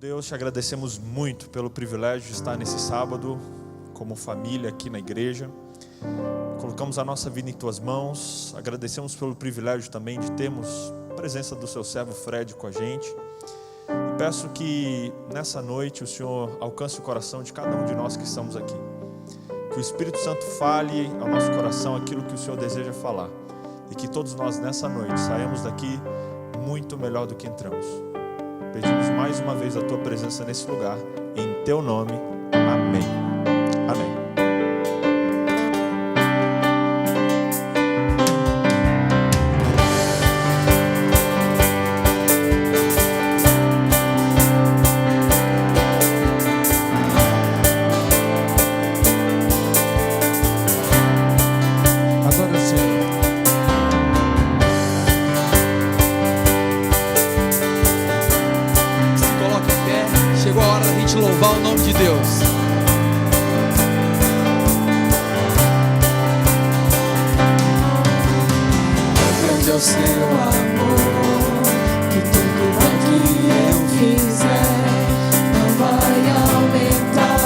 Deus, te agradecemos muito pelo privilégio de estar nesse sábado como família aqui na igreja. Colocamos a nossa vida em tuas mãos. Agradecemos pelo privilégio também de termos a presença do seu servo Fred com a gente. E peço que nessa noite o Senhor alcance o coração de cada um de nós que estamos aqui. Que o Espírito Santo fale ao nosso coração aquilo que o Senhor deseja falar. E que todos nós nessa noite saímos daqui muito melhor do que entramos. Pedimos mais uma vez a tua presença nesse lugar, em teu nome, amém. Amém. Louvar o nome de Deus. Grande é o seu amor, que tudo o que eu fizer não vai aumentar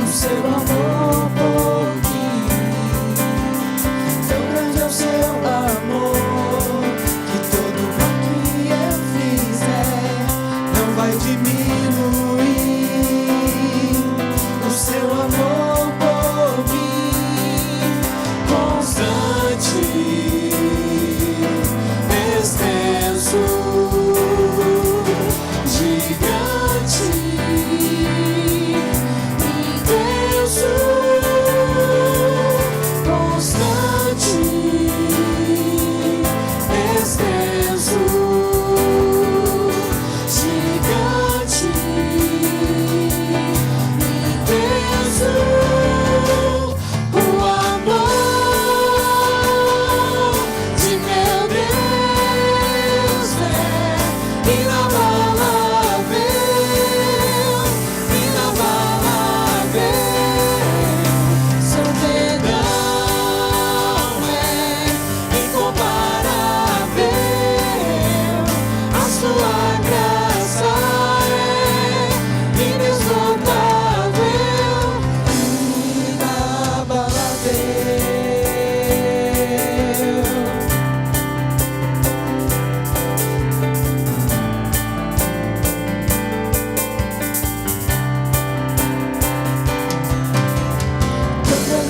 o seu amor por mim. Tão grande é o seu amor, que tudo o que eu fizer não vai diminuir. Seu amor por mim, constante, extenso, gigante, intenso, constante, extenso, gigante. O amor de meu Deus é inabalável, inabalável. Seu perdão é incomparável, a sua graça é inesgotável.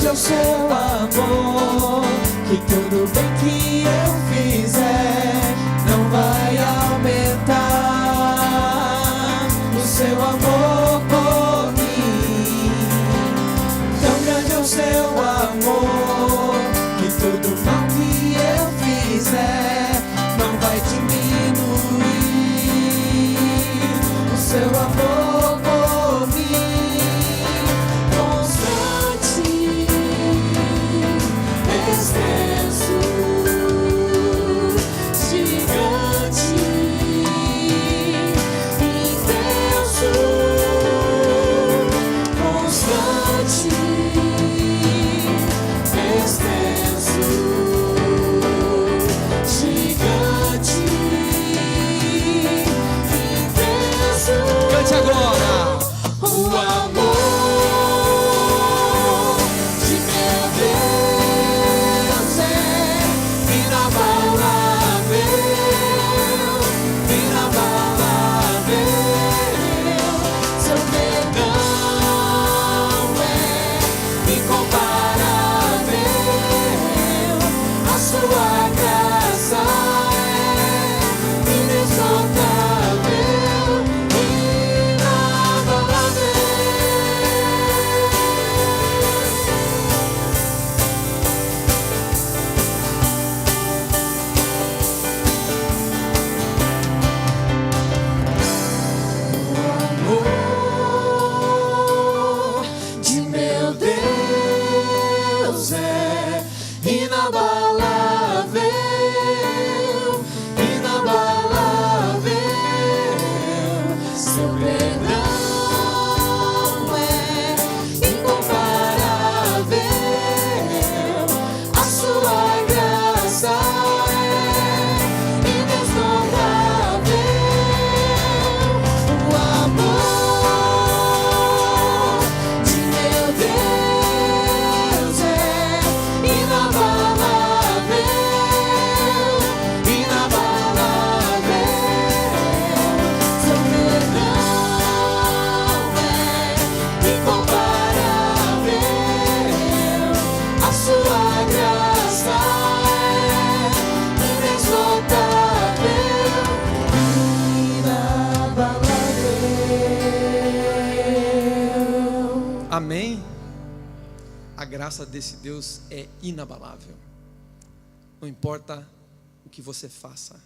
É o seu amor, que tudo bem que eu fizer não vai aumentar o seu amor por mim. Tão grande é o seu amor, que tudo mal que eu fizer não vai diminuir o seu amor por mim. Constante, extenso, gigante, intenso, constante, extenso, gigante, intenso. Cante agora. O amor de meu Deus é inabalável, inabalável. Seu perdão é Amém? A graça desse Deus é inabalável. Não importa o que você faça.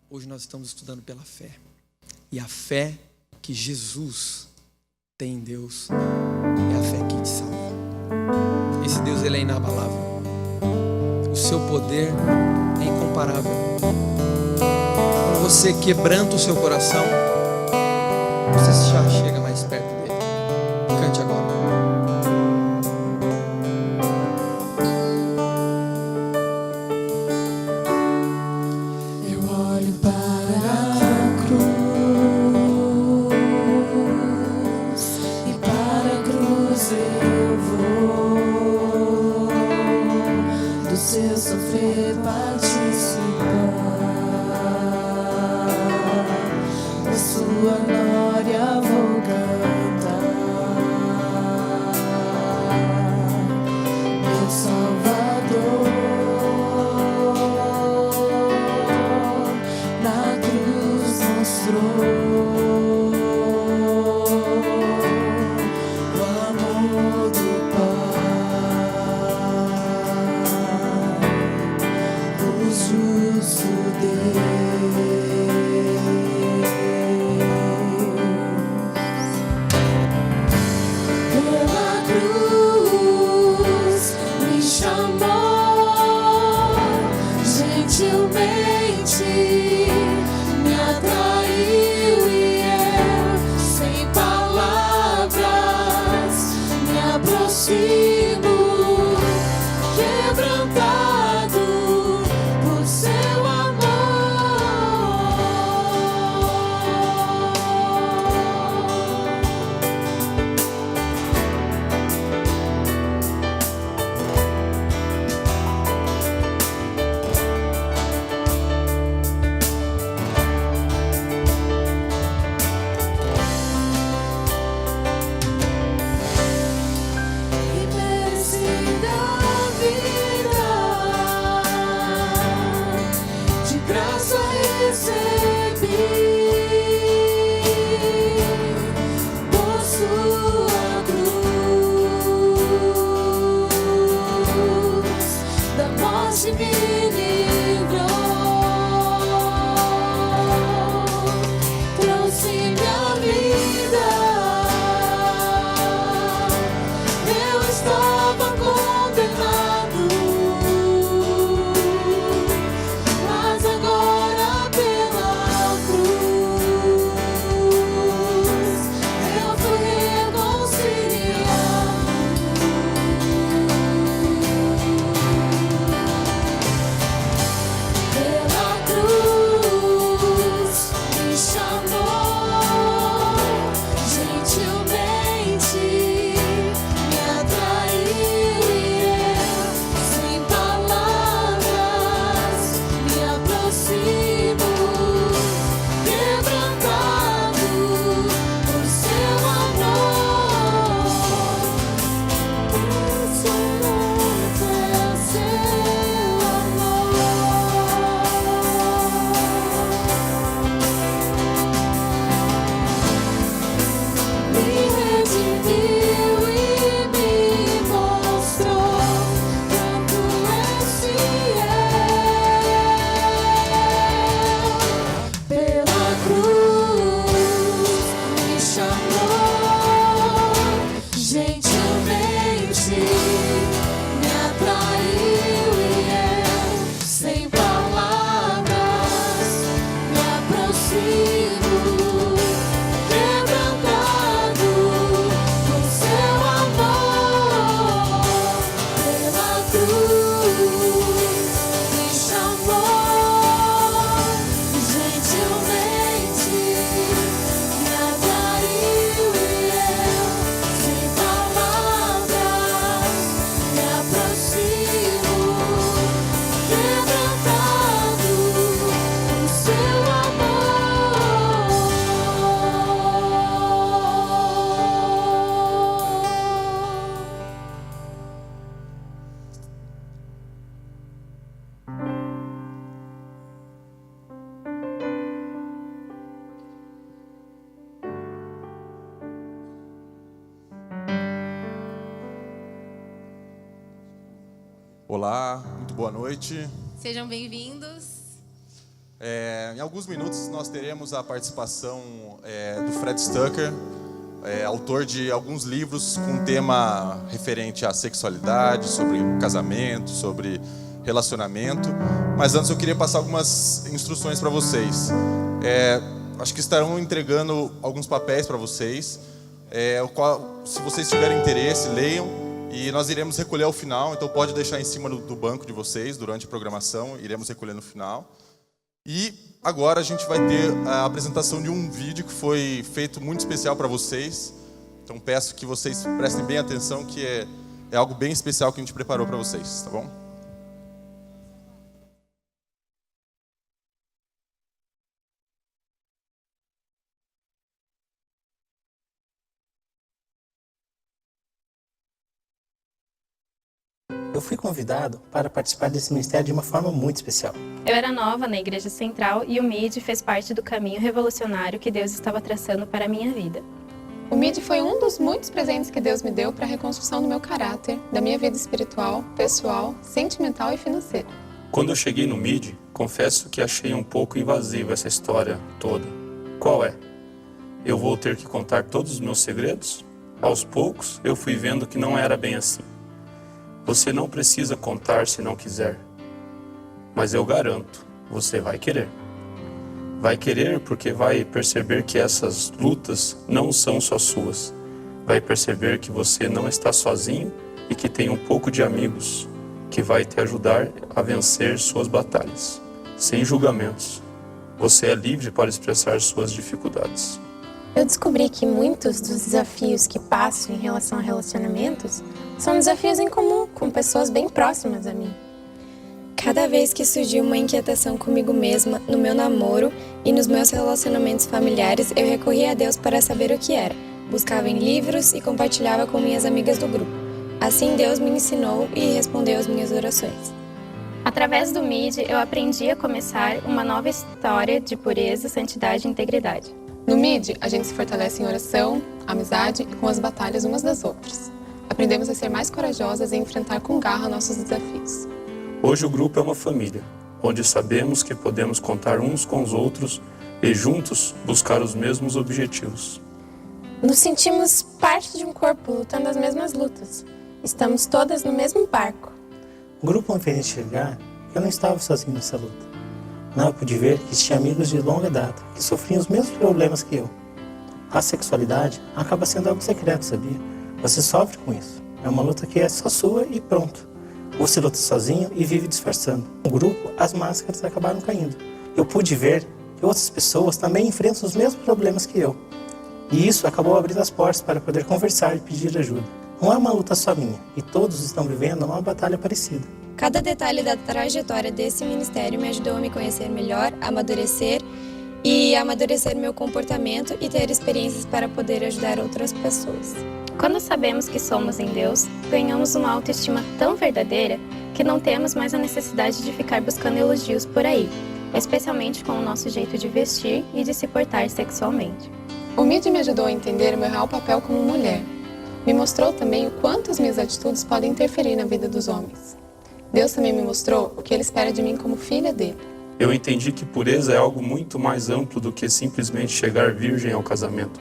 Hoje nós estamos estudando pela fé. E a fé que Jesus tem em Deus é a fé que te salva. Esse Deus, ele é inabalável. O seu poder é incomparável. Quando você quebranta o seu coração, você já chega mais perto dele. Cante agora. Eu olho para a cruz e para a cruz eu vou do seu sofrer participar, da sua glória vou cantar, meu Salvador na cruz mostrou o amor do Pai, o justo Deus. Olá, muito boa noite. Sejam bem-vindos. Em alguns minutos nós teremos a participação do Fred Stoeker, autor de alguns livros com tema referente à sexualidade, sobre casamento, sobre relacionamento. Mas antes eu queria passar algumas instruções para vocês. Acho que estarão entregando alguns papéis para vocês, se vocês tiverem interesse, leiam. E nós iremos recolher ao final, então pode deixar em cima do banco de vocês durante a programação, iremos recolher no final. E agora a gente vai ter a apresentação de um vídeo que foi feito muito especial para vocês. Então peço que vocês prestem bem atenção, que é algo bem especial que a gente preparou para vocês, tá bom? Eu fui convidado para participar desse ministério de uma forma muito especial. Eu era nova na Igreja Central e o MID fez parte do caminho revolucionário que Deus estava traçando para a minha vida. O MID foi um dos muitos presentes que Deus me deu para a reconstrução do meu caráter, da minha vida espiritual, pessoal, sentimental e financeira. Quando eu cheguei no MID, confesso que achei um pouco invasiva essa história toda. Qual é? Eu vou ter que contar todos os meus segredos? Aos poucos, eu fui vendo que não era bem assim. Você não precisa contar se não quiser. Mas eu garanto, você vai querer. Vai querer porque vai perceber que essas lutas não são só suas. Vai perceber que você não está sozinho e que tem um pouco de amigos que vai te ajudar a vencer suas batalhas. Sem julgamentos. Você é livre para expressar suas dificuldades. Eu descobri que muitos dos desafios que passo em relação a relacionamentos são desafios em comum com pessoas bem próximas a mim. Cada vez que surgiu uma inquietação comigo mesma, no meu namoro e nos meus relacionamentos familiares, eu recorria a Deus para saber o que era. Buscava em livros e compartilhava com minhas amigas do grupo. Assim Deus me ensinou e respondeu às minhas orações. Através do MID, eu aprendi a começar uma nova história de pureza, santidade e integridade. No MID, a gente se fortalece em oração, amizade e com as batalhas umas das outras. Aprendemos a ser mais corajosas e enfrentar com garra nossos desafios. Hoje o grupo é uma família, onde sabemos que podemos contar uns com os outros e juntos buscar os mesmos objetivos. Nos sentimos parte de um corpo lutando as mesmas lutas. Estamos todas no mesmo barco. O grupo me fez enxergar que eu não estava sozinho nessa luta. Não, eu pude ver que tinha amigos de longa data que sofriam os mesmos problemas que eu. A sexualidade acaba sendo algo secreto, sabia? Você sofre com isso. É uma luta que é só sua e pronto. Você luta sozinho e vive disfarçando. No grupo, as máscaras acabaram caindo. Eu pude ver que outras pessoas também enfrentam os mesmos problemas que eu. E isso acabou abrindo as portas para poder conversar e pedir ajuda. Não é uma luta só minha, e todos estão vivendo uma batalha parecida. Cada detalhe da trajetória desse ministério me ajudou a me conhecer melhor, amadurecer meu comportamento e ter experiências para poder ajudar outras pessoas. Quando sabemos que somos em Deus, ganhamos uma autoestima tão verdadeira que não temos mais a necessidade de ficar buscando elogios por aí, especialmente com o nosso jeito de vestir e de se portar sexualmente. O MID me ajudou a entender o meu real papel como mulher. Me mostrou também o quanto as minhas atitudes podem interferir na vida dos homens. Deus também me mostrou o que Ele espera de mim como filha dele. Eu entendi que pureza é algo muito mais amplo do que simplesmente chegar virgem ao casamento.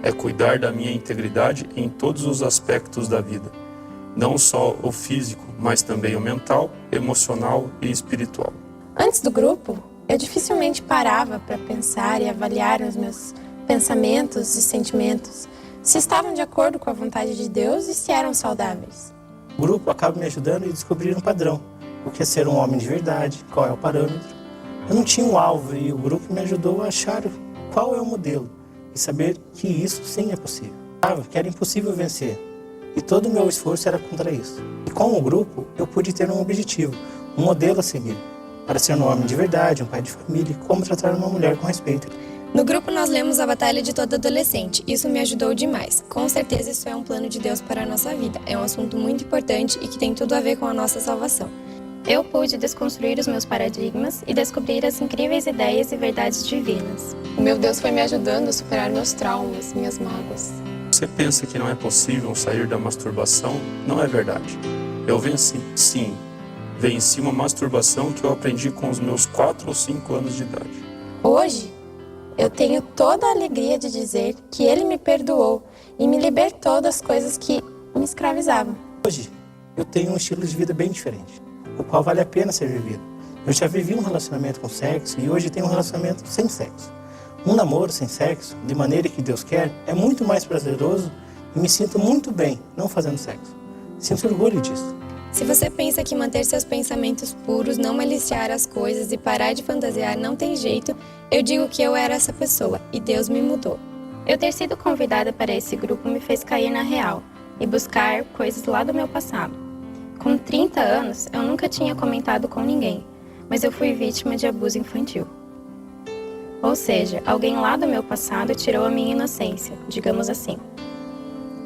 É cuidar da minha integridade em todos os aspectos da vida. Não só o físico, mas também o mental, emocional e espiritual. Antes do grupo, eu dificilmente parava para pensar e avaliar os meus pensamentos e sentimentos, se estavam de acordo com a vontade de Deus e se eram saudáveis. O grupo acaba me ajudando a descobrir um padrão. O que é ser um homem de verdade, qual é o parâmetro. Eu não tinha um alvo e o grupo me ajudou a achar qual é o modelo e saber que isso sim é possível. Eu achava que era impossível vencer e todo o meu esforço era contra isso. E com o grupo eu pude ter um objetivo, um modelo a seguir, para ser um homem de verdade, um pai de família e como tratar uma mulher com respeito. No grupo nós lemos A Batalha de Todo Adolescente. Isso me ajudou demais. Com certeza isso é um plano de Deus para a nossa vida. É um assunto muito importante e que tem tudo a ver com a nossa salvação. Eu pude desconstruir os meus paradigmas e descobrir as incríveis ideias e verdades divinas. O meu Deus foi me ajudando a superar meus traumas, minhas mágoas. Você pensa que não é possível sair da masturbação? Não é verdade. Eu venci, sim. Venci uma masturbação que eu aprendi com os meus 4 ou 5 anos de idade. Hoje, eu tenho toda a alegria de dizer que Ele me perdoou e me libertou das coisas que me escravizavam. Hoje, eu tenho um estilo de vida bem diferente, o qual vale a pena ser vivido. Eu já vivi um relacionamento com sexo e hoje tenho um relacionamento sem sexo. Um namoro sem sexo, de maneira que Deus quer, é muito mais prazeroso e me sinto muito bem não fazendo sexo. Sinto orgulho disso. Se você pensa que manter seus pensamentos puros, não maliciar as coisas e parar de fantasiar não tem jeito, eu digo que eu era essa pessoa e Deus me mudou. Eu ter sido convidada para esse grupo me fez cair na real e buscar coisas lá do meu passado. Com 30 anos, eu nunca tinha comentado com ninguém, mas eu fui vítima de abuso infantil. Ou seja, alguém lá do meu passado tirou a minha inocência, digamos assim.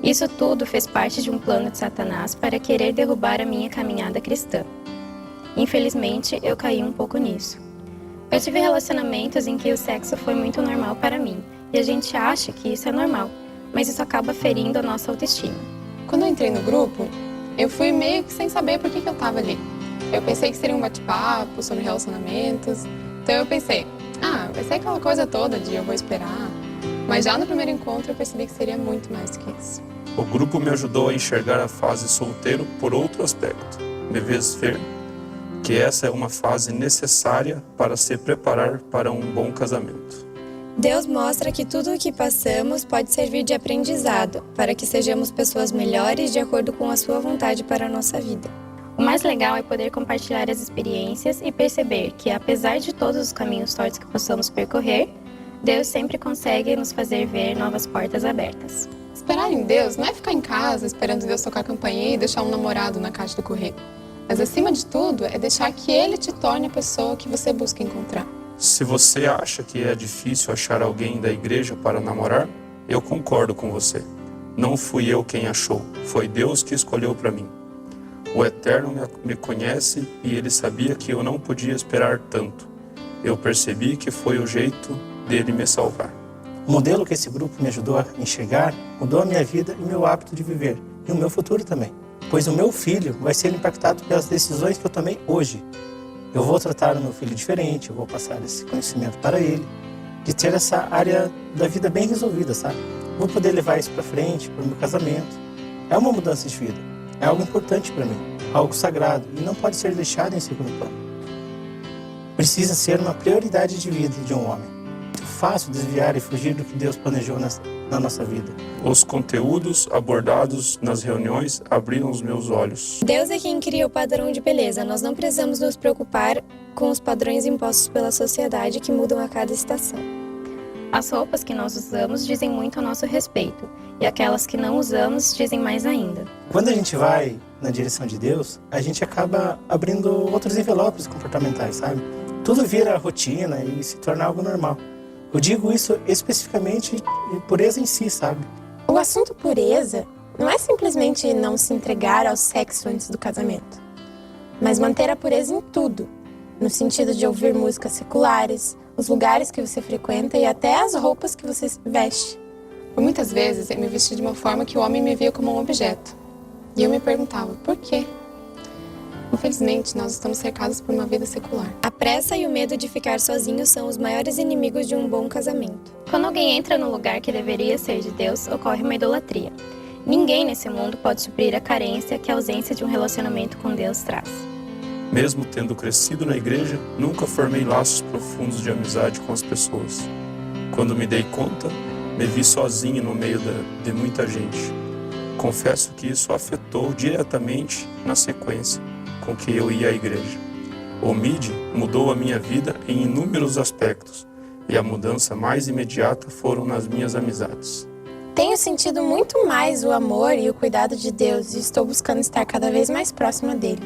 Isso tudo fez parte de um plano de Satanás para querer derrubar a minha caminhada cristã. Infelizmente, eu caí um pouco nisso. Eu tive relacionamentos em que o sexo foi muito normal para mim, e a gente acha que isso é normal, mas isso acaba ferindo a nossa autoestima. Quando eu entrei no grupo, eu fui meio que sem saber por que eu estava ali. Eu pensei que seria um bate-papo sobre relacionamentos, então eu pensei, vai ser aquela coisa toda de eu vou esperar. Mas já no primeiro encontro eu percebi que seria muito mais do que isso. O grupo me ajudou a enxergar a fase solteiro por outro aspecto. Me fez ver que essa é uma fase necessária para se preparar para um bom casamento. Deus mostra que tudo o que passamos pode servir de aprendizado, para que sejamos pessoas melhores de acordo com a sua vontade para a nossa vida. O mais legal é poder compartilhar as experiências e perceber que, apesar de todos os caminhos tortos que possamos percorrer, Deus sempre consegue nos fazer ver novas portas abertas. Esperar em Deus não é ficar em casa esperando Deus tocar a campainha e deixar um namorado na caixa do correio. Mas, acima de tudo, é deixar que Ele te torne a pessoa que você busca encontrar. Se você acha que é difícil achar alguém da igreja para namorar, eu concordo com você. Não fui eu quem achou, foi Deus que escolheu para mim. O Eterno me conhece e Ele sabia que eu não podia esperar tanto. Eu percebi que foi o jeito dele me salvar. O modelo que esse grupo me ajudou a enxergar mudou a minha vida e meu hábito de viver, e o meu futuro também. Pois o meu filho vai ser impactado pelas decisões que eu tomei hoje. Eu vou tratar o meu filho diferente, eu vou passar esse conhecimento para ele, de ter essa área da vida bem resolvida, sabe? Vou poder levar isso para frente, para o meu casamento. É uma mudança de vida, é algo importante para mim, algo sagrado, e não pode ser deixado em segundo plano. Precisa ser uma prioridade de vida de um homem. Fácil desviar e fugir do que Deus planejou na nossa vida. Os conteúdos abordados nas reuniões abriram os meus olhos. Deus é quem cria o padrão de beleza. Nós não precisamos nos preocupar com os padrões impostos pela sociedade que mudam a cada estação. As roupas que nós usamos dizem muito a nosso respeito, e aquelas que não usamos dizem mais ainda. Quando a gente vai na direção de Deus, a gente acaba abrindo outros envelopes comportamentais, sabe? Tudo vira rotina e se torna algo normal. Eu digo isso especificamente de pureza em si, sabe? O assunto pureza não é simplesmente não se entregar ao sexo antes do casamento, mas manter a pureza em tudo, no sentido de ouvir músicas seculares, os lugares que você frequenta e até as roupas que você veste. Por muitas vezes eu me vesti de uma forma que o homem me via como um objeto. E eu me perguntava, por quê? Infelizmente, nós estamos cercados por uma vida secular. A pressa e o medo de ficar sozinho são os maiores inimigos de um bom casamento. Quando alguém entra no lugar que deveria ser de Deus, ocorre uma idolatria. Ninguém nesse mundo pode suprir a carência que a ausência de um relacionamento com Deus traz. Mesmo tendo crescido na igreja, nunca formei laços profundos de amizade com as pessoas. Quando me dei conta, me vi sozinho no meio de muita gente. Confesso que isso afetou diretamente na sequência com que eu ia à igreja. O MID mudou a minha vida em inúmeros aspectos, e a mudança mais imediata foram nas minhas amizades. Tenho sentido muito mais o amor e o cuidado de Deus e estou buscando estar cada vez mais próxima dele.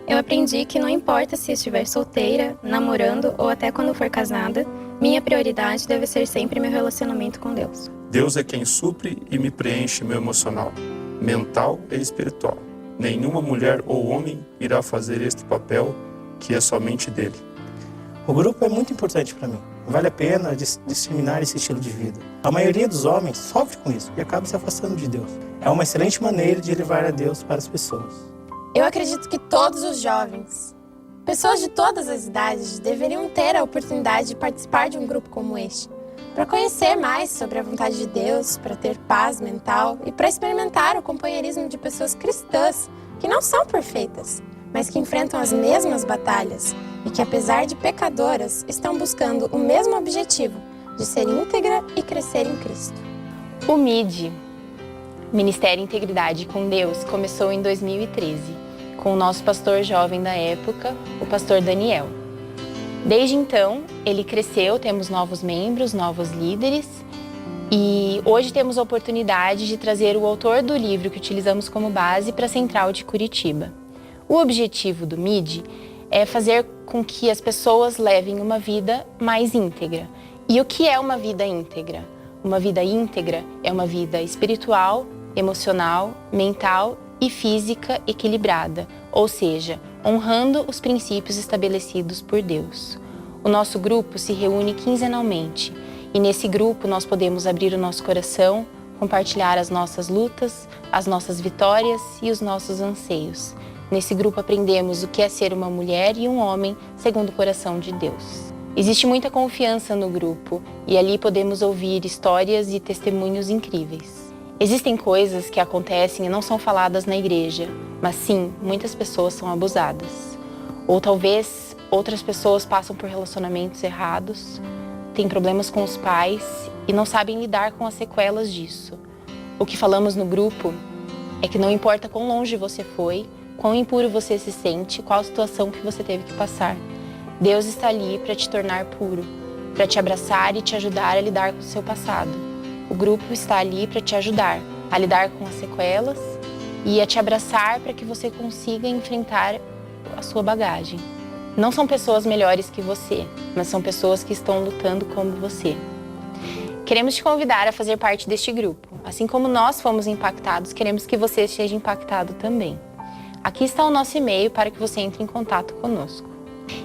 Eu aprendi que não importa se estiver solteira, namorando ou até quando for casada, minha prioridade deve ser sempre meu relacionamento com Deus. Deus é quem supre e me preenche meu emocional, mental e espiritual. Nenhuma mulher ou homem irá fazer este papel que é somente dele. O grupo é muito importante para mim. Vale a pena disseminar esse estilo de vida. A maioria dos homens sofre com isso e acaba se afastando de Deus. É uma excelente maneira de levar a Deus para as pessoas. Eu acredito que todos os jovens, pessoas de todas as idades, deveriam ter a oportunidade de participar de um grupo como este, para conhecer mais sobre a vontade de Deus, para ter paz mental e para experimentar o companheirismo de pessoas cristãs que não são perfeitas, mas que enfrentam as mesmas batalhas e que, apesar de pecadoras, estão buscando o mesmo objetivo de ser íntegra e crescer em Cristo. O MID, Ministério Integridade com Deus, começou em 2013, com o nosso pastor jovem da época, o pastor Daniel. Desde então, ele cresceu, temos novos membros, novos líderes, e hoje temos a oportunidade de trazer o autor do livro que utilizamos como base para a Central de Curitiba. O objetivo do MID é fazer com que as pessoas levem uma vida mais íntegra. E o que é uma vida íntegra? Uma vida íntegra é uma vida espiritual, emocional, mental e física equilibrada, ou seja, honrando os princípios estabelecidos por Deus. O nosso grupo se reúne quinzenalmente e nesse grupo nós podemos abrir o nosso coração, compartilhar as nossas lutas, as nossas vitórias e os nossos anseios. Nesse grupo aprendemos o que é ser uma mulher e um homem segundo o coração de Deus. Existe muita confiança no grupo e ali podemos ouvir histórias e testemunhos incríveis. Existem coisas que acontecem e não são faladas na igreja, mas sim, muitas pessoas são abusadas. Ou talvez outras pessoas passam por relacionamentos errados, têm problemas com os pais e não sabem lidar com as sequelas disso. O que falamos no grupo é que não importa quão longe você foi, quão impuro você se sente, qual situação que você teve que passar. Deus está ali para te tornar puro, para te abraçar e te ajudar a lidar com o seu passado. O grupo está ali para te ajudar a lidar com as sequelas e a te abraçar para que você consiga enfrentar a sua bagagem. Não são pessoas melhores que você, mas são pessoas que estão lutando como você. Queremos te convidar a fazer parte deste grupo. Assim como nós fomos impactados, queremos que você seja impactado também. Aqui está o nosso e-mail para que você entre em contato conosco.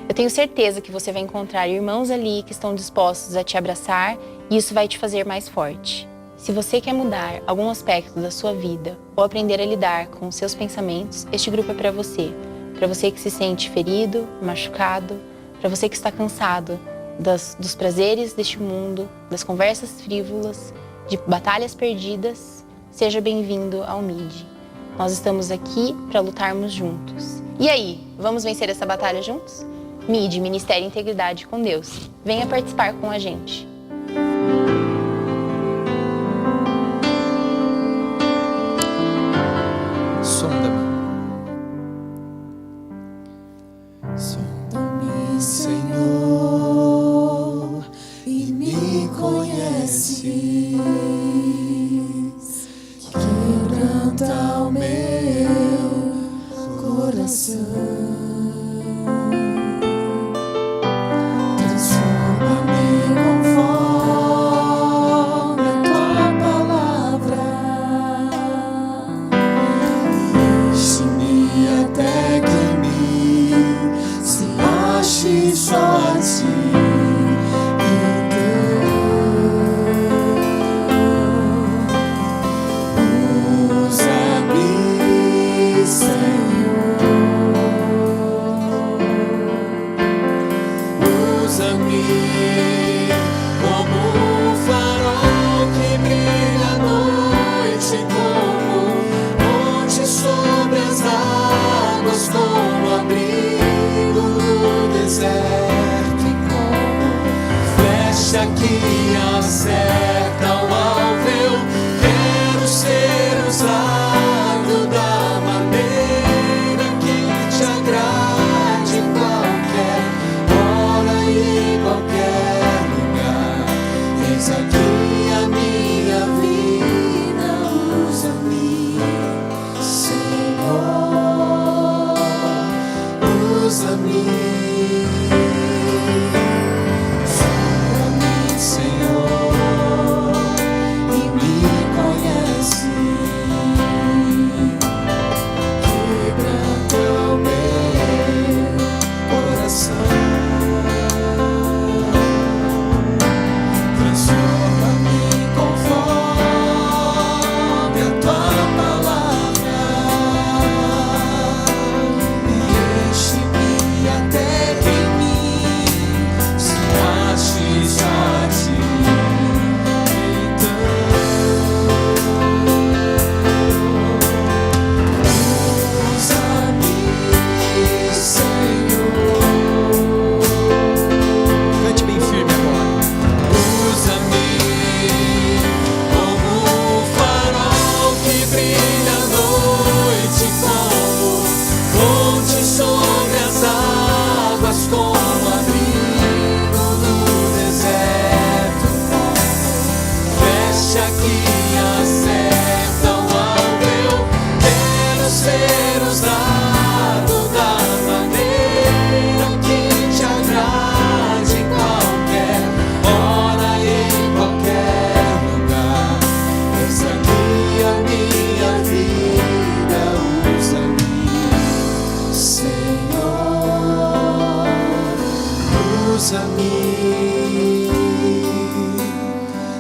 Eu tenho certeza que você vai encontrar irmãos ali que estão dispostos a te abraçar e isso vai te fazer mais forte. Se você quer mudar algum aspecto da sua vida ou aprender a lidar com os seus pensamentos, este grupo é para você. Para você que se sente ferido, machucado, para você que está cansado dos prazeres deste mundo, das conversas frívolas, de batalhas perdidas, seja bem-vindo ao MID. Nós estamos aqui para lutarmos juntos. E aí, vamos vencer essa batalha juntos? MID, Ministério Integridade com Deus. Venha participar com a gente. Sonda-me. Sonda-me, Senhor, e me conheces. Quebranta o meu coração. Transforma-me conforme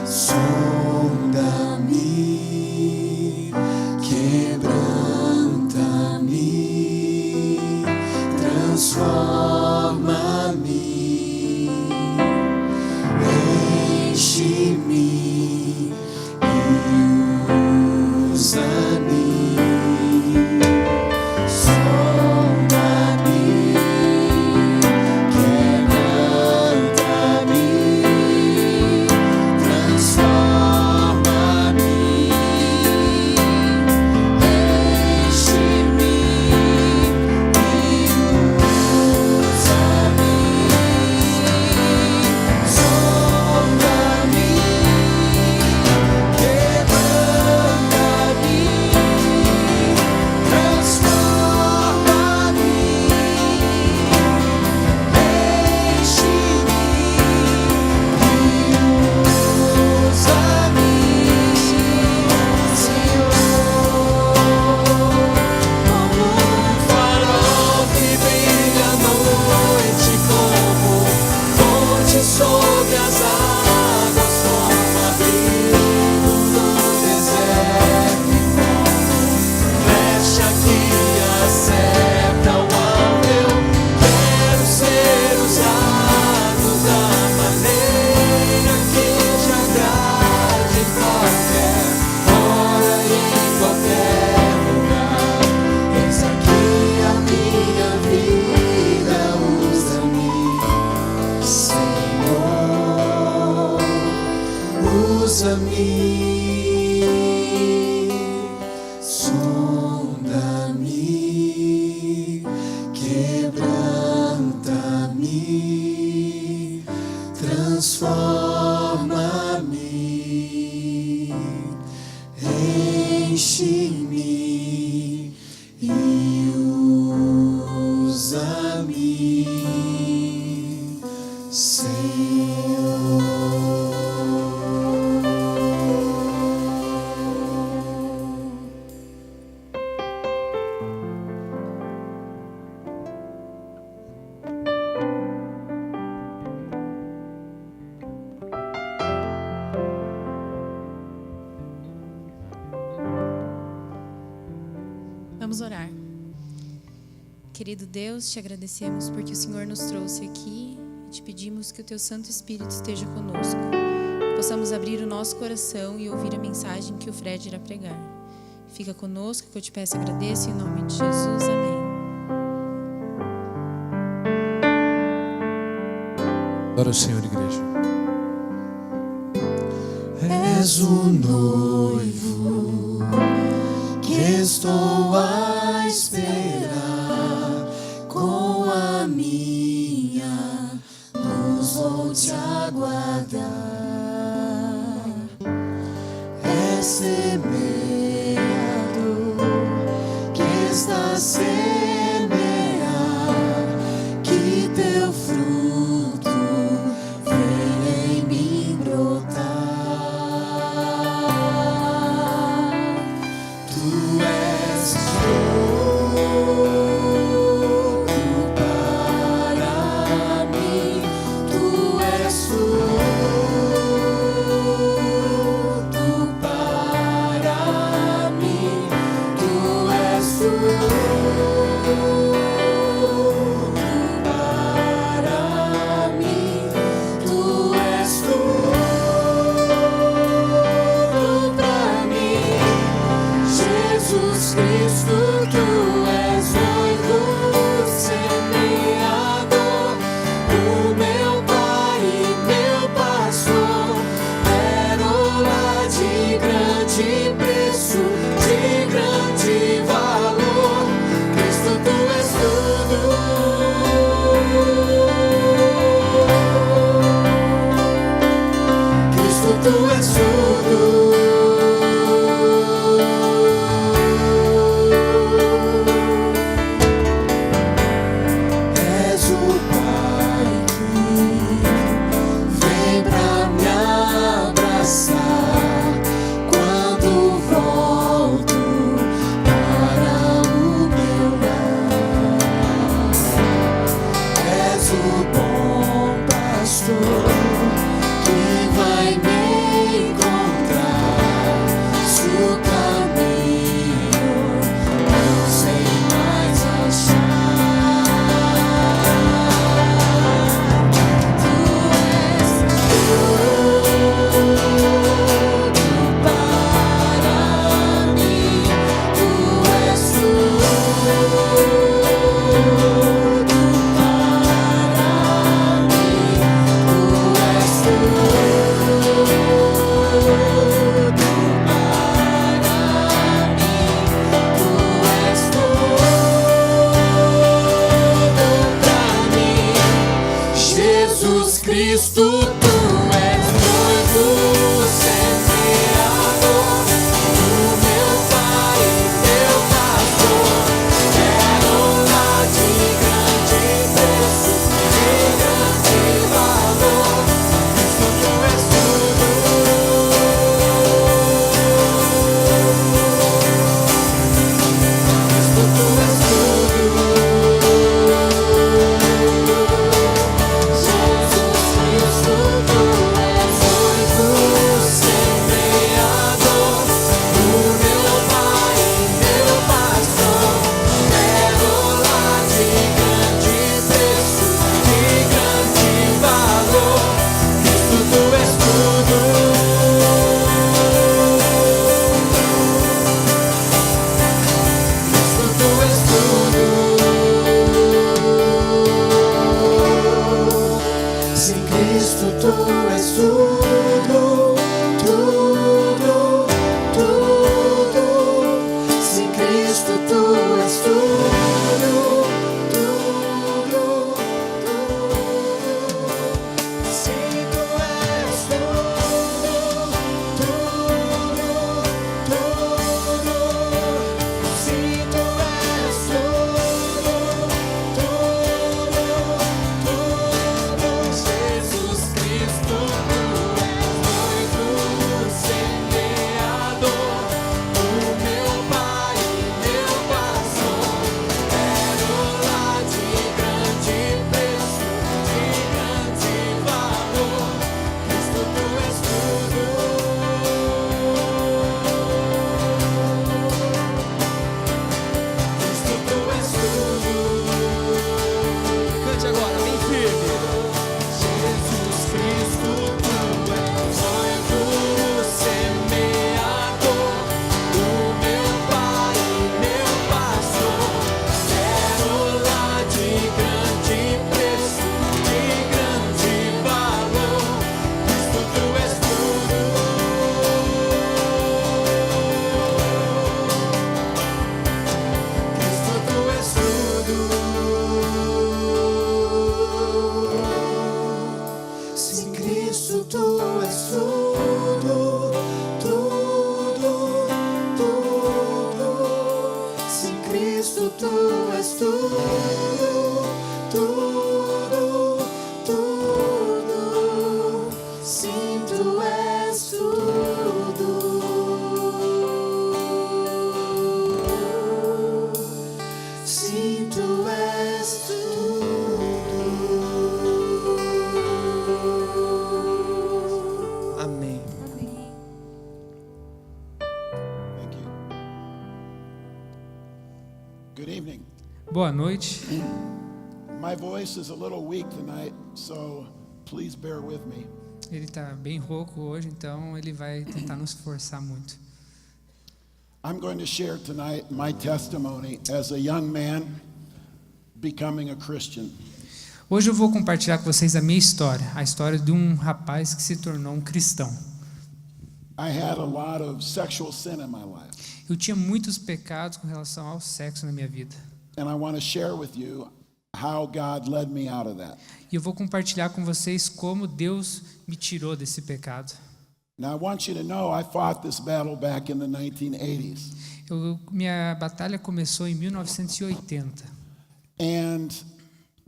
sonda-me, quebranta-me, transforma-me, enche-me e usa-me. Sobre as águas, como abrigo no deserto, e como flecha que acerta o alvo. Eu quero ser usado da maneira que te agrade, em qualquer hora e em qualquer lugar. Eis aqui a minha vida, usa-me, usa-me, sonda-me, quebranta-me, transforma-me, enche-me e usa-me, Senhor. Vamos orar. Querido Deus, te agradecemos porque o Senhor nos trouxe aqui e te pedimos que o teu Santo Espírito esteja conosco. Que possamos abrir o nosso coração e ouvir a mensagem que o Fred irá pregar. Fica conosco, que eu te peço e agradeço, em nome de Jesus. Amém. Glória ao Senhor, igreja. És o noivo que estou a esperar, com a minha luz vou te aguardar. É semeador que está a semear, que teu fruto venha em mim brotar. Tu és tudo para mim, tu és tudo para mim, tu és tudo para mim, tu és tudo para mim. Jesus Cristo, tu és noivo semeador, o meu Pai e meu pastor, pérola de grande preço, de grande valor. Cristo, tu és tudo. Cristo, tu és tudo. tudo, tudo, tudo. Sem Cristo tu és tudo, tudo, tudo. Se tu és tudo, tudo, tudo. Se tu és tudo, tudo, tudo. Jesus Cristo, tu és muito semeador. O meu Pai e meu pastor, pérola de grande preço, de grande valor. Cristo, tu és tudo. Cristo, tu és tudo. Cante agora, bem firme. Jesus Cristo, tu és muito semeador. O meu Pai e meu pastor, pérola de grande preço, de grande valor. Cristo, tu és tudo. Cristo, tu és tudo. Sem Cristo tu és tudo, tudo, tudo. Sem Cristo tu és tudo, tudo, tudo. Sim, tu és tudo. Sim, tu és tudo. Amém. Thank you. Good evening. Boa noite. My voice is a little weak tonight, so please bear with me. Ele está bem rouco hoje, então ele vai tentar não se forçar muito. I'm going to share tonight my testimony as a young man becoming a Christian. Hoje eu vou compartilhar com vocês a minha história, a história de um rapaz que se tornou um cristão. I had a lot of sexual sin in my life, Eu tinha muitos pecados com relação ao sexo na minha vida. and I want to share with you how God led me out of that. E eu vou compartilhar com vocês como Deus me tirou desse pecado. Now I want you to know I fought this battle back in the 1980s, Minha batalha começou em 1980. and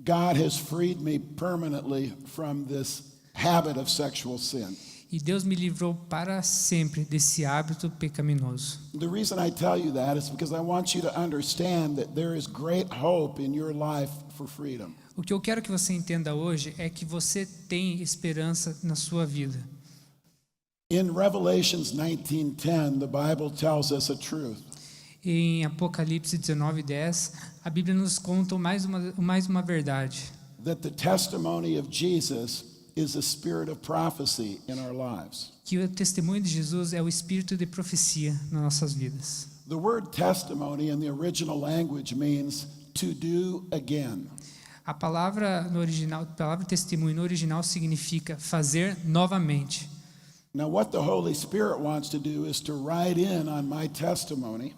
God has freed me permanently from this habit of sexual sin. E Deus me livrou para sempre desse hábito pecaminoso. The reason I tell you that is because I want you to understand that there is great hope in your life for freedom. O que eu quero que você entenda hoje é que você tem esperança na sua vida. In Revelations 19:10, the Bible tells us a truth. Em Apocalipse 19:10, a Bíblia nos conta mais uma verdade. That the testimony of Jesus is a spirit of prophecy in our lives. Que o testemunho de Jesus é o espírito de profecia nas nossas vidas. The word testimony in the original language means to do again. A palavra no original, a palavra testemunho no original significa fazer novamente. Now what the Holy Spirit wants to do is to ride in on my testimony.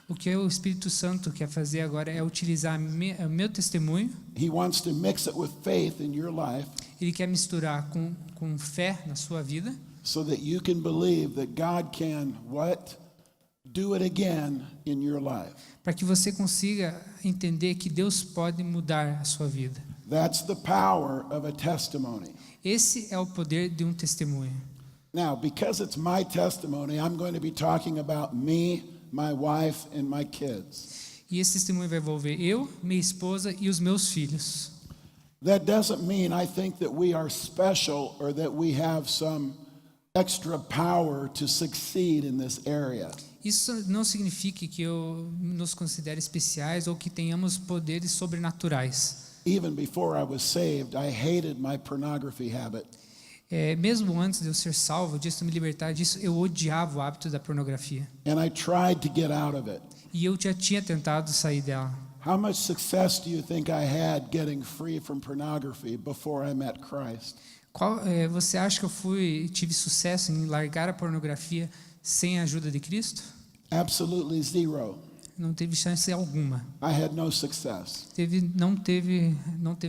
O que o Espírito Santo quer fazer agora é utilizar o meu testemunho. He wants to mix it with faith in your life, Ele quer misturar com fé na sua vida, so that you can believe that God can what? Do it again in your life. para que você consiga entender que Deus pode mudar a sua vida. That's the power of a testimony. Esse é o poder de um testemunho. Now, because it's my testimony, I'm going to be talking about me, my wife, and my kids. E esse testemunho vai envolver eu, minha esposa e os meus filhos. That doesn't mean I think that we are special or that we have some extra power to succeed in this area. Isso não significa que eu nos considere especiais ou que tenhamos poderes sobrenaturais. Even before I was saved, I hated my pornography habit. Mesmo antes de eu ser salvo, de me libertar disso, eu odiava o hábito da pornografia. And I tried to get out of it. E eu já tinha tentado sair dela. How much success do you think I had getting free from pornography before I met Christ? Você acha que eu tive sucesso em largar a pornografia sem a ajuda de Cristo? Absolutely zero. Não teve chance alguma. I had no success. Não teve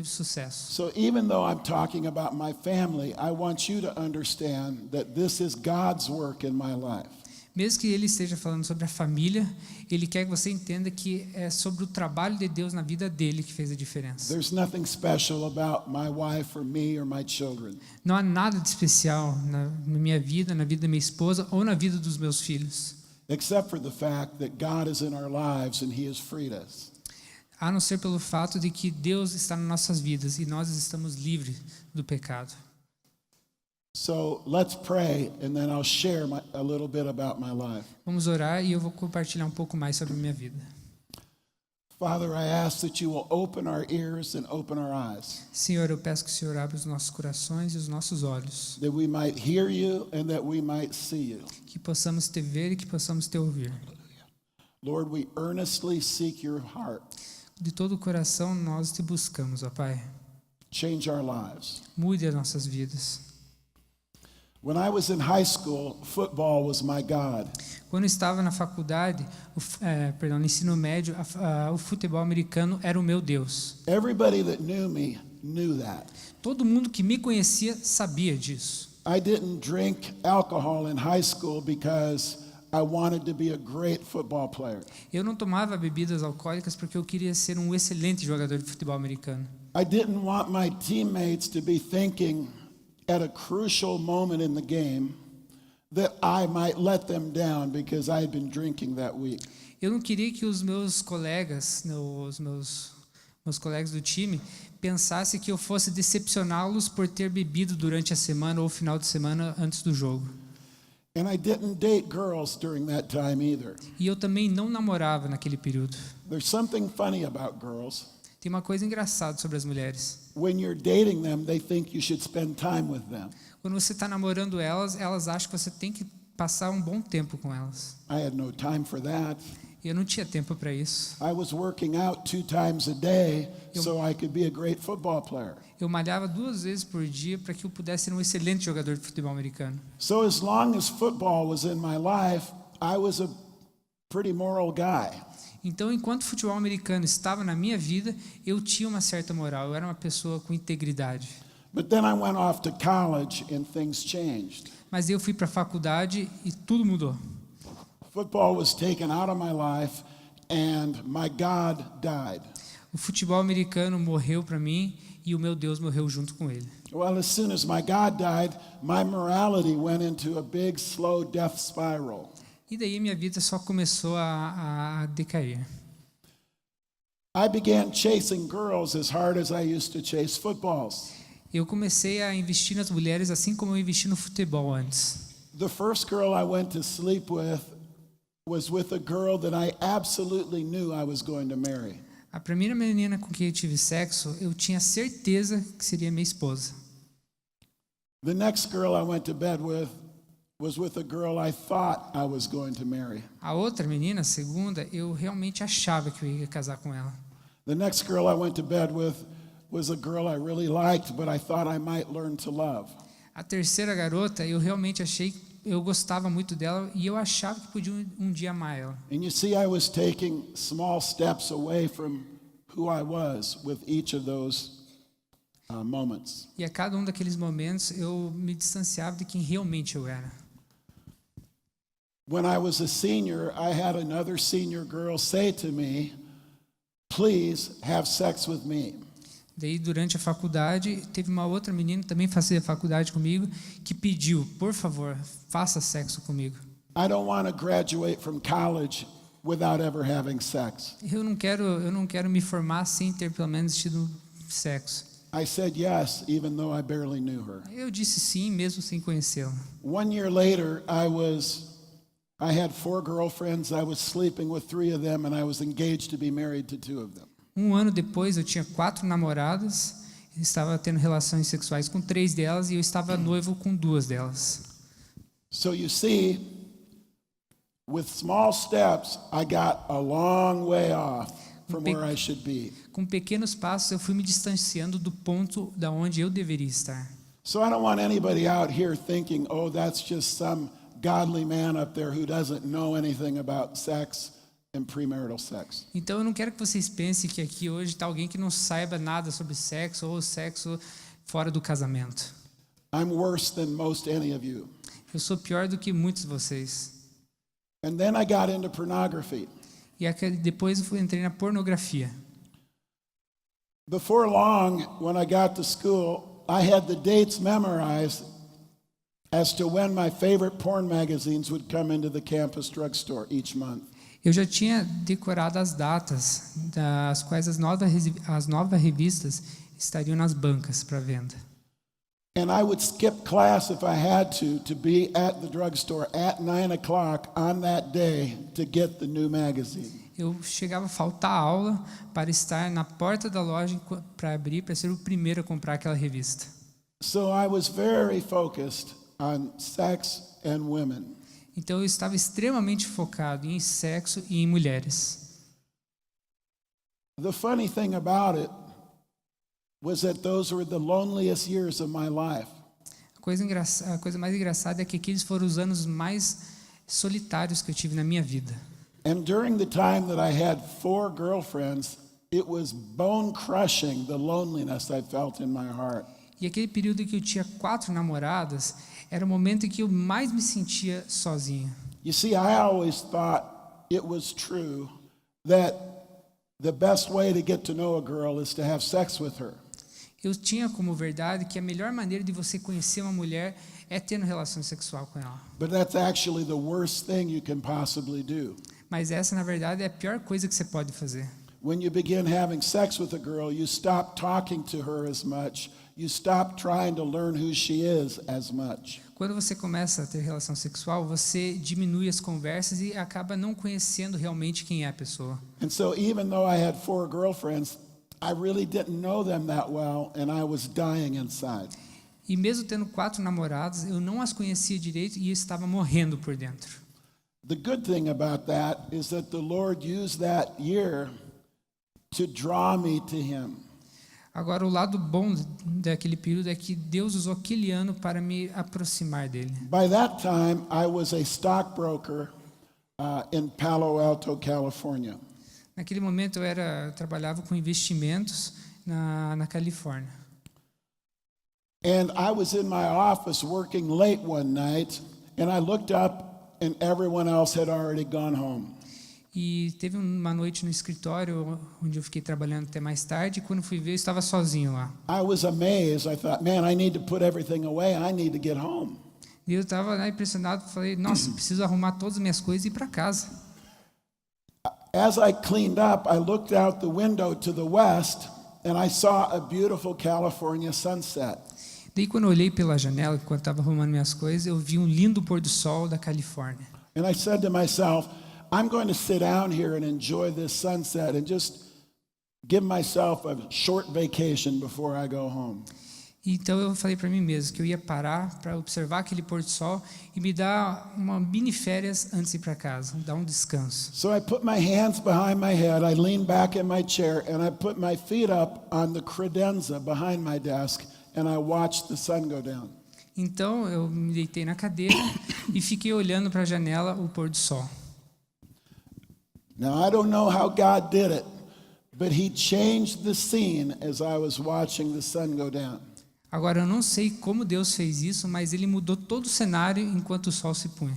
sucesso. So even though I'm talking about my family, I want you to understand that this is God's work in my life. Mesmo que ele esteja falando sobre a família, ele quer que você entenda que é sobre o trabalho de Deus na vida dele que fez a diferença. There's nothing special about my wife or me or my children. Não há nada de especial na minha vida, na vida da minha esposa ou na vida dos meus filhos, Except for the fact that God is in our lives and He has freed us. a não ser pelo fato de que Deus está nas nossas vidas e nós estamos livres do pecado. So let's pray, and then I'll share a little bit about my life. Vamos orar e eu vou compartilhar um pouco mais sobre a minha vida. Father, I ask that you will open our ears and open our eyes, Senhor, eu peço que o Senhor abra os nossos corações e os nossos olhos, that we might hear you and that we might see you. que possamos te ver e que possamos te ouvir. Lord, we earnestly seek your heart. De todo o coração nós te buscamos, ó Pai. Change our lives. Mude as nossas vidas. When I was in high school, football was my God. Quando eu estava na faculdade, no ensino médio, o futebol americano era o meu Deus. Everybody that knew me knew that. Todo mundo que me conhecia sabia disso. I didn't drink alcohol in high school because I wanted to be a great football player. Eu não tomava bebidas alcoólicas porque eu queria ser um excelente jogador de futebol americano. I didn't want my teammates to be thinking at a crucial moment in the game that I might let them down because I had been drinking that week. Eu não queria que os meus colegas, meus colegas do time, pensassem que eu fosse decepcioná-los por ter bebido durante a semana ou final de semana antes do jogo. And I didn't date girls during that time either. E eu também não namorava naquele período. There's something funny about girls. Tem uma coisa engraçada sobre as mulheres. When you're dating them, they think you should spend time with them. Quando você está namorando elas acham que você tem que passar um bom tempo com elas. I had no time for that. E eu não tinha tempo para isso. I was working out 2 times a day so I could be a great football player. Eu malhava 2 vezes por dia para que eu pudesse ser um excelente jogador de futebol americano. So as long as football was in my life, I was a pretty moral guy. Então, enquanto o futebol americano estava na minha vida, eu tinha uma certa moral, eu era uma pessoa com integridade. But then I went off to college and things changed. Mas eu fui para a faculdade e tudo mudou. Football was taken out of my life and my God died. O futebol americano morreu para mim e o meu Deus morreu junto com ele. Well, as soon as my God died, my morality went into a big, slow death spiral. E daí minha vida só começou a decair. I began chasing girls as hard as I used to chase footballs. Eu comecei a investir nas mulheres assim como eu investi no futebol antes. The first girl I went to sleep with was with a girl that I absolutely knew I was going to marry. A primeira menina com quem eu tive sexo, eu tinha certeza que seria minha esposa. The next girl I went to bed with was with a girl I thought I was going to marry. A outra menina, a segunda, eu realmente achava que eu ia casar com ela. The next girl I went to bed with was a girl I really liked, but I thought I might learn to love. A terceira garota, eu realmente eu gostava muito dela e eu achava que podia um dia amar ela. And you see, I was taking small steps away from who I was with each of those moments. E a cada um daqueles momentos eu me distanciava de quem realmente eu era. When I was a senior, I had another senior girl say to me, "Please have sex with me." Daí, durante a faculdade, teve uma outra menina que também fazia faculdade comigo que pediu, por favor, faça sexo comigo. I don't want to graduate from college without ever having sex. Eu não quero me formar sem ter pelo menos tido sexo. I said yes, even though I barely knew her. Eu disse sim, mesmo sem conhecê-la. 1 year later, I had 4 girlfriends. I was sleeping with 3 of them, and I was engaged to be married to 2 of them. 1 ano depois, eu tinha 4 namoradas, estava tendo relações sexuais com 3 delas e eu estava noivo com 2 delas. So you see, with small steps, I got a long way off from where I should be. Com pequenos passos, eu fui me distanciando do ponto da onde eu deveria estar. So I don't want anybody out here thinking, oh, that's just some godly man up there who doesn't know anything about sex and premarital sex. Então eu não quero que vocês pensem que aqui hoje está alguém que não saiba nada sobre sexo ou sexo fora do casamento. I'm worse than most any of you. Eu sou pior do que muitos de vocês. And then I got into pornography. E depois eu entrei na pornografia. Before long, when I got to school, I had the dates memorized as to when my favorite porn magazines would come into the campus drugstore each month. Eu já tinha decorado as datas das quais as novas revistas estariam nas bancas para venda. And I would skip class if I had to be at the drugstore at 9 o'clock on that day to get the new magazine. Eu chegava a faltar aula para estar na porta da loja para abrir, para ser o primeiro a comprar aquela revista. So I was very focused on sex and women. Então eu estava extremamente focado em sexo e em mulheres. The funny thing about it was that those were the loneliest years of my life. A coisa mais engraçada é que aqueles foram os anos mais solitários que eu tive na minha vida. And during the time that I had 4 girlfriends, it was bone-crushing the loneliness I felt in my heart. E aquele período em que eu tinha 4 namoradas, era o momento em que eu mais me sentia sozinho. You see, I always thought it was true that the best way to get to know a girl is to have sex with her. Eu tinha como verdade que a melhor maneira de você conhecer uma mulher é tendo relação sexual com ela. But that's actually the worst thing you can possibly do. Mas essa, na verdade, é a pior coisa que você pode fazer. When you begin having sex with a girl, you stop talking to her as much. You stop trying to learn who she is as much. Quando você começa a ter relação sexual, você diminui as conversas e acaba não conhecendo realmente quem é a pessoa. And so even though I had 4 girlfriends, I really didn't know them that well, and I was dying inside. E mesmo tendo 4 namoradas, eu não as conhecia direito e eu estava morrendo por dentro. The good thing about that is that the Lord used that year to draw me to Him. Agora, o lado bom daquele período é que Deus usou aquele ano para me aproximar dele. By that time, I was a stockbroker in Palo Alto, California. Naquele momento eu trabalhava com investimentos na Califórnia. And I was in my office working late one night, and I looked up and everyone else had already gone home. E teve uma noite no escritório onde eu fiquei trabalhando até mais tarde, e quando fui ver eu estava sozinho lá. I was amazed. I thought, man, I need to put everything away. I need to get home. E eu estava impressionado, falei, nossa, preciso arrumar todas as minhas coisas e ir para casa. As I cleaned up, I looked out the window to the west, and I saw a beautiful California sunset. Daí quando eu olhei pela janela, enquanto estava arrumando minhas coisas, eu vi um lindo pôr do sol da Califórnia. And I said to myself, I'm going to sit down here and enjoy this sunset and just give myself a short vacation before I go home. Então eu falei para mim mesmo que eu ia parar para observar aquele pôr do sol e me dar uma mini férias antes de ir para casa, dar um descanso. So I put my hands behind my head, I leaned back in my chair, and I put my feet up on the credenza behind my desk, and I watched the sun go down. Então eu me deitei na cadeira e fiquei olhando para a janela o pôr do sol. Now I don't know how God did it, but He changed the scene as I was watching the sun go down. Agora eu não sei como Deus fez isso, mas Ele mudou todo o cenário enquanto o sol se punha.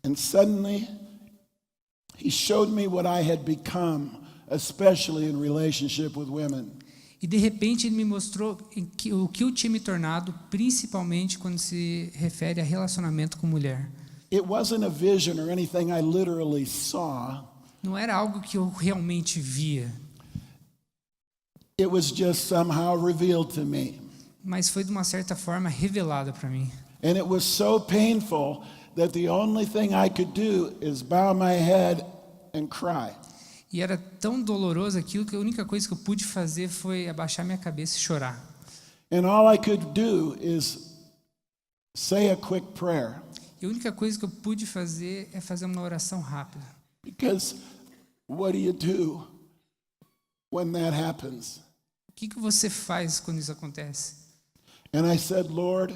And suddenly, He showed me what I had become, especially in relationship with women. E de repente Ele me mostrou o que eu tinha me tornado, principalmente quando se refere a relacionamento com mulher. It wasn't a vision or anything I literally saw. Não era algo que eu realmente via. It was just somehow revealed to me. Mas foi de uma certa forma revelada para mim. And it was so painful that the only thing I could do is bow my head and cry. E era tão doloroso aquilo que a única coisa que eu pude fazer foi abaixar minha cabeça e chorar. And all I could do is say a quick prayer. E a única coisa que eu pude fazer é fazer uma oração rápida. Because what do you do when that happens? O que você faz quando isso acontece? And I said, Lord,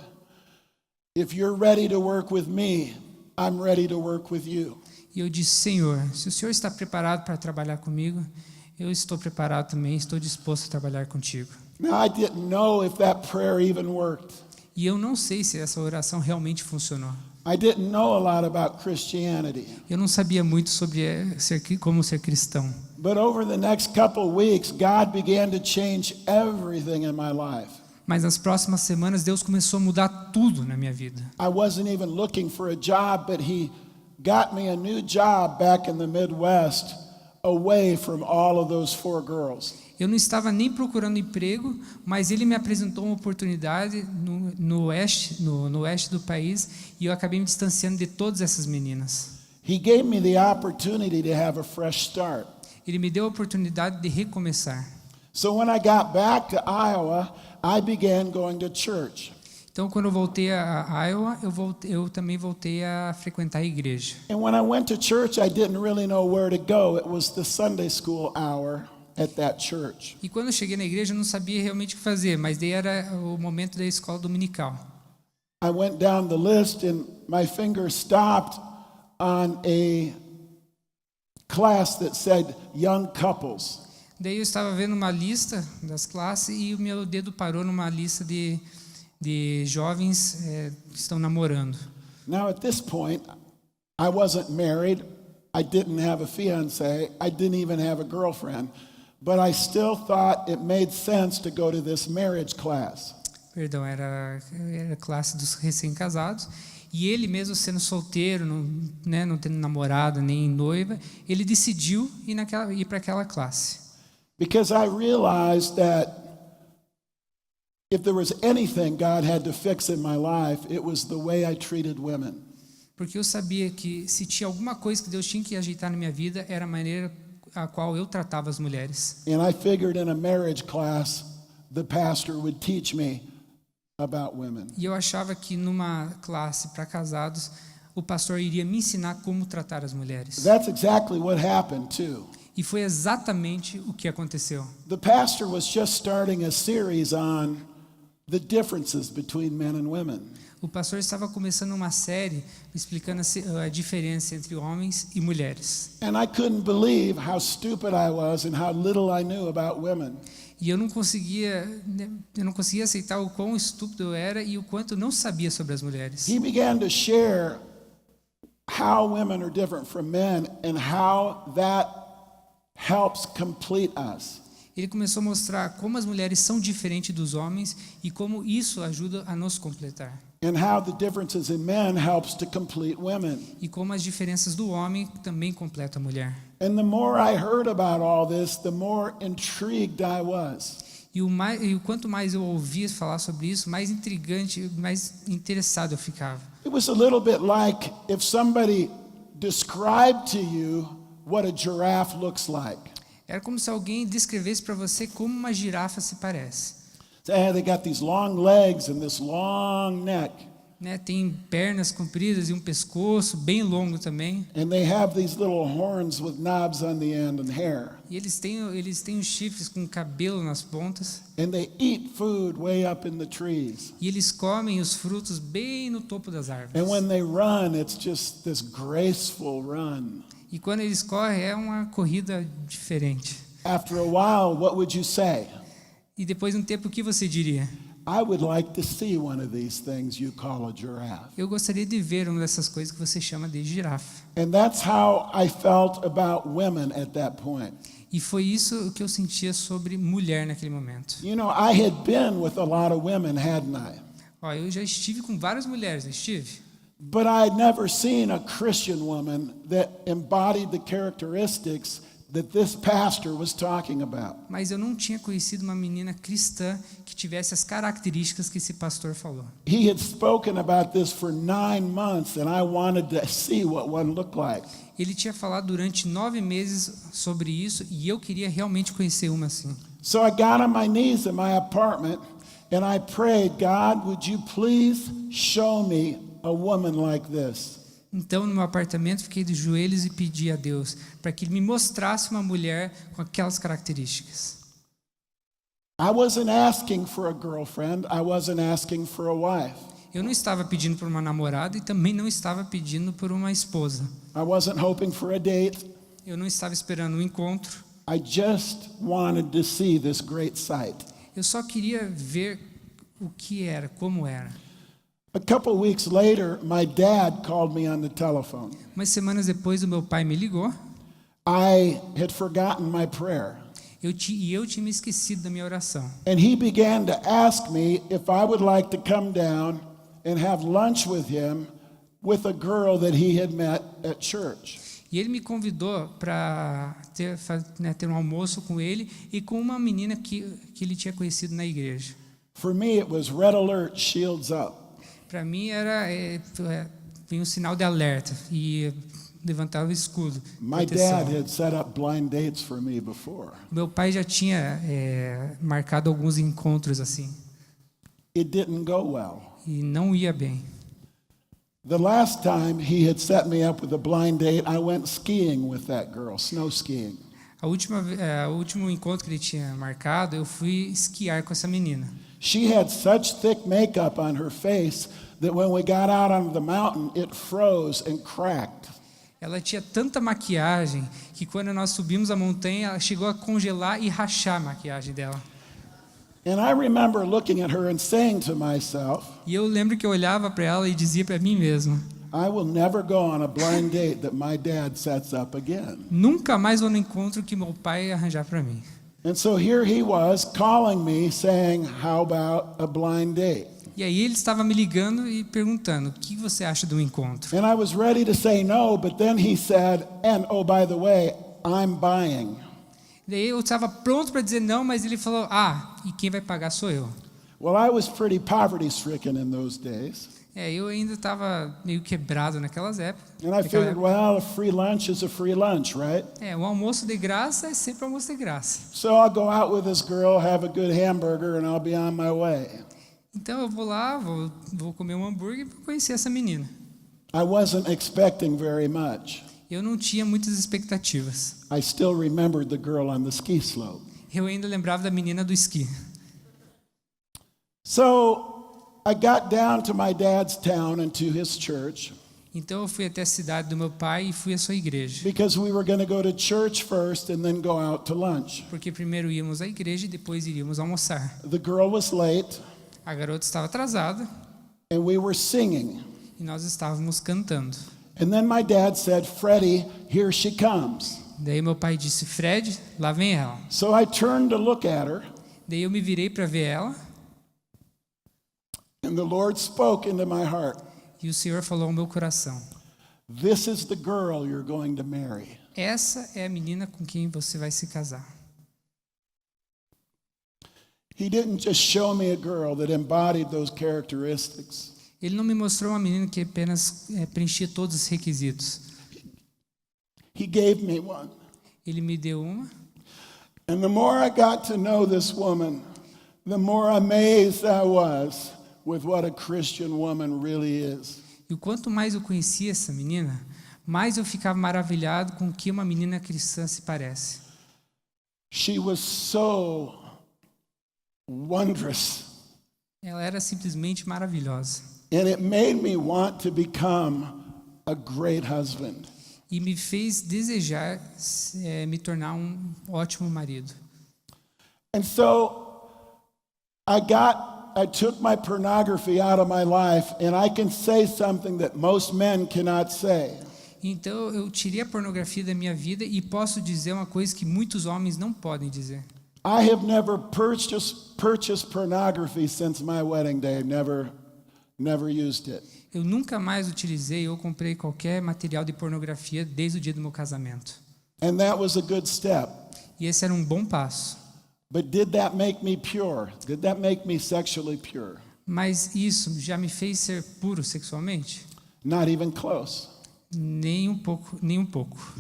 if you're ready to work with me, I'm ready to work with you. E eu disse, Senhor, se o Senhor está preparado para trabalhar comigo, eu estou preparado também, estou disposto a trabalhar contigo. Now, I didn't know if that prayer even worked. E eu não sei se essa oração realmente funcionou. I didn't know a lot about Christianity. Eu não sabia muito sobre como ser cristão. But over the next couple weeks, God began to change everything in my life. Mas nas próximas semanas, Deus começou a mudar tudo na minha vida. I wasn't even looking for a job, but He got me a new job back in the Midwest, away from all of those 4 girls. Eu não estava nem procurando emprego, mas ele me apresentou uma oportunidade no oeste do país e eu acabei me distanciando de todas essas meninas. He gave me the opportunity to have a fresh start. Ele me deu a oportunidade de recomeçar. So when I got back to Iowa, I began going to church. Então, quando eu voltei a Iowa, eu também voltei a frequentar a igreja. And when I went to church, I didn't really know where to go. It was the Sunday school hour at that church. E quando eu cheguei na igreja, eu não sabia realmente o que fazer, mas daí era o momento da escola dominical. I went down the list and my finger stopped on a class that said young couples. Daí eu estava vendo uma lista das classes e o meu dedo parou numa lista de jovens que estão namorando. Now at this point, I wasn't married. I didn't have a fiancé. I didn't even have a girlfriend. But I still thought it made sense to go to this marriage class. Perdão, era a classe dos recém-casados. E ele mesmo sendo solteiro, não tendo namorada nem noiva, ele decidiu ir para aquela classe. Because I realized that if there was anything God had to fix in my life, it was the way I treated women. Porque eu sabia que se tinha alguma coisa que Deus tinha que ajeitar na minha vida, era a maneira a qual eu tratava as mulheres. And I figured in a marriage class, the pastor would teach me about women. E eu achava que numa classe para casados, o pastor iria me ensinar como tratar as mulheres. That's exactly what happened too. E foi exatamente o que aconteceu. The pastor was just starting a series on the differences between men and women. O pastor estava começando uma série explicando a diferença entre homens e mulheres. And I couldn't believe how stupid I was and how little I knew about women. E eu não conseguia aceitar o quão estúpido eu era e o quanto eu não sabia sobre as mulheres. He began to share how women are different from men and how that helps complete us. Ele começou a mostrar como as mulheres são diferentes dos homens e como isso ajuda a nos completar. And how the differences in men helps to complete women. E como as diferenças do homem também completam a mulher. And the more I heard about all this, the more intrigued I was. E o quanto mais eu ouvia falar sobre isso, mais intrigante, mais interessado eu ficava. It was a little bit like if somebody described to you what a giraffe looks like. Era como se alguém descrevesse para você como uma girafa se parece. They got these long legs and this long neck. Tem pernas compridas e um pescoço bem longo também. And they have these little horns with knobs on the end and hair. E eles têm os chifres com cabelo nas pontas. And they eat food way up in the trees. E eles comem os frutos bem no topo das árvores. And when they run, it's just this graceful run. E quando eles correm é uma corrida diferente. After a while, what would you say? E depois de um tempo, o que você diria? I would like to see one of these things you call a giraffe. Eu gostaria de ver uma dessas coisas que você chama de girafa. And that's how I felt about women at that point. E foi isso que eu sentia sobre mulher naquele momento. You know, I had been with a lot of women, hadn't I? Eu já estive com várias mulheres, não estive? But I had never seen a Christian woman that embodied the characteristics that this pastor was talking about. Mas eu não tinha conhecido uma menina cristã que tivesse as características que esse pastor falou. He had spoken about this for 9 months and I wanted to see what one looked like. Ele tinha falado durante 9 meses sobre isso e eu queria realmente conhecer uma assim. So I got on my knees in my apartment and I prayed, God, would you please show me a woman like this? Então, no meu apartamento, fiquei de joelhos e pedi a Deus para que Ele me mostrasse uma mulher com aquelas características. I wasn't asking for a girlfriend. I wasn't asking for a wife. Eu não estava pedindo por uma namorada e também não estava pedindo por uma esposa. I wasn't hoping for a date. Eu não estava esperando um encontro. I just wanted to see this great sight. Eu só queria ver o que era, como era. A couple weeks later, my dad called me on the telephone. Umas semanas depois, o meu pai me ligou. I had forgotten my prayer. Eu tinha me esquecido da minha oração. And he began to ask me if I would like to come down and have lunch with him with a girl that he had met at church. E ele me convidou para ter um almoço com ele e com uma menina que ele tinha conhecido na igreja. For me, it was red alert, shields up. Para mim era um sinal de alerta e levantava o escudo. My dad had set up blind dates for me before. Meu pai já tinha marcado alguns encontros assim. It didn't go well. E não ia bem. The last time he had set me up with a blind date, I went skiing with that girl, snow skiing. O último encontro que ele tinha marcado, eu fui esquiar com essa menina. She had such thick makeup on her face that when we got out on the mountain, it froze and cracked. Ela tinha tanta maquiagem que quando nós subimos a montanha, ela chegou a congelar e rachar a maquiagem dela. And I remember looking at her and saying to myself, E eu lembro que eu olhava para ela e dizia para mim mesmo: I will never go on a blind date that my dad sets up again. Nunca mais vou no encontro que meu pai arranjar para mim. And so here he was calling me saying, how about a blind date? E aí ele estava me ligando e perguntando: o que você acha do encontro? And I was ready to say no, but then he said, and oh, by the way, I'm buying. Daí eu estava pronto para dizer não, mas ele falou: e quem vai pagar sou eu. Well, I was pretty poverty-stricken in those days. Eu ainda estava meio quebrado naquelas épocas. And I figured, well, a free lunch is a free lunch, right? Um almoço de graça é sempre almoço de graça. So I'll go out with this girl, have a good hamburger, and I'll be on my way. Então eu vou lá, vou comer um hambúrguer e vou conhecer essa menina. I wasn't expecting very much. Eu não tinha muitas expectativas. I still remembered the girl on the ski slope. Eu ainda lembrava da menina do esqui. So I got down to my dad's town and to his church. Então eu fui até a cidade do meu pai e fui à sua igreja. Because we were going to go to church first and then go out to lunch. Porque primeiro íamos à igreja e depois iríamos almoçar. The girl was late. A garota estava atrasada. And we were singing. E nós estávamos cantando. And then my dad said, Freddie, here she comes. Daí meu pai disse: Fred, lá vem ela. So I turned to look at her. Daí eu me virei para ver ela. And the Lord spoke into my heart. E o Senhor falou ao meu coração: This is the girl you're going to marry. Essa é a menina com quem você vai se casar. He didn't just show me a girl that embodied those characteristics. Ele não me mostrou uma menina que apenas preenchia todos os requisitos. He gave me one. Ele me deu uma. And the more I got to know this woman, the more amazed I was with what a Christian woman really is. E o quanto mais eu conhecia essa menina, mais eu ficava maravilhado com o que uma menina cristã se parece. She was so wondrous. Ela era simplesmente maravilhosa. And it made me want to become a great husband. E me fez desejar me tornar um ótimo marido. And so I took my pornography out of my life, and I can say something that most men cannot say. Então eu tirei a pornografia da minha vida e posso dizer uma coisa que muitos homens não podem dizer. I have never purchased pornography since my wedding day. Never used it. Eu nunca mais utilizei ou comprei qualquer material de pornografia desde o dia do meu casamento. And that was a good step. E esse era um bom passo. But did that make me pure? Did that make me sexually pure? Mas isso já me fez ser puro sexualmente? Not even close. Nem um pouco.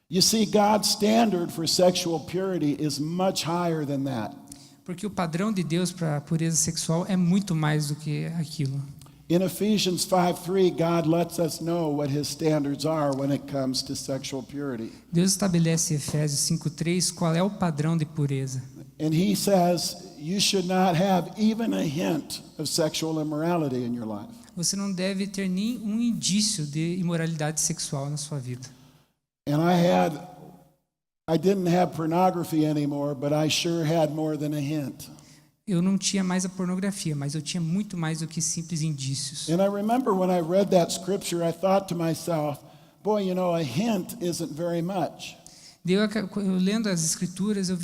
You see, God's standard for sexual purity is much higher than that. Porque o padrão de Deus para a pureza sexual é muito mais do que aquilo. In Ephesians 5:3, God lets us know what his standards are when it comes to sexual purity. Deus estabelece em Efésios 5:3 qual é o padrão de pureza. And he says you should not have even a hint of sexual immorality in your life. Você não deve ter nem um indício de imoralidade sexual na sua vida. And I didn't have pornography anymore, but I sure had more than a hint. Eu não tinha mais a pornografia, mas eu tinha muito mais do que simples indícios. And I remember when I read that scripture, I thought to myself, boy, you know, a hint isn't very much. Eu lendo as escrituras, eu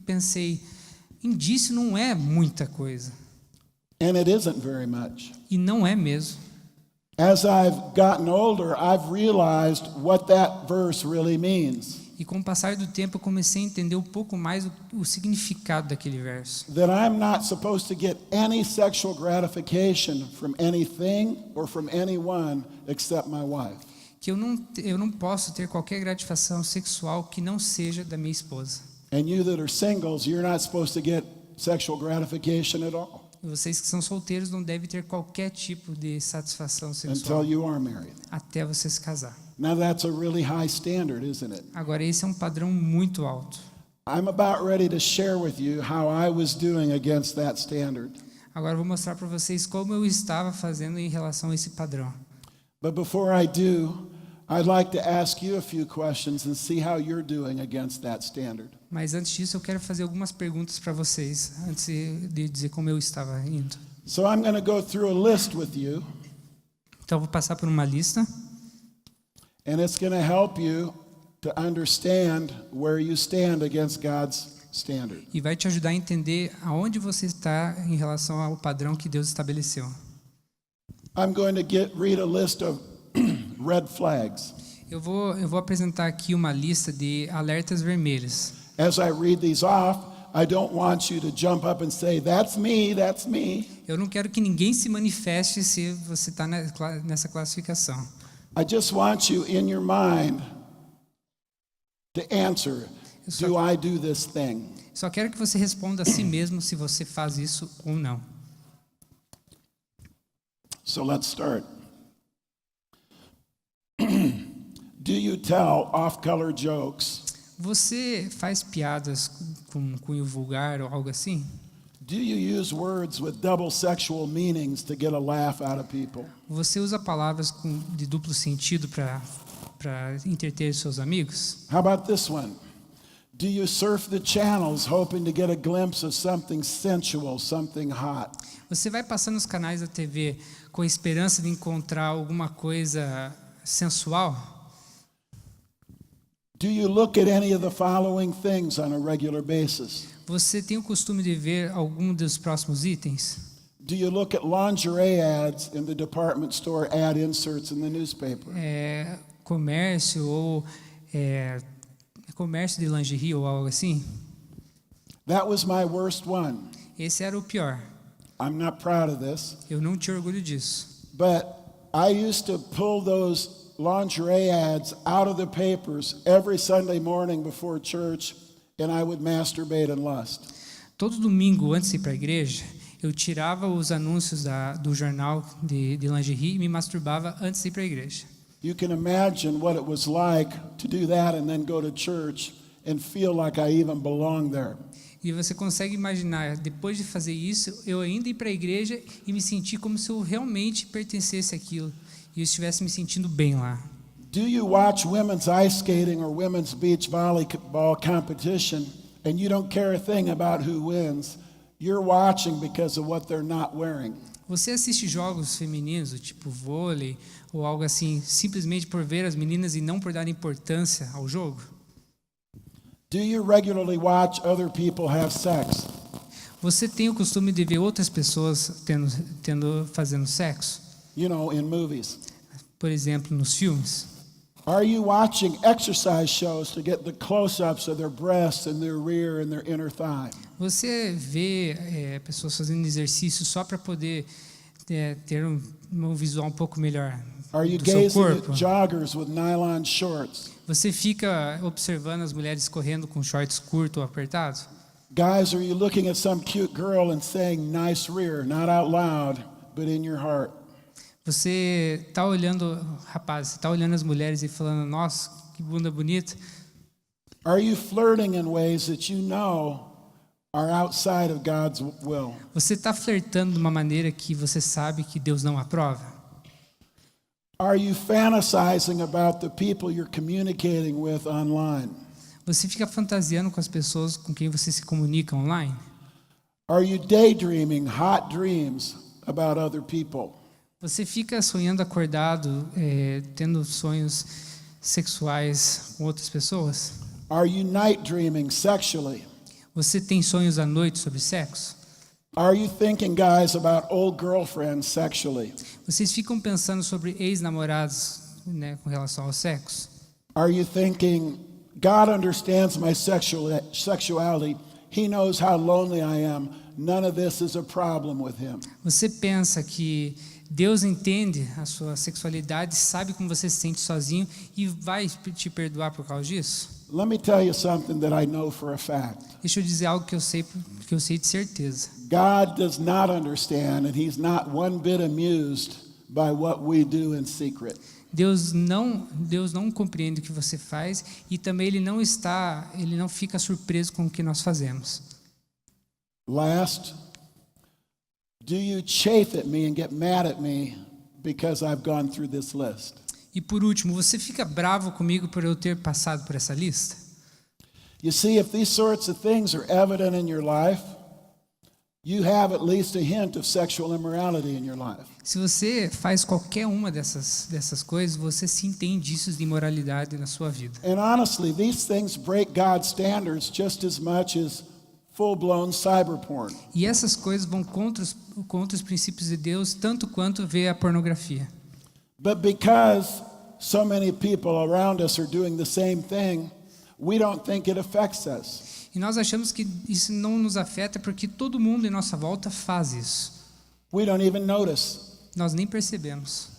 pensei, indício não é muita coisa. And it isn't very much. E não é mesmo. As I've gotten older, I've realized what that verse really means. E com o passar do tempo eu comecei a entender um pouco mais o significado daquele verso. That I'm not supposed to get any sexual gratification from anything or from anyone except my wife. Que eu não posso ter qualquer gratificação sexual que não seja da minha esposa. And you that are singles, you're not supposed to get sexual gratification at all. E vocês que são solteiros não devem ter qualquer tipo de satisfação sexual Until you are married. até você se casar. Now that's a really high standard, isn't it? Agora esse é um padrão muito alto. I'm about ready to share with you how I was doing against that standard. Agora eu vou mostrar para vocês como eu estava fazendo em relação a esse padrão. But before I do, I'd like to ask you a few questions and see how you're doing against that standard. Mas antes disso eu quero fazer algumas perguntas para vocês antes de dizer como eu estava indo. So I'm going to go through a list with you. Então eu vou passar por uma lista. And it's going to help you to understand where you stand against God's standard. E vai te ajudar a entender aonde você está em relação ao padrão que Deus estabeleceu. I'm going to read a list of red flags. Eu vou apresentar aqui uma lista de alertas vermelhos. As I read these off, I don't want you to jump up and say, "That's me, that's me." Eu não quero que ninguém se manifeste se você está nessa classificação. I just want you in your mind to answer, do I do this thing? Só quero que você responda a si mesmo se você faz isso ou não. So let's start. Do you tell off-color jokes? Você faz piadas com cunho vulgar ou algo assim? Do you use words with double sexual meanings to get a laugh out of people? Você usa palavras de duplo sentido para entreter seus amigos? How about this one? Do you surf the channels hoping to get a glimpse of something sensual, something hot? Você vai passando os canais da TV com a esperança de encontrar alguma coisa sensual? Do you look at any of the following things on a regular basis? Você tem o costume de ver algum dos próximos itens? Do you look at lingerie ads in the department store ad inserts in the newspaper? Comércio ou comércio de lingerie ou algo assim? That was my worst one. Esse era o pior. I'm not proud of this. Eu não tinha orgulho disso. But I used to pull those lingerie ads out of the papers every Sunday morning before church, and I would masturbate and lust. Todo domingo antes de ir para a igreja, eu tirava os anúncios do jornal de lingerie e me masturbava antes de ir para a igreja. You can imagine what it was like to do that and then go to church and feel like I even belong there. E você consegue imaginar, depois de fazer isso, eu ainda ir para a igreja e me sentir como se eu realmente pertencesse àquilo e eu estivesse me sentindo bem lá. Do you watch women's ice skating or women's beach volleyball competition and you don't care a thing about who wins? You're watching because of what they're not wearing. Você assiste jogos femininos, tipo vôlei ou algo assim, simplesmente por ver as meninas e não por dar importância ao jogo? Do you regularly watch other people have sex? Você tem o costume de ver outras pessoas fazendo sexo? You know, in movies. Por exemplo, nos filmes. Are you watching exercise shows to get the close-ups of their breasts and their rear and their inner thigh? Você vê pessoas fazendo exercício só para poder ter um visual um pouco melhor Are you do seu gazing corpo? at joggers with nylon shorts? Você fica observando as mulheres correndo com shorts curtos ou apertados? Guys, are you looking at some cute girl and saying nice rear, not out loud, but in your heart? Você está olhando, rapaz, você está olhando as mulheres e falando, nossa, que bunda bonita. Are you flirting in ways that you know are outside of God's will? Você está flertando de uma maneira que você sabe que Deus não aprova? Are you fantasizing about the people you're communicating with online? Você fica fantasiando com as pessoas com quem você se comunica online? Are you daydreaming hot dreams about other people? Você fica sonhando acordado, tendo sonhos sexuais com outras pessoas? Are you night dreaming sexually? Você tem sonhos à noite sobre sexo? Are you thinking, guys, about old girlfriends sexually? Vocês ficam pensando sobre ex-namorados, né, com relação ao sexo? Are you thinking, God understands my sexuality. He knows how lonely I am. None of this is a problem with him. Você pensa que Deus entende a sua sexualidade, sabe como você se sente sozinho e vai te perdoar por causa disso? Let me tell you something that I know for a fact. Deixa eu dizer algo que eu sei de certeza. God does not understand, and he's not one bit amused by what we do in secret. Deus não compreende o que você faz e também ele não fica surpreso com o que nós fazemos. Last, do you chafe at me and get mad at me because I've gone through this list? E por último, você fica bravo comigo por eu ter passado por essa lista? You see, if these sorts of things are evident in your life, you have at least a hint of sexual immorality in your life. Se você faz qualquer uma dessas coisas, você sim tem indícios de imoralidade na sua vida. And honestly, these things break God's standards just as much as full-blown cyber porn. E essas coisas vão contra os princípios de Deus, tanto quanto ver a pornografia. But because so many people around us are doing the same thing, we don't think it affects us. E nós achamos que isso não nos afeta porque todo mundo em nossa volta faz isso. We don't even notice. Nós nem percebemos.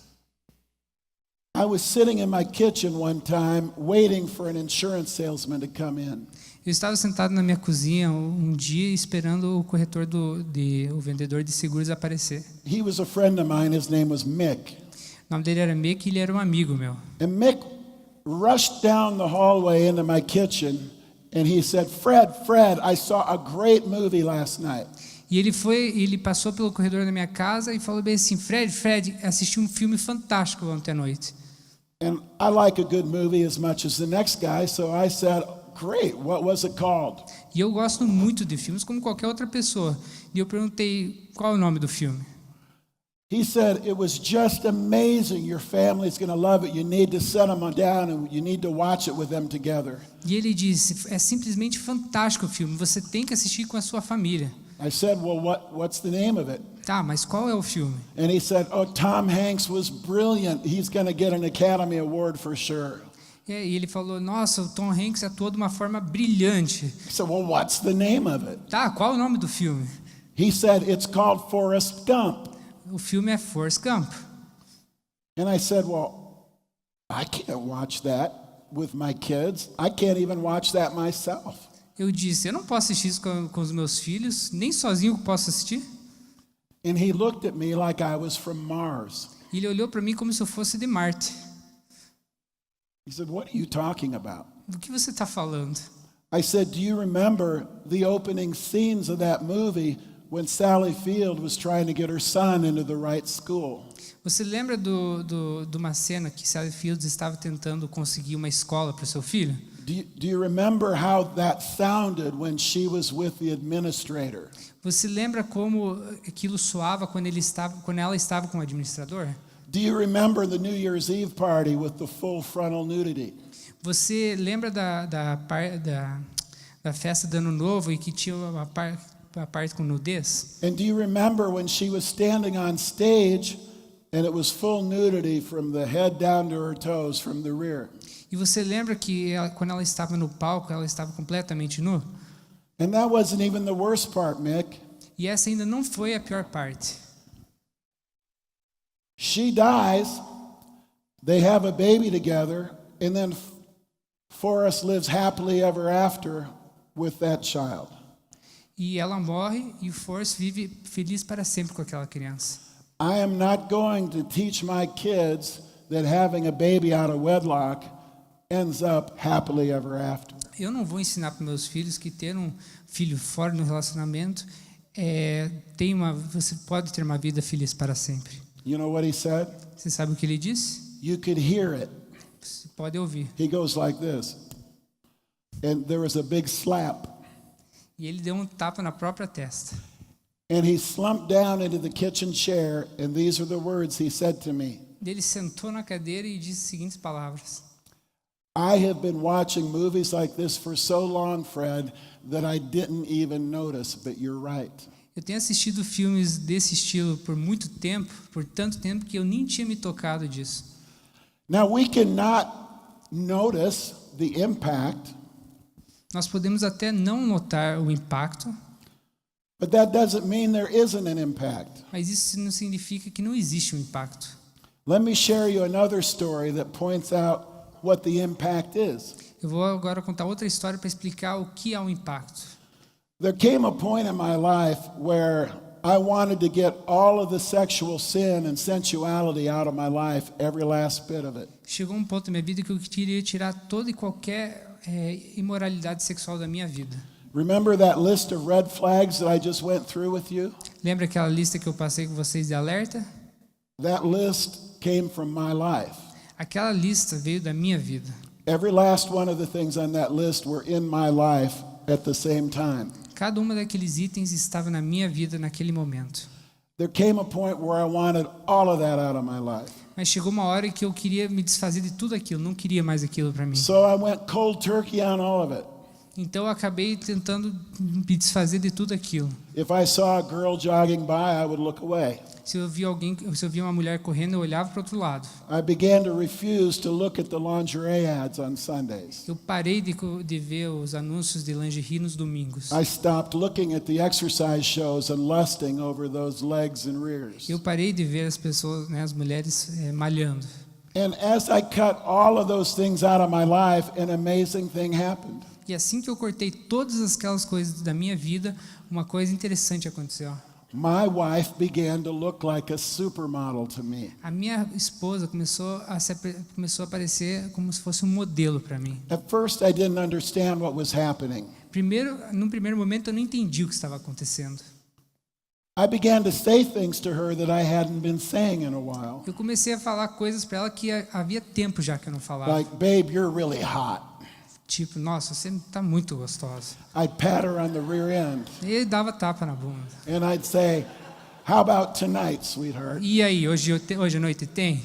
I was sitting in my kitchen one time waiting for an insurance salesman to come in. Eu estava sentado na minha cozinha um dia esperando o corretor o vendedor de seguros aparecer. He was a friend of mine. His name was Mick. O nome dele era Mick e ele era um amigo meu. And Mick rushed down the hallway into my kitchen and he said, Fred, I saw a great movie last night. E ele passou pelo corredor da minha casa e falou bem assim, Fred, assisti um filme fantástico ontem à noite. And I like a good movie as much as the next guy, so I said, great, what was it called? E eu gosto muito de filmes como qualquer outra pessoa. E eu perguntei qual é o nome do filme. He said, it was just amazing. Your family's going to love it. You need to set them down and you need to watch it with them together. E ele disse, é simplesmente fantástico o filme. Você tem que assistir com a sua família. I said, well, what's the name of it? Tá, mas qual é o filme? And he said, oh, Tom Hanks was brilliant. He's going to get an Academy Award for sure. E ele falou, nossa, o Tom Hanks atuou de uma forma brilhante. I said, well, what's the name of it? Tá, qual é o nome do filme? He said, it's called Forrest Gump. O filme é Forrest Gump. And I said, well, I can't watch that with my kids. I can't even watch that myself. Eu disse, eu não posso assistir isso com os meus filhos, nem sozinho eu posso assistir. And he looked at me like I was from Mars. E ele olhou para mim como se eu fosse de Marte. He said, what are you talking about? Do que você está falando? I said, do you remember the opening scenes of that movie when Sally Field was trying to get her son into the right school? Você lembra de uma cena que Sally Fields estava tentando conseguir uma escola para o seu filho? Do you remember how that sounded when she was with the administrator? Você lembra como aquilo soava quando ela estava com o administrador? Do you remember the New Year's Eve party with the full frontal nudity? Você lembra da festa do Ano Novo e que tinha a parte com nudez? And do you remember when she was standing on stage and it was full nudity from the head down to her toes from the rear? E você lembra que quando ela estava no palco, ela estava completamente nua? And that wasn't even the worst part, Mick. E essa ainda não foi a pior parte. She dies, they have a baby together, and then Forrest lives happily ever after with that child. E ela morre e o Forrest vive feliz para sempre com aquela criança. I am not going to teach my kids that having a baby out of wedlock ends up happily ever after. Eu não vou ensinar para meus filhos que ter um filho fora do relacionamento você pode ter uma vida feliz para sempre. You know what he said? Você sabe o que ele disse? You could hear it. Você pode ouvir. He goes like this. And there was a big slap. E ele deu um tapa na própria testa. And he slumped down into the kitchen chair, and these are the words he said to me. Ele sentou na cadeira e disse as seguintes palavras: I have been watching movies like this for so long, Fred, that I didn't even notice, but you're right. Eu tenho assistido filmes desse estilo por muito tempo, por tanto tempo que eu nem tinha me tocado disso. Now we cannot notice the impact, Nós podemos até não notar o impacto, but that doesn't mean there isn't an impact. mas isso não significa que não existe um impacto. Let me share you another story that points out what the impact is. Eu vou agora contar outra história para explicar o que é o impacto. There came a point in my life where I wanted to get all of the sexual sin and sensuality out of my life, every last bit of it. Chegou um ponto na minha vida que eu queria tirar toda e qualquer imoralidade sexual da minha vida. Remember that list of red flags that I just went through with you? Lembra aquela lista que eu passei com vocês de alerta? That list came from my life. Aquela lista veio da minha vida. Every last one of the things on that list were in my life at the same time. Cada uma daqueles itens estava na minha vida naquele momento. There came a point where I wanted all of that out of my life. Mas chegou uma hora que eu queria me desfazer de tudo aquilo, não queria mais aquilo para mim. So I went cold turkey on all of it. Então eu acabei tentando me desfazer de tudo aquilo. If I saw a girl jogging by, I would look away. Se eu via uma mulher correndo, eu olhava para o outro lado. I began to refuse to look at the lingerie ads on Sundays. Eu parei de ver os anúncios de lingerie nos domingos. I stopped looking at the exercise shows and lusting over those legs and rears. Eu parei de ver as pessoas, as mulheres malhando. And as I cut all of those things out of my life, an amazing thing happened. E assim que eu cortei todas aquelas coisas da minha vida, uma coisa interessante aconteceu. My wife began to look like a supermodel to me. A minha esposa começou a aparecer como se fosse um modelo para mim. At first I didn't understand what was happening. Num primeiro momento eu não entendi o que estava acontecendo. I began to say things to her that I hadn't been saying in a while. Eu comecei a falar coisas para ela que havia tempo já que eu não falava. Like, babe, you're really hot. Tipo, nossa, você está muito gostosa. I'd pat her on the rear end. E ele dava tapa na bunda. And I'd say, how about tonight, sweetheart? E aí, hoje à noite tem?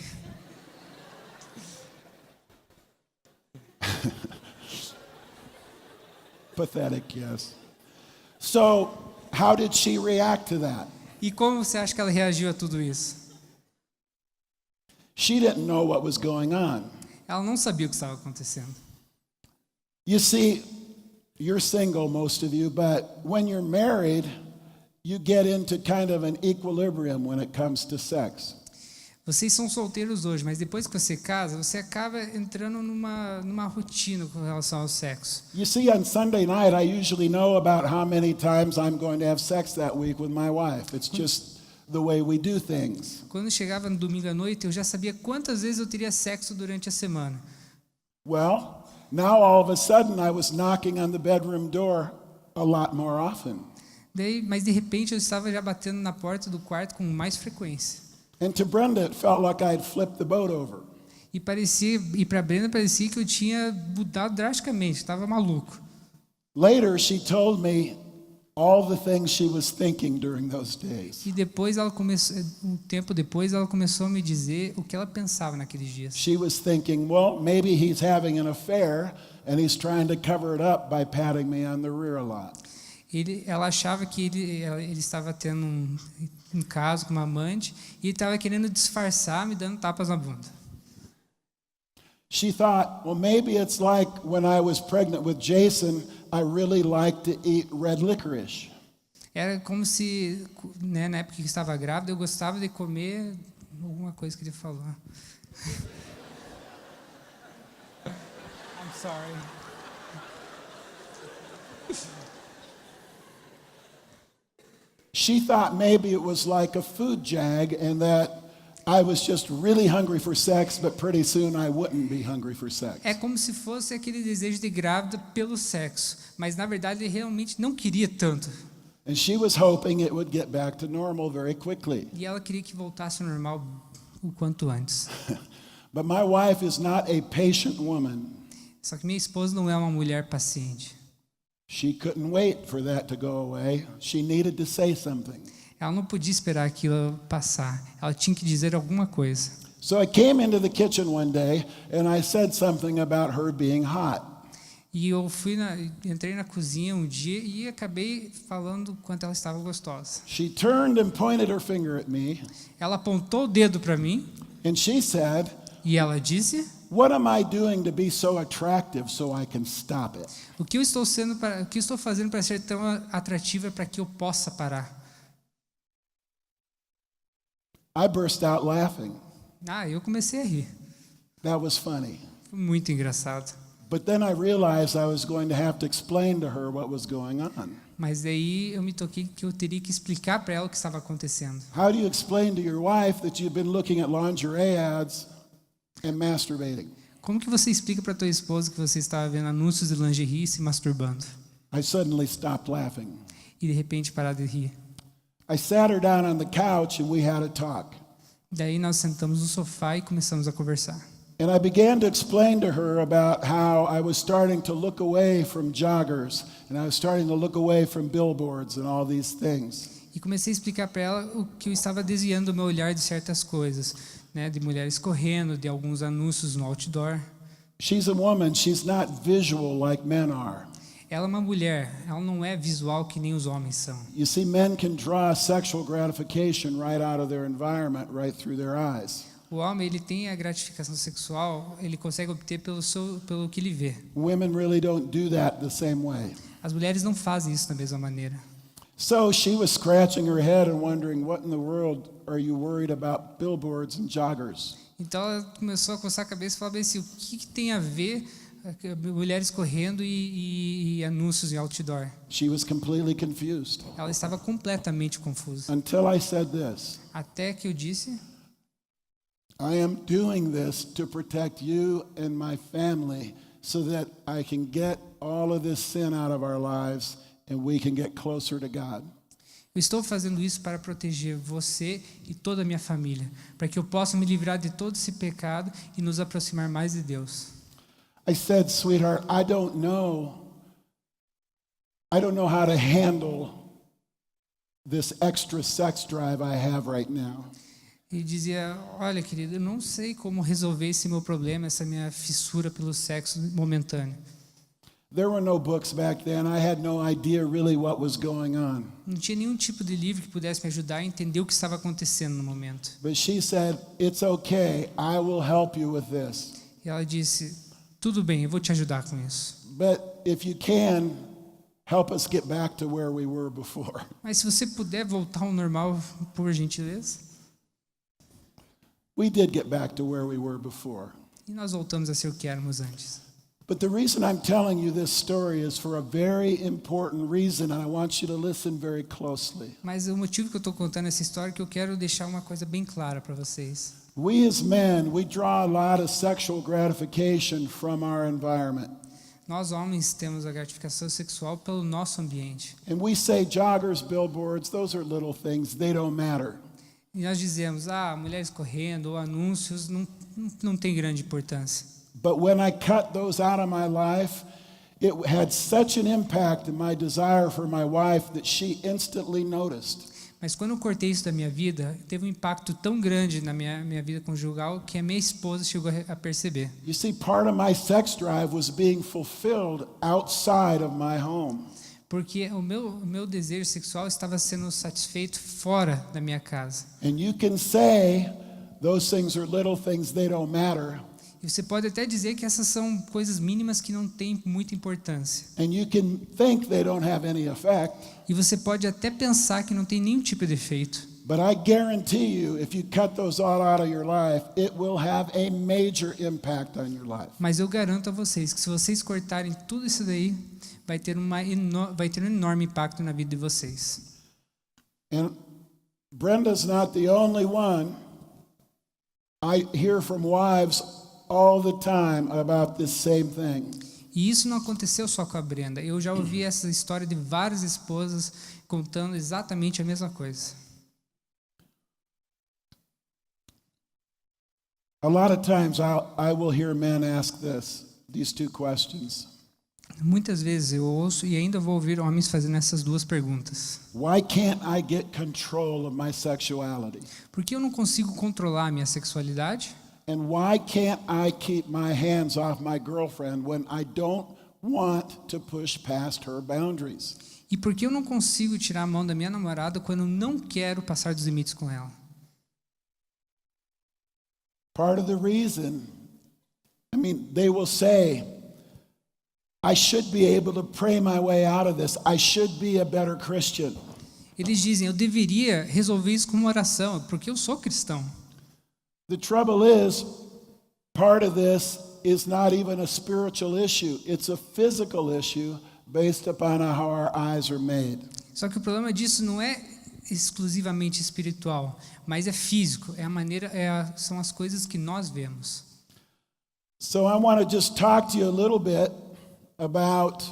Pathetic, yes. So, how did she react to that? E como você acha que ela reagiu a tudo isso? She didn't know what was going on. Ela não sabia o que estava acontecendo. You see, you're single, most of you, but when you're married, you get into kind of an equilibrium when it comes to sex. Vocês são solteiros hoje, mas depois que você casa, você acaba entrando numa rotina com relação ao sexo. You see, on Sunday night, I usually know about how many times I'm going to have sex that week with my wife. It's just the way we do things. Quando chegava no domingo à noite, eu já sabia quantas vezes eu teria sexo durante a semana. Well, now all of a sudden I was knocking on the bedroom door a lot more often. Mas de repente eu estava já batendo na porta do quarto com mais frequência. And to Brenda, it felt like I'd flipped the boat over. E para Brenda parecia que eu tinha mudado drasticamente, estava maluco. Later, she told me all the things she was thinking during those days. E depois um tempo depois ela começou a me dizer o que ela pensava naqueles dias. She was thinking, well, maybe he's having an affair and he's trying to cover it up by patting me on the rear a lot. Ela achava que ele estava tendo um caso com uma amante e estava querendo disfarçar me dando tapas na bunda. She thought, well, maybe it's like when I was pregnant with Jason, I really liked to eat red licorice. Era como se, na época que estava grávida, eu gostava de comer alguma coisa que ele falou. I'm sorry. She thought maybe it was like a food jag and that I was just really hungry for sex, but pretty soon I wouldn't be hungry for sex. É como se fosse aquele desejo de grávida pelo sexo, mas na verdade ele realmente não queria tanto. And she was hoping it would get back to normal very quickly. E ela queria que voltasse ao normal o quanto antes. But my wife is not a patient woman. Só que minha esposa não é uma mulher paciente. She couldn't wait for that to go away. She needed to say something. Ela não podia esperar aquilo passar. Ela tinha que dizer alguma coisa. So I came into the kitchen one day and I said something about her being hot. E eu entrei na cozinha um dia e acabei falando o quanto ela estava gostosa. She turned and pointed her finger at me. Ela apontou o dedo para mim. And she said, e ela disse: "What am I doing to be so attractive so I can stop it?" O que eu estou fazendo para ser tão atrativa para que eu possa parar? I burst out laughing. Eu comecei a rir. That was funny. Foi muito engraçado. But then I realized I was going to have to explain to her what was going on. Mas daí eu me toquei que eu teria que explicar para ela o que estava acontecendo. How do you explain to your wife that you've been looking at lingerie ads and masturbating? Como que você explica para tua esposa que você estava vendo anúncios de lingerie e se masturbando? I suddenly stopped laughing. E de repente parar de rir. I sat her down on the couch and we had a talk. Daí nós sentamos no sofá e começamos a conversar. And I began to explain to her about how I was starting to look away from joggers and I was starting to look away from billboards and all these things. E comecei a explicar para ela o que eu estava desviando o meu olhar de certas coisas, né, de mulheres correndo, de alguns anúncios no outdoor. She's a woman, she's not visual like men are. Ela é uma mulher, ela não é visual que nem os homens são. You see, men can draw sexual gratification right out of their environment, right through their eyes. O homem, ele tem a gratificação sexual, ele consegue obter pelo que ele vê. Women really don't do that the same way. As mulheres não fazem isso da mesma maneira. So she was scratching her head and wondering, what in the world are you worried about billboards and joggers? Então ela começou a coçar a cabeça e falava assim, o que tem a ver mulheres correndo e anúncios em outdoor? She was completely confused. Ela estava completamente confusa. Until I said this. Até que eu disse: I am doing this to protect you and my family so that I can get all of this sin out of our lives and we can get closer to God. Eu estou fazendo isso para proteger você e toda a minha família, para que eu possa me livrar de todo esse pecado e nos aproximar mais de Deus. I said, sweetheart, I don't know how to handle this extra sex drive I have right now. E dizia: olha, querido, eu não sei como resolver esse meu problema, essa minha fissura pelo sexo momentâneo. There were no books back then. I had no idea really what was going on. Não tinha nenhum tipo de livro que pudesse me ajudar a entender o que estava acontecendo no momento. But she said, "It's okay. I will help you with this." E ela disse: tudo bem, eu vou te ajudar com isso. But if you can, help us get back to where we were before. Mas se você puder voltar ao normal, por gentileza. We did get back to where we were before. E nós voltamos a ser o que éramos antes. But the reason I'm telling you this story is for a very important reason, and I want you to listen very closely. Mas o motivo que eu estou contando essa história é que eu quero deixar uma coisa bem clara para vocês. We as men, we draw a lot of sexual gratification from our environment. Nós homens temos a gratificação sexual pelo nosso ambiente. And we say joggers, billboards, those are little things, they don't matter. E nós dizemos: mulheres correndo ou anúncios não tem grande importância. But when I cut those out of my life, it had such an impact in my desire for my wife that she instantly noticed. Mas quando eu cortei isso da minha vida, teve um impacto tão grande na minha vida conjugal que a minha esposa chegou a perceber. You see, part of my sex drive was being fulfilled outside of my home. Porque o meu desejo sexual estava sendo satisfeito fora da minha casa. And you can say those things are little things, they don't matter. E você pode até dizer que essas são coisas mínimas que não têm muita importância. And you can think they don't have any effect. E você pode até pensar que não tem nenhum tipo de efeito. But I guarantee you, if you cut those all out of your life, it will have a major impact on your life. Mas eu garanto a vocês que se vocês cortarem tudo isso daí, vai ter um enorme impacto na vida de vocês. And Brenda's not the only one I hear from wives all the time about this same thing. E isso não aconteceu só com a Brenda. Eu já ouvi essa história de várias esposas contando exatamente a mesma coisa. A lot of times I will hear men ask these two questions. Muitas vezes eu ouço e ainda vou ouvir homens fazendo essas duas perguntas. Why can't I get control of my sexuality? Por que eu não consigo controlar a minha sexualidade? And why can't I keep my hands off my girlfriend when I don't want to push past her boundaries? E por que eu não consigo tirar a mão da minha namorada quando eu não quero passar dos limites com ela? Part of the reason, they will say, I should be able to pray my way out of this. I should be a better Christian. Eles dizem, eu deveria resolver isso com uma oração, porque eu sou cristão. The trouble is, part of this is not even a spiritual issue. It's a physical issue based upon how our eyes are made. Só que o problema disso não é exclusivamente espiritual, mas é físico, é a maneira, são as coisas que nós vemos. So I want to just talk to you a little bit about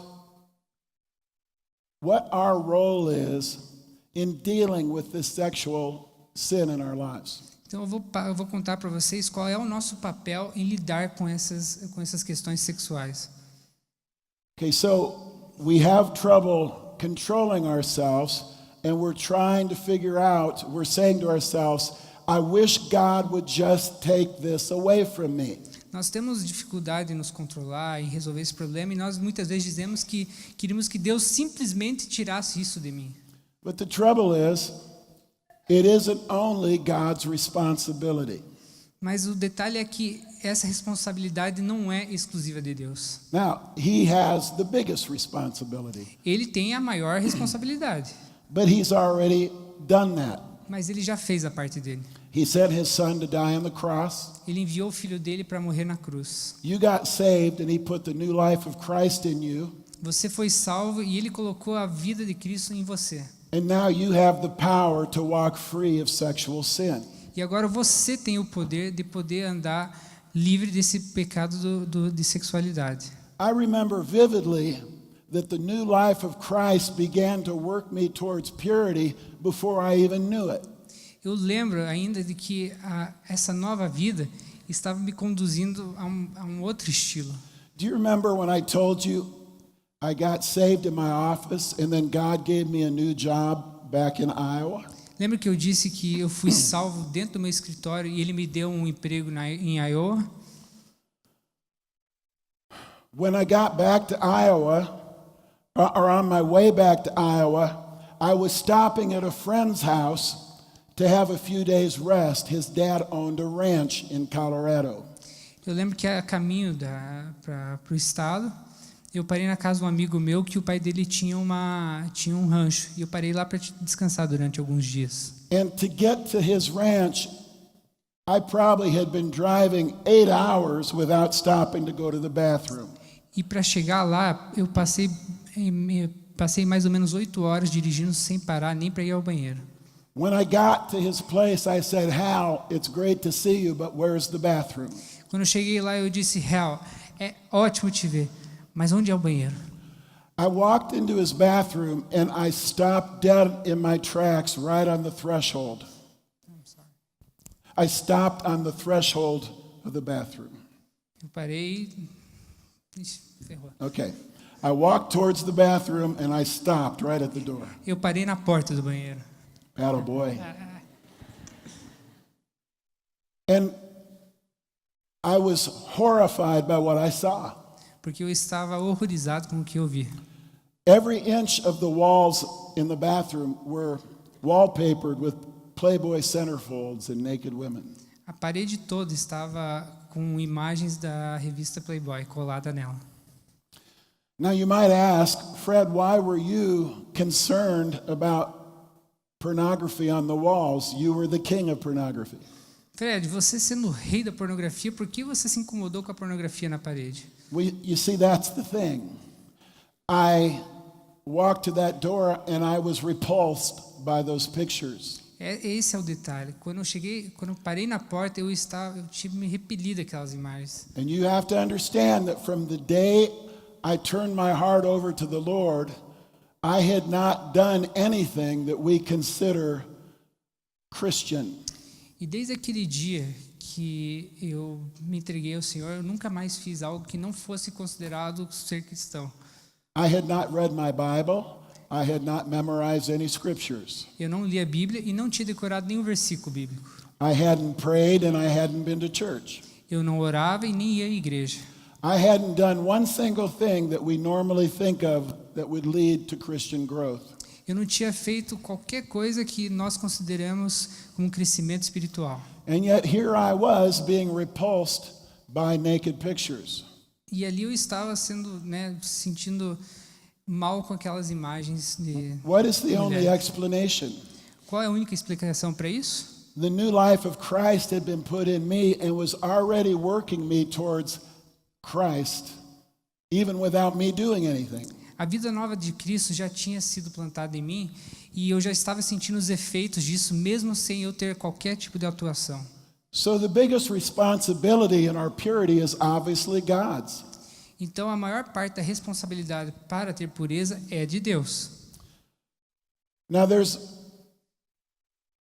what our role is in dealing with this sexual sin in our lives. Então eu vou contar para vocês qual é o nosso papel em lidar com essas questões sexuais. Okay, so we have trouble controlling ourselves, and we're trying to figure out, we're saying to ourselves, I wish God would just take this away from me. Nós temos dificuldade em nos controlar, em resolver esse problema, e nós muitas vezes dizemos que queríamos que Deus simplesmente tirasse isso de mim. But the trouble is, it isn't only God's responsibility. Mas o detalhe é que essa responsabilidade não é exclusiva de Deus. Now, He has the biggest responsibility. Ele tem a maior responsabilidade. But He's already done that. Mas ele já fez a parte dele. He sent His Son to die on the cross. Ele enviou o filho dele para morrer na cruz. You got saved and He put the new life of Christ in you. Você foi salvo e ele colocou a vida de Cristo em você. And now you have the power to walk free of sexual sin. E agora você tem o poder de poder andar livre desse pecado de sexualidade. I remember vividly that the new life of Christ began to work me towards purity before I even knew it. Eu lembro ainda de que essa nova vida estava me conduzindo a um outro estilo. Do you remember when I told you I got saved in my office and then God gave me a new job back in Iowa? Lembra que eu disse que eu fui salvo dentro do meu escritório e ele me deu um emprego em Iowa? When I got back to Iowa, or on my way back to Iowa, I was stopping at a friend's house to have a few days rest. His dad owned a ranch in Colorado. Eu lembro que a caminho para o estado, eu parei na casa de um amigo meu que o pai dele tinha um rancho. E eu parei lá para descansar durante alguns dias. And to get to his ranch, I probably had been driving 8 hours without stopping to go to the bathroom. E para chegar lá, eu passei mais ou menos 8 horas dirigindo sem parar nem para ir ao banheiro. When I got to his place, I said, Hal, it's great to see you, but where's the bathroom? Quando eu cheguei lá, eu disse, Hal, é ótimo te ver, mas onde é o banheiro? I walked into his bathroom and I stopped dead in my tracks right on the threshold. I stopped on the threshold of the bathroom. Eu parei. Ixi, ferrou. Okay. I walked towards the bathroom and I stopped right at the door. Eu parei na porta do banheiro. Paddle boy. And I was horrified by what I saw. Porque eu estava horrorizado com o que eu vi. Every inch of the walls in the bathroom were wallpapered with Playboy centerfolds and naked women. A parede toda estava com imagens da revista Playboy colada nela. Now you might ask, Fred, why were you concerned about pornography on the walls? You were the king of pornography. Fred, você sendo o rei da pornografia, por que você se incomodou com a pornografia na parede? Well, you see, that's the thing. I walked to that door and I was repulsed by those pictures. Esse é o detalhe. Quando eu parei na porta, eu tive me repelido aquelas imagens. And you have to understand that from the day I turned my heart over to the Lord, I had not done anything that we consider Christian. E desde aquele dia que eu me entreguei ao Senhor, eu nunca mais fiz algo que não fosse considerado ser cristão. I had not read my Bible. I had not memorized any scriptures. Eu não li a Bíblia e não tinha decorado nenhum versículo bíblico. I hadn't prayed and I hadn't been to church. Eu não orava e nem ia à igreja. I hadn't done one single thing that we normally think of that would lead to Christian growth. Eu não tinha feito qualquer coisa que nós consideramos como crescimento espiritual. And yet here I was being repulsed by naked pictures. E ali eu estava sentindo mal com aquelas imagens de What is the only mulheres. explanation? Qual é a única explicação para isso? The new life of Christ had been put in me and was already working me towards Christ, even without me doing anything. A vida nova de Cristo já tinha sido plantada em mim e eu já estava sentindo os efeitos disso, mesmo sem eu ter qualquer tipo de atuação. So the biggest responsibility in our purity is obviously God's. Então a maior parte da responsabilidade para ter pureza é de Deus. Now there's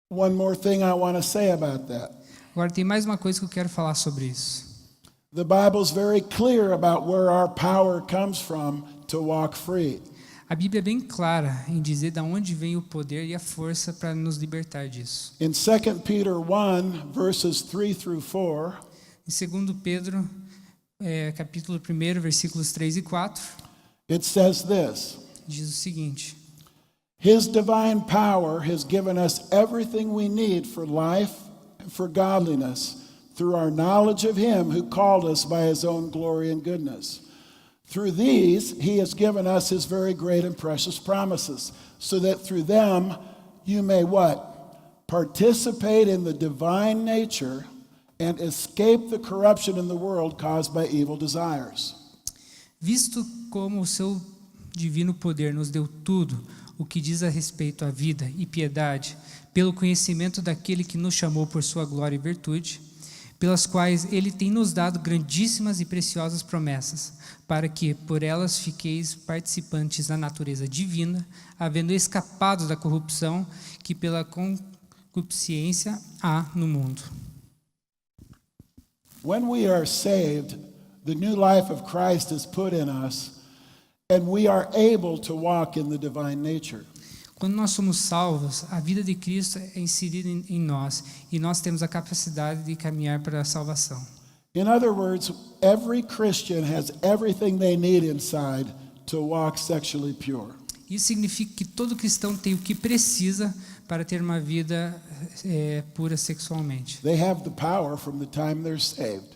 one more thing I want to say about that. Agora tem mais uma coisa que eu quero falar sobre isso. The Bible's very clear about where our power comes from to walk free. A Bíblia é bem clara em dizer de onde vem o poder e a força para nos libertar disso. In 2 Peter 1 verses 3 through 4, Em 2 Pedro, capítulo 1, versículos 3 e 4, it says this: diz o seguinte: His divine power has given us everything we need for life and for godliness through our knowledge of him who called us by his own glory and goodness. Through these, he has given us his very great and precious promises, so that through them you may what? Participate in the divine nature and escape the corruption in the world caused by evil desires. Visto como o seu divino poder nos deu tudo o que diz a respeito à vida e piedade, pelo conhecimento daquele que nos chamou por sua glória e virtude, pelas quais ele tem nos dado grandíssimas e preciosas promessas, para que por elas fiqueis participantes da natureza divina, havendo escapado da corrupção que pela concupiscência há no mundo. When we are saved, the new life of Christ is put in us, and we are able to walk in the divine nature. Quando nós somos salvos, a vida de Cristo é inserida em nós e nós temos a capacidade de caminhar para a salvação. In other words, every Christian has everything they need inside to walk sexually pure. Isso significa que todo cristão tem o que precisa para ter uma vida pura sexualmente. They have the power from the time they're saved.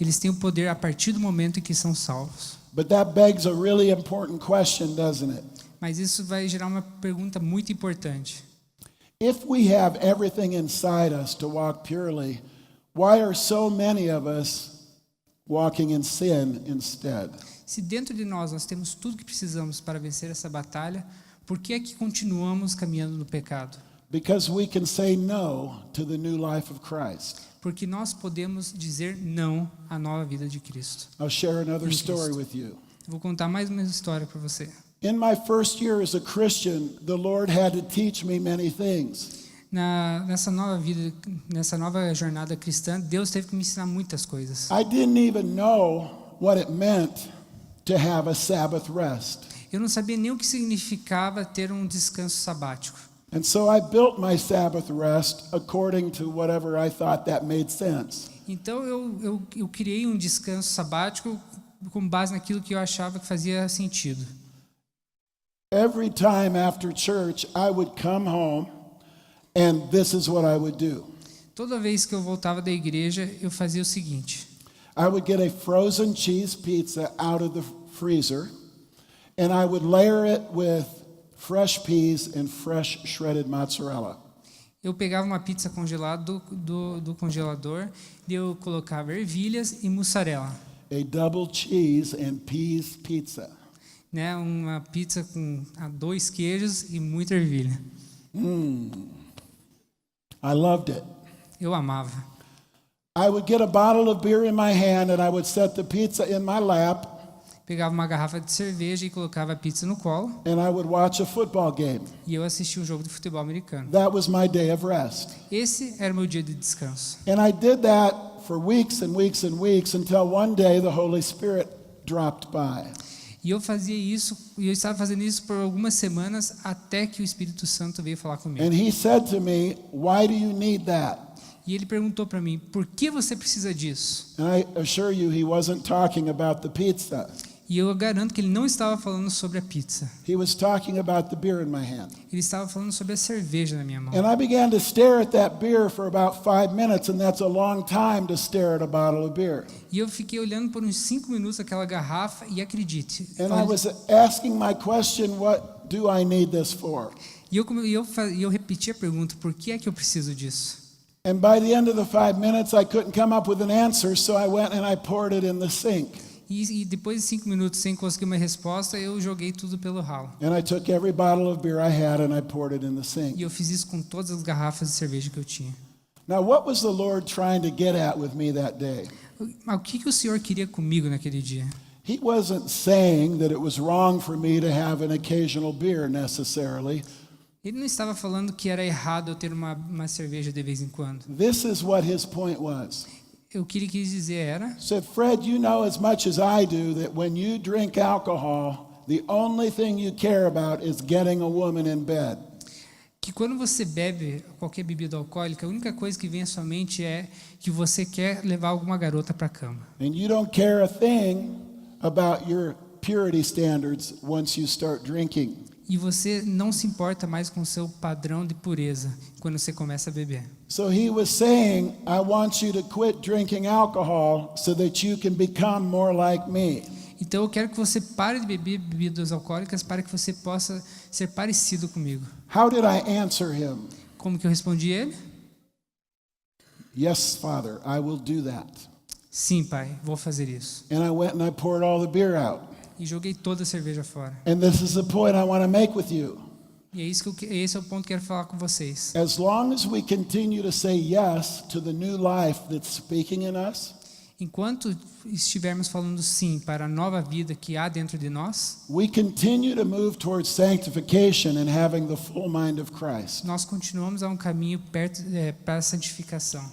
Eles têm o poder a partir do momento em que são salvos. But that begs a really important question, doesn't it? Mas isso vai gerar uma pergunta muito importante. If we have everything inside us to walk purely, why are so many of us walking in sin instead? Se dentro de nós temos tudo que precisamos para vencer essa batalha, por que é que continuamos caminhando no pecado? Because we can say no to the new life of Christ. Porque nós podemos dizer não à nova vida de Cristo. I'll share another Em story Cristo. with you. Vou contar mais uma história para você. In my first year as a Christian, the Lord had to teach me many things. Nessa nova vida, nessa nova jornada cristã, Deus teve que me ensinar muitas coisas. I didn't even know what it meant to have a Sabbath rest. Eu não sabia nem o que significava ter um descanso sabático. And so I built my Sabbath rest according to whatever I thought that made sense. Então eu criei um descanso sabático com base naquilo que eu achava que fazia sentido. Every time after church, I would come home and this is what I would do. Toda vez que eu voltava da igreja, eu fazia o seguinte. I would get a frozen cheese pizza out of the freezer and I would layer it with fresh peas and fresh shredded mozzarella. Eu pegava uma pizza congelada do congelador, e eu colocava ervilhas e mussarela. A double cheese and peas pizza. Né, uma pizza com 2 queijos e muita ervilha. I loved it. Eu amava. I would get a bottle of beer in my hand and I would set the pizza in my lap Pegava uma garrafa de cerveja e colocava a pizza no colo and I would watch a football game. e eu assistia um jogo de futebol americano. That was my day of rest. Esse era o meu dia de descanso. And I did that for weeks and weeks and weeks until one day the Holy Spirit dropped by. E eu fazia isso, e eu estava fazendo isso por algumas semanas até que o Espírito Santo veio falar comigo. And he said to me, "Why do you need that?" E ele perguntou para mim, por que você precisa disso? And I assure you he wasn't talking about the pizza. E eu garanto que ele não estava falando sobre a pizza. He was talking about the beer in my hand. Ele estava falando sobre a cerveja na minha mão. And I began to stare at that beer for about 5 minutes, and that's a long time to stare at a bottle of beer. E eu fiquei olhando por uns 5 minutos aquela garrafa e acredite. And I was asking my question, what do I need this for? E eu repeti a pergunta, por que é que eu preciso disso? And by the end of the 5 minutes, I couldn't come up with an answer, so I went and I poured it in the sink. E depois de 5 minutos sem conseguir uma resposta, eu joguei tudo pelo ralo. And I took every bottle of beer I had and I poured it in the sink. E eu fiz isso com todas as garrafas de cerveja que eu tinha. Now, what was the Lord trying to get at with me that day? Mas o que o Senhor queria comigo naquele dia? He wasn't saying that it was wrong for me to have an occasional beer necessarily. Ele não estava falando que era errado eu ter uma cerveja de vez em quando. This is what his point was. O que ele quis dizer era, Said, Fred, you know as much as I do that when you drink alcohol, the only thing you care about is getting a woman in bed. que quando você bebe qualquer bebida alcoólica, a única coisa que vem à sua mente é que você quer levar alguma garota para a cama. And you don't care a thing about your purity standards once you start drinking. E você não se importa mais com o seu padrão de pureza quando você começa a beber. So he was saying, I want you to quit drinking alcohol so that you can become more like me. Então eu quero que você pare de beber bebidas alcoólicas para que você possa ser parecido comigo. How did I answer him? Como que eu respondi a ele? Yes, Father, I will do that. Sim, pai, vou fazer isso. And I went and I poured all the beer out. E joguei toda a cerveja fora. And this is the point I want to make with you. E é isso esse é o ponto que eu quero falar com vocês. As long as we continue to say yes to the new life that's speaking in us, Enquanto estivermos falando sim para a nova vida que há dentro de nós, we continue to move towards sanctification and having the full mind of Christ. nós continuamos a um caminho para a santificação.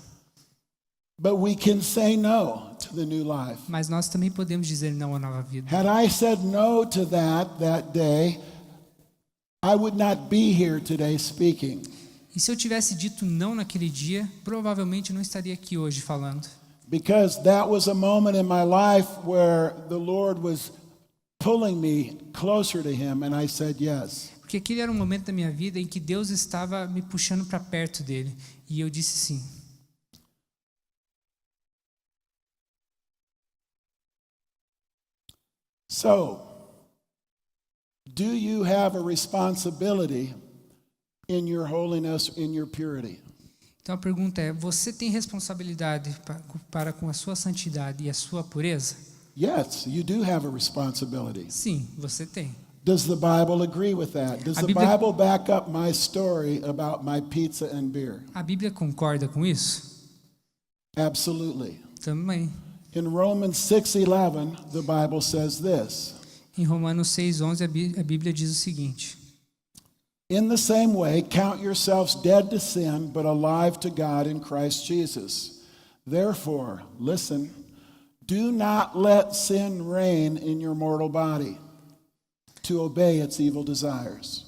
But we can say no to the new life. Mas nós também podemos dizer não à nova vida. Had I said no to that day, I would not be here today speaking. E se eu tivesse dito não naquele dia, provavelmente não estaria aqui hoje falando. Because that was a moment in my life where the Lord was pulling me closer to Him, and I said yes. Porque aquele era um momento da minha vida em que Deus estava me puxando para perto dele, e eu disse sim. So, do you have a responsibility in your holiness, in your purity? Então a pergunta é, você tem responsabilidade para com a sua santidade e a sua pureza? Yes, you do have a responsibility. Sim, você tem. Does the Bible agree with that? Does the Bible back up my story about my pizza and beer? A Bíblia concorda com isso? Absolutely. Também. In Romans 6:11, the Bible says this. Em Romanos 6:11 a Bíblia diz o seguinte: In the same way, count yourselves dead to sin, but alive to God in Christ Jesus. Therefore, listen, do not let sin reign in your mortal body, to obey its evil desires.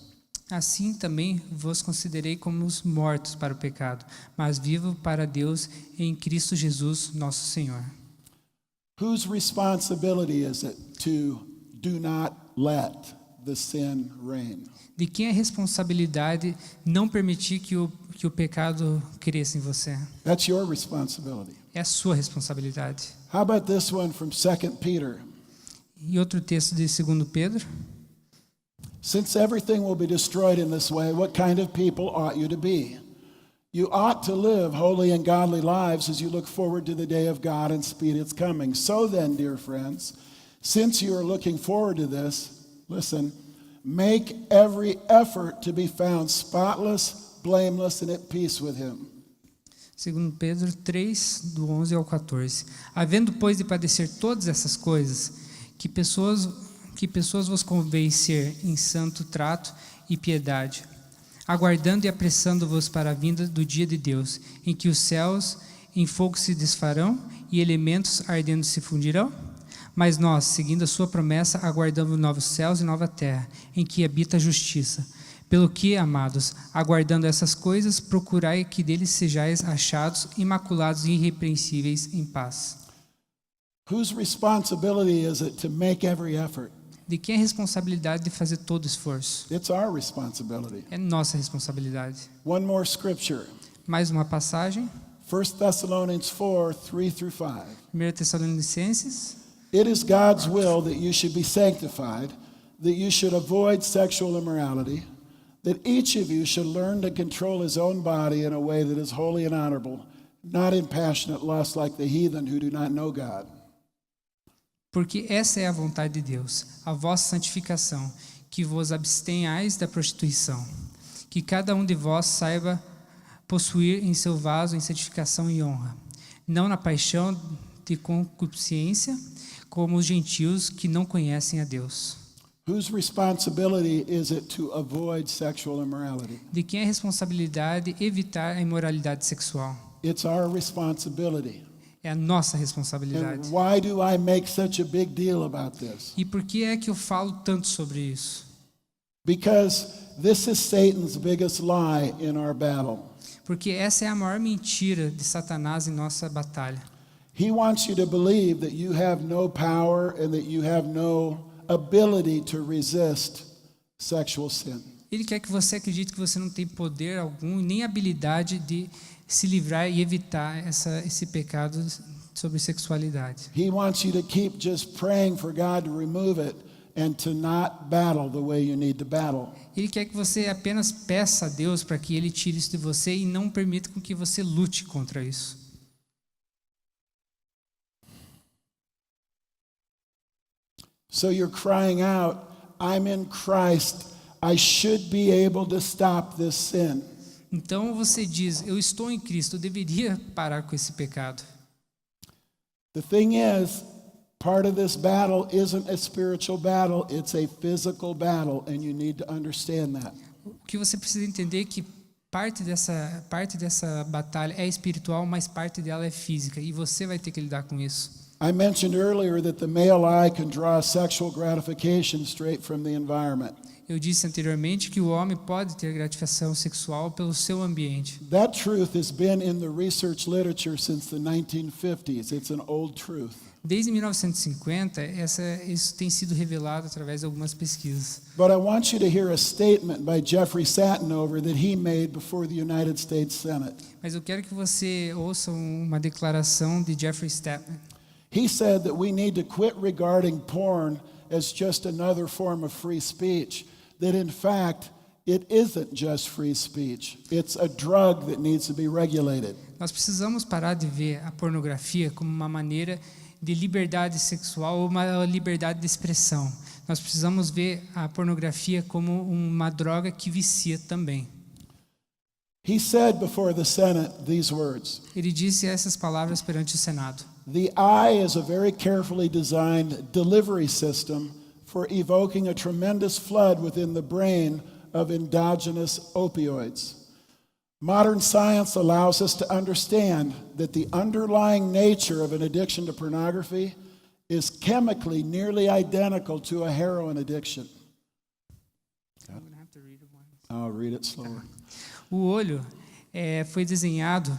Assim também vos considerei como os mortos para o pecado, mas vivo para Deus em Cristo Jesus, nosso Senhor. Whose responsibility is it to do not let the sin reign? De quem é a responsabilidade não permitir que o pecado cresça em você? That's your responsibility. É a sua responsabilidade. How about this one from 2 Peter? E outro texto de 2 Pedro. Since everything will be destroyed in this way, what kind of people ought you to be? You ought to live holy and godly lives as you look forward to the day of God and speed its coming. So then, dear friends, since you are looking forward to this, listen, make every effort to be found spotless, blameless, and at peace with Him. Segundo Pedro 3, do 11 ao 14. Havendo, pois, de padecer todas essas coisas, que pessoas vos convém ser em santo trato e piedade, aguardando e apressando-vos para a vinda do dia de Deus, em que os céus em fogo se desfarão e elementos ardendo se fundirão? Mas nós, seguindo a sua promessa, aguardamos novos céus e nova terra, em que habita a justiça. Pelo que, amados, aguardando essas coisas, procurai que deles sejais achados, imaculados e irrepreensíveis em paz. Whose responsibility is it to make every effort? De quem é a responsabilidade de fazer todo esforço? It's our responsibility. É nossa responsabilidade. One more scripture. Mais uma passagem, 1 Thessalonians 4, 3 through 5. 1 Tessalonicenses. It is God's will that you should be sanctified, that you should avoid sexual immorality, that each of you should learn to control his own body in a way that is holy and honorable, not in passionate lust like the heathen who do not know God. Porque essa é a vontade de Deus, a vossa santificação, que vos abstenhais da prostituição, que cada um de vós saiba possuir em seu vaso em santificação e honra, não na paixão de concupiscência, como os gentios que não conhecem a Deus. Whose responsibility is it to avoid sexual immorality? De quem é a responsabilidade evitar a imoralidade sexual? It's our responsibility. É a nossa And responsabilidade. why do I make such a big deal about this? E por que é que eu falo tanto sobre isso? Because this is Satan's biggest lie in our battle. Porque essa é a maior mentira de Satanás em nossa batalha. He wants you to believe that you have no power and that you have no ability to resist sexual sin. Ele quer que você acredite que você não tem poder algum, nem habilidade de se livrar e evitar esse pecado sobre sexualidade. He wants you to keep just praying for God to remove it and to not battle the way you need to battle. Ele quer que você apenas peça a Deus para que Ele tire isso de você e não permita com que você lute contra isso. So you're crying out, I'm in Christ. I should be able to stop this sin. Então você diz, eu estou em Cristo, eu deveria parar com esse pecado. The thing is, part of this battle isn't a spiritual battle, it's a physical battle, and you need to understand that. O que você precisa entender é que parte dessa batalha é espiritual, mas parte dela é física, e você vai ter que lidar com isso. I mentioned earlier that the male eye can draw sexual gratification straight from the environment. Eu disse anteriormente que o homem pode ter gratificação sexual pelo seu ambiente. That truth has been in the research literature since the 1950s. It's an old truth. Desde 1950, isso tem sido revelado através de algumas pesquisas. But I want you to hear a statement by Jeffrey Satinover that he made before the United States Senate. Mas eu quero que você ouça uma declaração de Jeffrey Statman. He said that we need to quit regarding porn as just another form of free speech, that in fact it isn't just free speech. It's a drug that needs to be regulated. Nós precisamos parar de ver a pornografia como uma maneira de liberdade sexual ou uma liberdade de expressão. Nós precisamos ver a pornografia como uma droga que vicia também. He said before the Senate these words. Ele disse essas palavras perante o Senado. The eye is a very carefully designed delivery system for evoking a tremendous flood within the brain of endogenous opioids. Modern science allows us to understand that the underlying nature of an addiction to pornography is chemically nearly identical to a heroin addiction. I'll read it slower. O olho foi desenhado,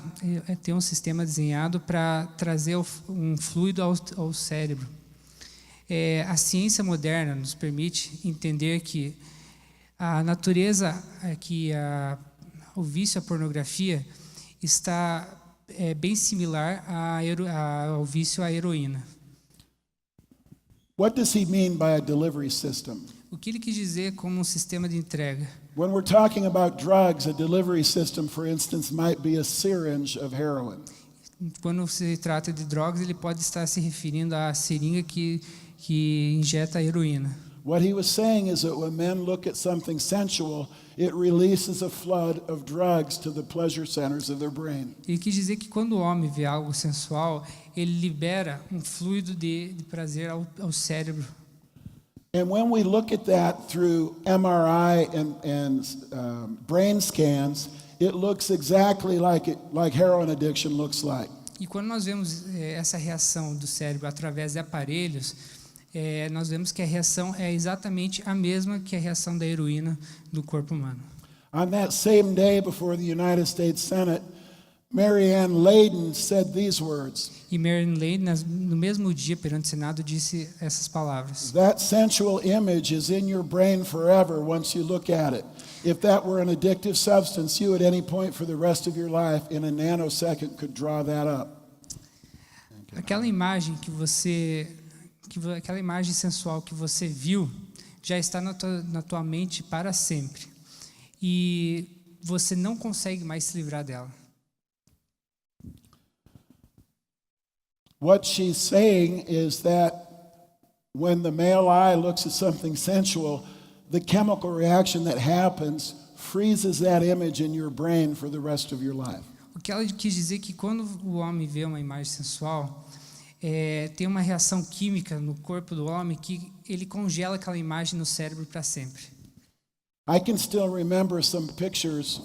tem um sistema desenhado para trazer um fluido ao cérebro. A ciência moderna nos permite entender que a natureza, o vício à pornografia está bem similar ao vício à heroína. What does he mean by a delivery system? O que ele quis dizer como um sistema de entrega? When we're talking about drugs, a delivery system, for instance, might be a syringe of heroin. Quando se trata de drogas, ele pode estar se referindo à seringa que injeta a heroína. What he was saying is that when men look at something sensual, it releases a flood of drugs to the pleasure centers of their brain. Ele quis dizer que quando o homem vê algo sensual, ele libera um fluido de prazer ao cérebro. And when we look at that through MRI and brain scans, it looks exactly like heroin addiction looks like. E quando nós vemos essa reação do cérebro através de aparelhos, nós vemos que a reação é exatamente a mesma que a reação da heroína do corpo humano. On that same day before the United States Senate, Mary Ann Layden said these words. E Mary Ann Layden, no mesmo dia perante o Senado, disse essas palavras. That sensual image is in your brain forever once you look at it. If that were an addictive substance, you at any point for the rest of your life in a nanosecond could draw that up. Aquela imagem aquela imagem sensual que você viu já está na tua mente para sempre. E você não consegue mais se livrar dela. What she's saying is that when the male eye looks at something sensual, the chemical reaction that happens freezes that image in your brain for the rest of your life. O que ela quis dizer é que quando o homem vê uma imagem sensual, tem uma reação química no corpo do homem que ele congela aquela imagem no cérebro para sempre. I can still remember some pictures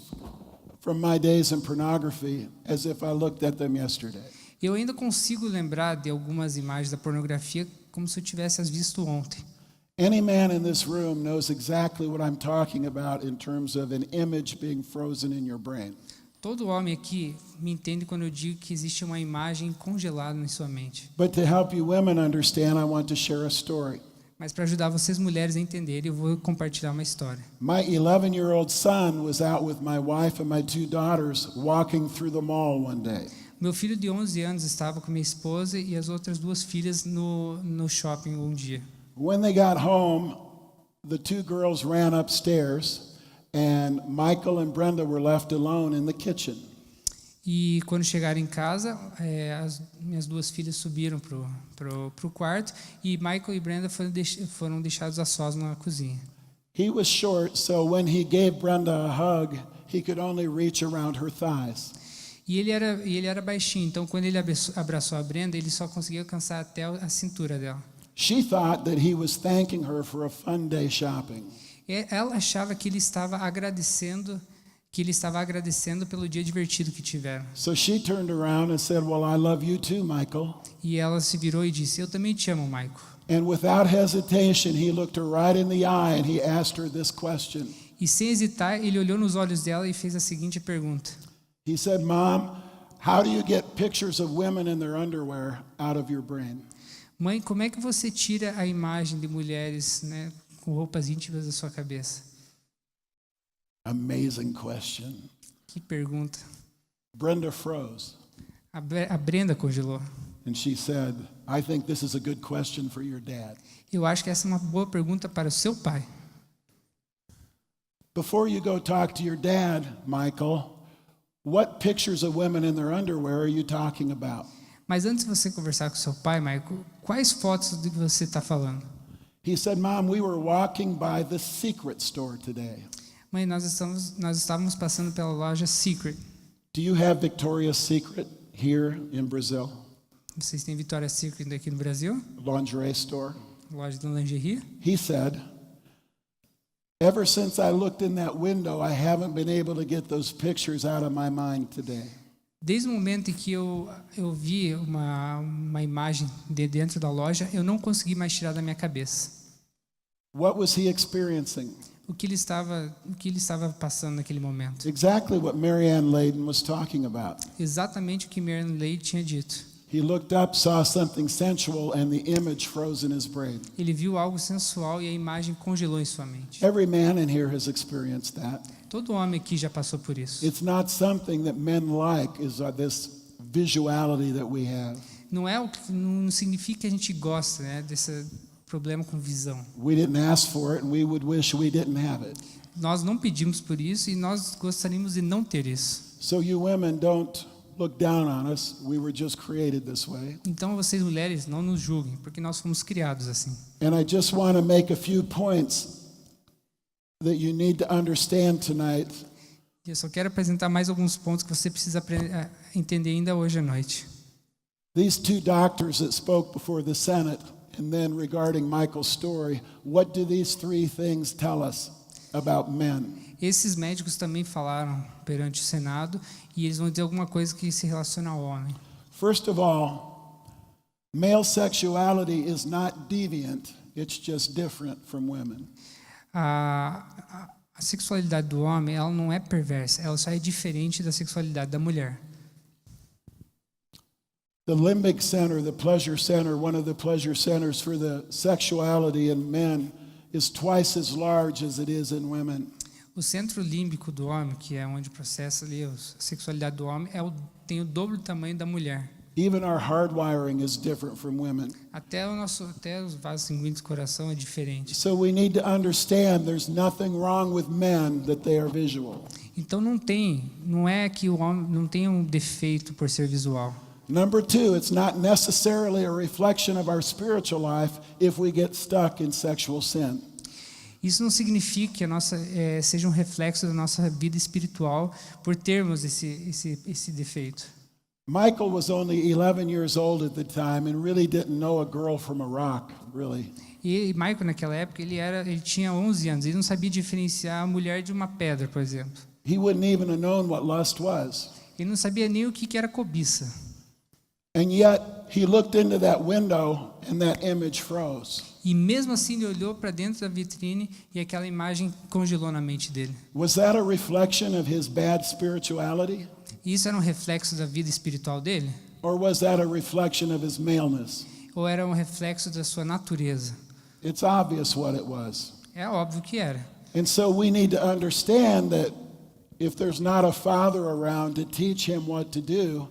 from my days in pornography as if I looked at them yesterday. Eu ainda consigo lembrar de algumas imagens da pornografia como se eu tivesse as visto ontem. Any man in this room knows exactly what I'm talking about in terms of an image being frozen in your brain. Todo homem aqui me entende quando eu digo que existe uma imagem congelada em sua mente. But to help you women understand, I want to share a story. Mas para ajudar vocês mulheres a entenderem, eu vou compartilhar uma história. My 11-year-old son was out with my wife and my 2 daughters walking through the mall one day. Meu filho de 11 anos estava com minha esposa e as outras 2 filhas no shopping um dia. When they got home, the 2 girls ran upstairs and Michael and Brenda were left alone in the kitchen. E quando chegaram em casa, as minhas 2 filhas subiram pro quarto e Michael e Brenda foram deixados a sós na cozinha. He was short, so when he gave Brenda a hug, he could only reach around her thighs. E ele era baixinho, então quando ele abraçou a Brenda, ele só conseguia alcançar até a cintura dela. She thought that he was thanking her for a fun day shopping. Ela achava que ele estava agradecendo pelo dia divertido que tiveram. So she turned around and said, "Well, I love you too, Michael." E ela se virou e disse: "Eu também te amo, Michael." And without hesitation, he looked her right in the eye and he asked her this question. E sem hesitar, ele olhou nos olhos dela e fez a seguinte pergunta. He said, "Mom, how do you get pictures of women in their underwear out of your brain?" Mãe, como é que você tira a imagem de mulheres, né, com roupas íntimas da sua cabeça? Amazing question. Que pergunta. Brenda froze. A Brenda congelou. And she said, "I think this is a good question for your dad." Eu acho que essa é uma boa pergunta para o seu pai. Before you go talk to your dad, Michael, what pictures of women in their underwear are you talking about? Mas antes de você conversar com seu pai, Michael, quais fotos de que você está falando? He said, "Mom, we were walking by the Secret store today." Mãe, nós estávamos passando pela loja Secret. Do you have Victoria's Secret here in Brazil? Vocês têm Victoria's Secret aqui no Brasil? Lingerie store. Loja de lingerie? He said, "Ever since I looked in that window, I haven't been able to get those pictures out of my mind today." Desde o momento em que eu vi uma imagem de dentro da loja, eu não consegui mais tirar da minha cabeça. What was he experiencing? O que ele estava passando naquele momento. Exactly what Mary Ann Layden was talking about. Exatamente o que Mary Ann Layden tinha dito. He looked up, saw something sensual, and the image froze in his brain. Ele viu algo sensual e a imagem congelou em sua mente. Every man in here has experienced that. Todo homem aqui já passou por isso. It's not something that men like, is this visuality that we have. Não significa que a gente gosta, né, desse problema com visão. We didn't ask for it, and we would wish we didn't have it. Nós não pedimos por isso e nós gostaríamos de não ter isso. So you women don't look down on us. We were just created this way. Então vocês mulheres não nos julguem, porque nós fomos criados assim. And I just want to make a few points that you need to understand tonight. E eu só quero apresentar mais alguns pontos que você precisa entender ainda hoje à noite. These two doctors that spoke before the Senate, and then regarding Michael's story, what do these three things tell us about men? Esses médicos também falaram perante o Senado e eles vão dizer alguma coisa que se relaciona ao homem. First of all, male sexuality is not deviant, it's just different from women. A sexualidade do homem, ela não é perversa, ela só é diferente da sexualidade da mulher. The limbic center, the pleasure center, one of the pleasure centers for the sexuality in men is twice as large as it is in women. O centro límbico do homem, que é onde processa ali a sexualidade do homem, tem o dobro do tamanho da mulher. Even our hardwiring is different from women. Até os vasos sanguíneos do coração é diferente. So we need to understand there's nothing wrong with men that they are visual. Então não é que o homem não tem um defeito por ser visual. Number two, it's not necessarily a reflection of our spiritual life if we get stuck in sexual sin. Isso não significa que a nossa seja um reflexo da nossa vida espiritual por termos esse defeito. Michael was only 11 years old at the time and really didn't know a girl from a rock, really. E Michael naquela época ele tinha 11 anos, ele não sabia diferenciar a mulher de uma pedra, por exemplo. He wouldn't even have known what lust was. Ele não sabia nem o que era cobiça. And yet he looked into that window and that image froze. E mesmo assim ele olhou para dentro da vitrine e aquela imagem congelou na mente dele. Was that a reflection of his bad spirituality? Isso era um reflexo da vida espiritual dele? Or was that a reflection of his maleness? Ou era um reflexo da sua natureza? It's obvious what it was. É óbvio que era. And so we need to understand that if there's not a father around to teach him what to do,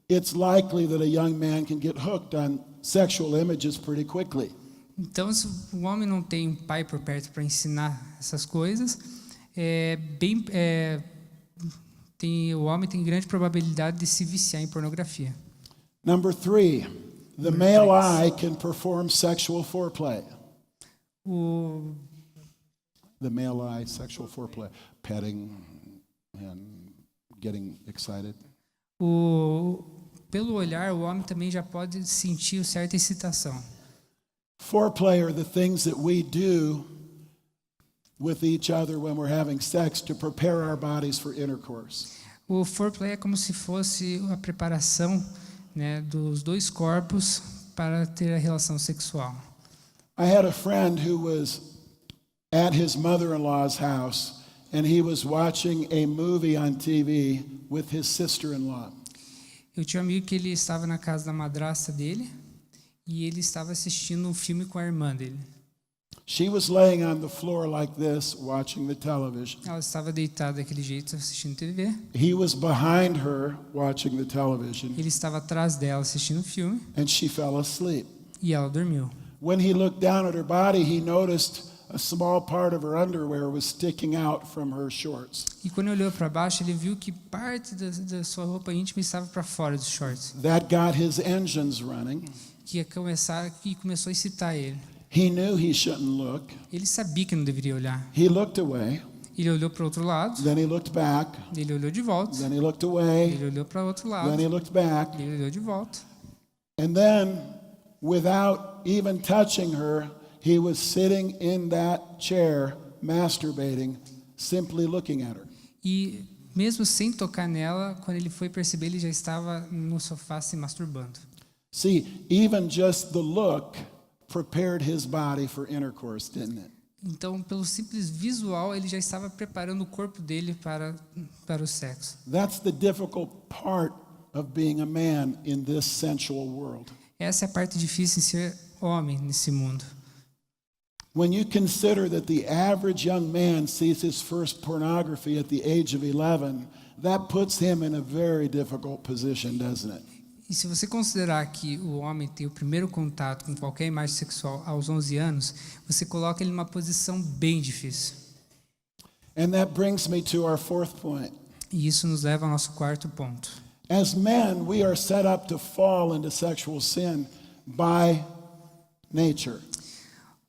it's likely that a young man can get hooked on sexual images pretty quickly. Então, se o homem não tem um pai por perto para ensinar essas coisas, o homem tem grande probabilidade de se viciar em pornografia. Number three, the male eye can perform sexual foreplay. The male eye, sexual foreplay, petting and getting excited. Pelo olhar, o homem também já pode sentir certa excitação. Foreplay are the things that we do with each other when we're having sex to prepare our bodies for intercourse. O foreplay é como se fosse a preparação, né, dos dois corpos para ter a relação sexual. I had a friend who was at his mother-in-law's house and he was watching a movie on TV with his sister-in-law. Eu tinha um amigo que ele estava na casa da madrasta dele e ele estava assistindo um filme com a irmã dele. She was laying on the floor like this, watching the television. Ela estava deitada daquele jeito, assistindo TV. He was behind her, watching the television. Ele estava atrás dela, assistindo o filme. And she fell asleep. E ela dormiu. When he looked down at her body, he noticed a small part of her underwear was sticking out from her shorts. E quando ele olhou para baixo, ele viu que parte da sua roupa íntima estava para fora dos shorts. That got his engines running. Que começou a excitar ele. He knew he shouldn't look. Ele sabia que não deveria olhar. He looked away. Ele olhou para o outro lado. Then he looked back. Ele olhou de volta. Then he looked away. Ele olhou para o outro lado. Then he looked back. Ele olhou de volta. And then, without even touching her, he was sitting in that chair, masturbating, simply looking at her. E mesmo sem tocar nela, quando ele foi perceber, ele já estava no sofá se masturbando. See, even just the look prepared his body for intercourse, didn't it? Então, pelo simples visual, ele já estava preparando o corpo dele para o sexo. That's the difficult part of being a man in this sensual world. Essa é a parte difícil em ser homem nesse mundo. When you consider that the average young man sees his first pornography at the age of 11, that puts him in a very difficult position, doesn't it? E se você considerar que o homem tem o primeiro contato com qualquer imagem sexual aos 11 anos, você coloca ele numa posição bem difícil. And that brings me to our fourth point. E isso nos leva ao nosso quarto ponto. As men, we are set up to fall into sexual sin by nature.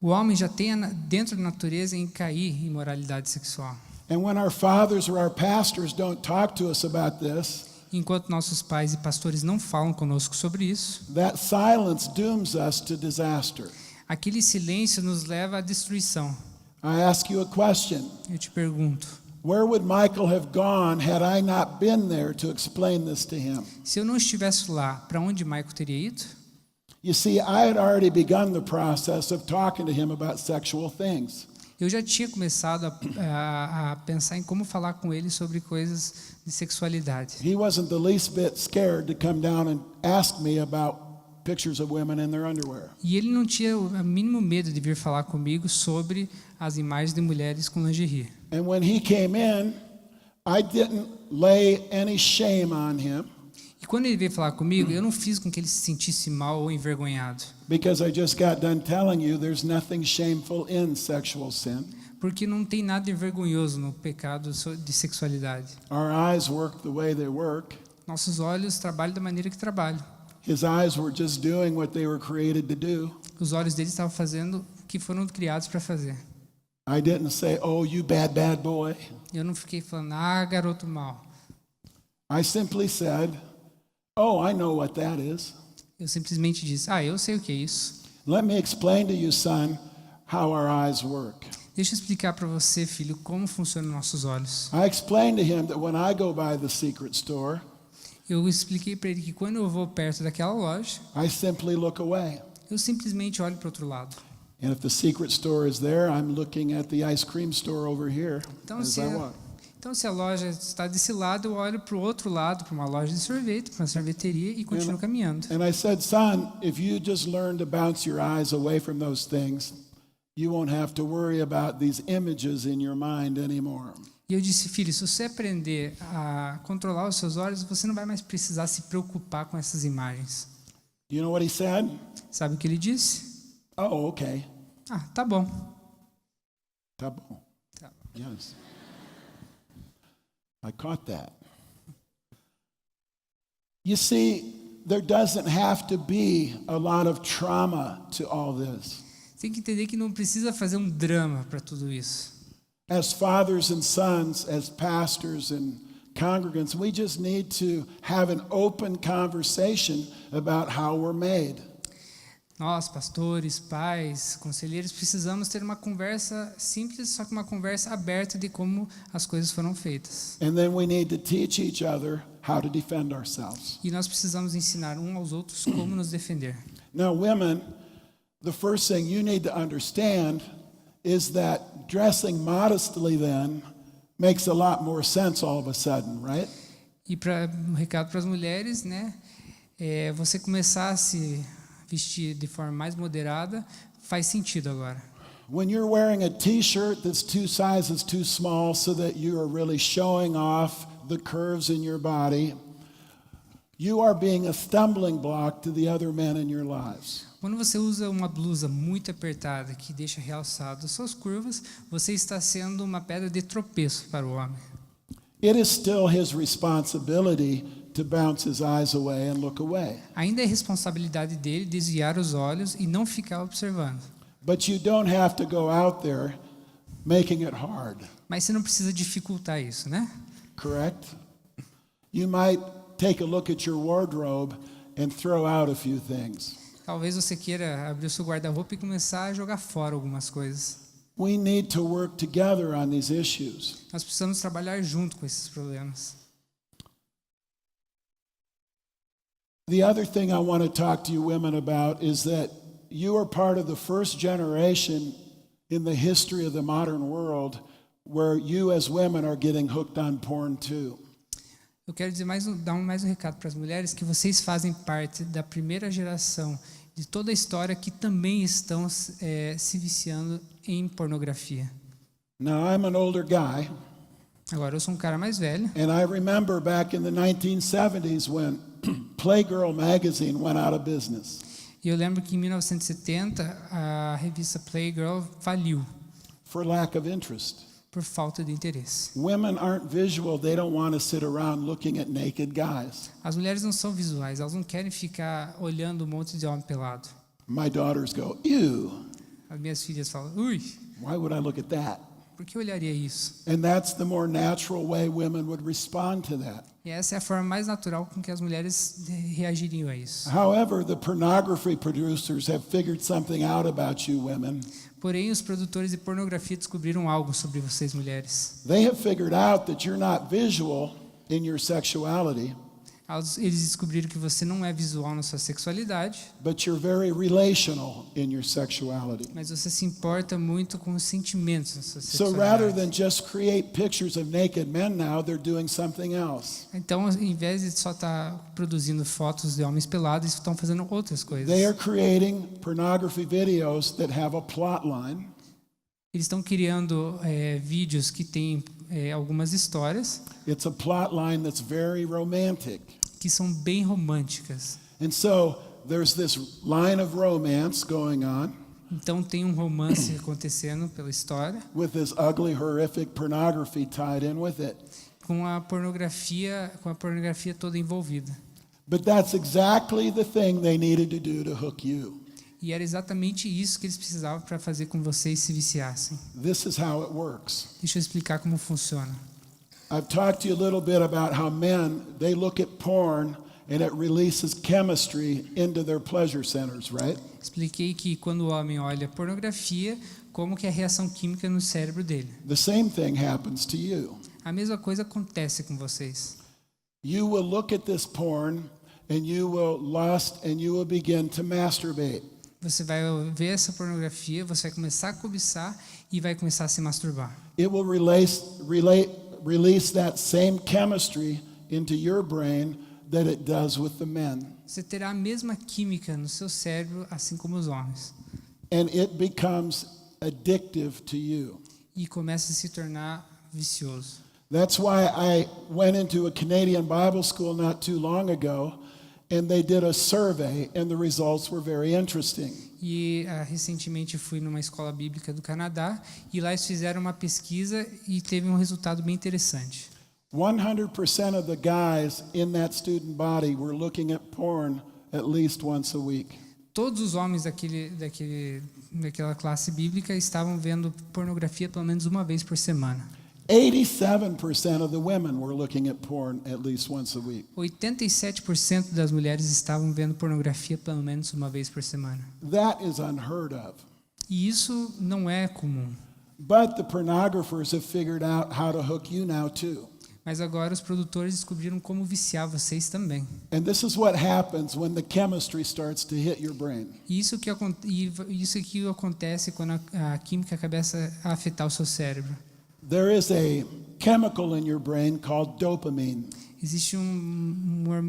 O homem já tem dentro da natureza em cair em imoralidade sexual. And when our fathers or our pastors don't talk to us about this, Enquanto nossos pais e pastores não falam conosco sobre isso, that silence dooms us to disaster. aquele silêncio nos leva à destruição. I ask you a question. Eu te pergunto, Where would Michael have gone had I not been there to explain this to him? se eu não estivesse lá, para onde Michael teria ido? You see, I had already begun the process of talking to him about sexual things. Eu já tinha começado a pensar em como falar com ele sobre coisas de sexualidade. He wasn't the least bit scared to come down and ask me about pictures of women in their underwear. E ele não tinha o mínimo medo de vir falar comigo sobre as imagens de mulheres com lingerie. And when he came in, I didn't lay any shame on him E quando ele veio falar comigo, eu não fiz com que ele se sentisse mal ou envergonhado, because I just got done telling you there's nothing shameful in sexual sin. porque não tem nada de vergonhoso no pecado de sexualidade. Our eyes work the way they work. Nossos olhos trabalham da maneira que trabalham. His eyes were just doing what they were created to do. Os olhos deles estavam fazendo o que foram criados para fazer. I didn't say, "Oh, you bad, bad boy." Eu não fiquei falando, garoto mau. I simply said, "Oh, I know what that is. Eu simplesmente disse, eu sei o que é isso. Let me explain to you, son, how our eyes work." Deixa eu explicar para você, filho, como funcionam nossos olhos. I explained to him that when I go by the secret store, Eu expliquei para ele que quando eu vou perto daquela loja, I simply look away. eu simplesmente olho para o outro lado. And if the secret store is there, I'm looking at the ice cream store over here Então, as I walk. se a loja está desse lado, eu olho para o outro lado, para uma loja de sorvete, para uma sorveteria e continuo caminhando. And I said, "Son, if you just learn to bounce your eyes away from those things, you won't have to worry about these images in your mind anymore." E eu disse, filho, se você aprender a controlar os seus olhos, você não vai mais precisar se preocupar com essas imagens. You know what he said? Sabe o que ele disse? Oh, okay. Tá bom. Tá bom. Yes. I caught that. You see, there doesn't have to be a lot of trauma to all this. Você tem que entender que não precisa fazer um drama para tudo isso. As fathers and sons, as pastors and congregants, we just need to have an open conversation about how we're made. Nós, pastores, pais, conselheiros, precisamos ter uma conversa simples, só que uma conversa aberta de como as coisas foram feitas. And then we need to teach each other how to defend ourselves. E nós precisamos ensinar uns aos outros como nos defender. Now, women, the first thing you need to understand is that dressing modestly then makes a lot more sense all of a sudden, right? E um recado para as mulheres, né? Você começar a se vestir de forma mais moderada faz sentido agora. When you're wearing a t-shirt that's 2 sizes too small so that you are really showing off the curves in your body, you are being a stumbling block to the other men in your lives. Quando você usa uma blusa muito apertada que deixa realçado as suas curvas, você está sendo uma pedra de tropeço para o homem. It is still his responsibility to bounce his eyes away and look away. Ainda é responsabilidade dele desviar os olhos e não ficar observando. But you don't have to go out there making it hard. Mas você não precisa dificultar isso, né? Correct? You might take a look at your wardrobe and throw out a few things. Talvez você queira abrir o seu guarda-roupa e começar a jogar fora algumas coisas. We need to work together on these issues. Nós precisamos trabalhar junto com esses problemas. The other thing I want to talk to you women about is that you are part of the first generation in the history of the modern world where you as women are getting hooked on porn too. Eu quero dizer dar mais um recado para as mulheres que vocês fazem parte da primeira geração de toda a história que também estão se viciando em pornografia. Now I'm an older guy. Agora eu sou um cara mais velho. And I remember back in the 1970s when Playgirl magazine went out of business. E eu lembro que em 1970 a revista Playgirl faliu. For lack of interest. por falta de interesse. Women aren't visual. They don't want to sit around looking at naked guys. As mulheres não são visuais, elas não querem ficar olhando um monte de homem pelado. My daughters go, ew, As minhas filhas falam, ui, why would I look at that? por que eu olharia isso? And that's the more natural way women would respond to that. E essa é a forma mais natural com que as mulheres reagiriam a isso. However, the pornography producers have figured something out about you women. Porém, os produtores de pornografia descobriram algo sobre vocês mulheres. They have figured out that you're not visual in your sexuality, Eles descobriram que você não é visual na sua sexualidade, but you're very relational in your sexuality. mas você se importa muito com os sentimentos na sua So rather sexualidade. than just create pictures of naked men now, they're doing something else. Então, em vez de só estar produzindo fotos de homens pelados, eles estão fazendo outras coisas. They are creating pornography videos that have a plot line. Eles estão criando vídeos que têm algumas histórias It's a plot line that's very romantic. que são bem românticas. And so there's this line of romance going on Então tem um romance acontecendo pela história with this ugly, horrific pornography tied in with it. com a pornografia toda envolvida. But that's exactly the thing they needed to do to hook you. E era exatamente isso que eles precisavam para fazer com vocês se viciassem. This is how it works. Deixa eu explicar como funciona. I've talked to you a little bit about how men, they look at porn and it releases chemistry into their pleasure centers, right? Expliquei que quando o homem olha pornografia, como que é a reação química no cérebro dele. The same thing happens to you. A mesma coisa acontece com vocês. You will look at this porn and you will lust and you will begin to masturbate. Você vai ver essa pornografia, você vai começar a cobiçar e vai começar a se masturbar. It will release that same chemistry into your brain that it does with the men. Você terá a mesma química no seu cérebro, assim como os homens. And it becomes addictive to you. E começa a se tornar vicioso. That's why I went into a Canadian Bible school not too long ago, and they did a survey, and the results were very interesting. E recentemente fui numa escola bíblica do Canadá e lá eles fizeram uma pesquisa e teve um resultado bem interessante. 100% of the guys in that student body were looking at porn at least once a week. Todos os homens daquela classe bíblica estavam vendo pornografia pelo menos uma vez por semana. 87% of the women were looking at porn at least once a week. 87% das mulheres estavam vendo pornografia pelo menos uma vez por semana. That is unheard of. E isso não é comum. But the pornographers have figured out how to hook you now too. Mas agora os produtores descobriram como viciar vocês também. And this is what happens when the chemistry starts to hit your brain. Isso que acontece quando a química começa a afetar o seu cérebro. There is a chemical in your brain called dopamine. Existe uma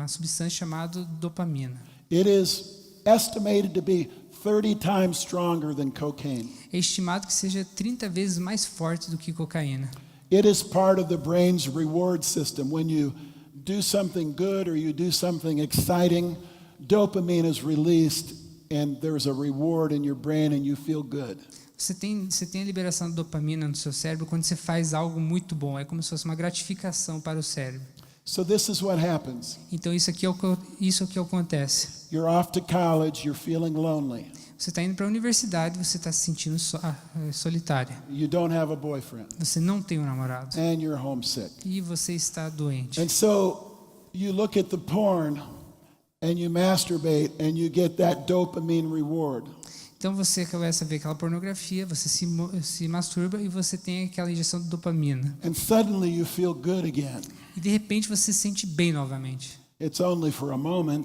substância chamada dopamina. It is estimated to be 30 times stronger than cocaine. É estimado que seja 30 vezes mais forte do que cocaína. It is part of the brain's reward system. When you do something good or you do something exciting, dopamine is released and there's a reward in your brain and you feel good. Você tem a liberação de dopamina no seu cérebro quando você faz algo muito bom. É como se fosse uma gratificação para o cérebro. So this is what happens. Então isso aqui acontece. You're off to college, you're feeling lonely. Você está indo para a universidade, você está se sentindo solitária. You don't have a boyfriend. Você não tem um namorado. And you're homesick. E você está doente. And so you look at the porn and you masturbate and you get that dopamine reward. Então você começa a ver aquela pornografia, você se masturba e você tem aquela injeção de dopamina. And suddenly you feel good again. E de repente você se sente bem novamente. It's only for a moment.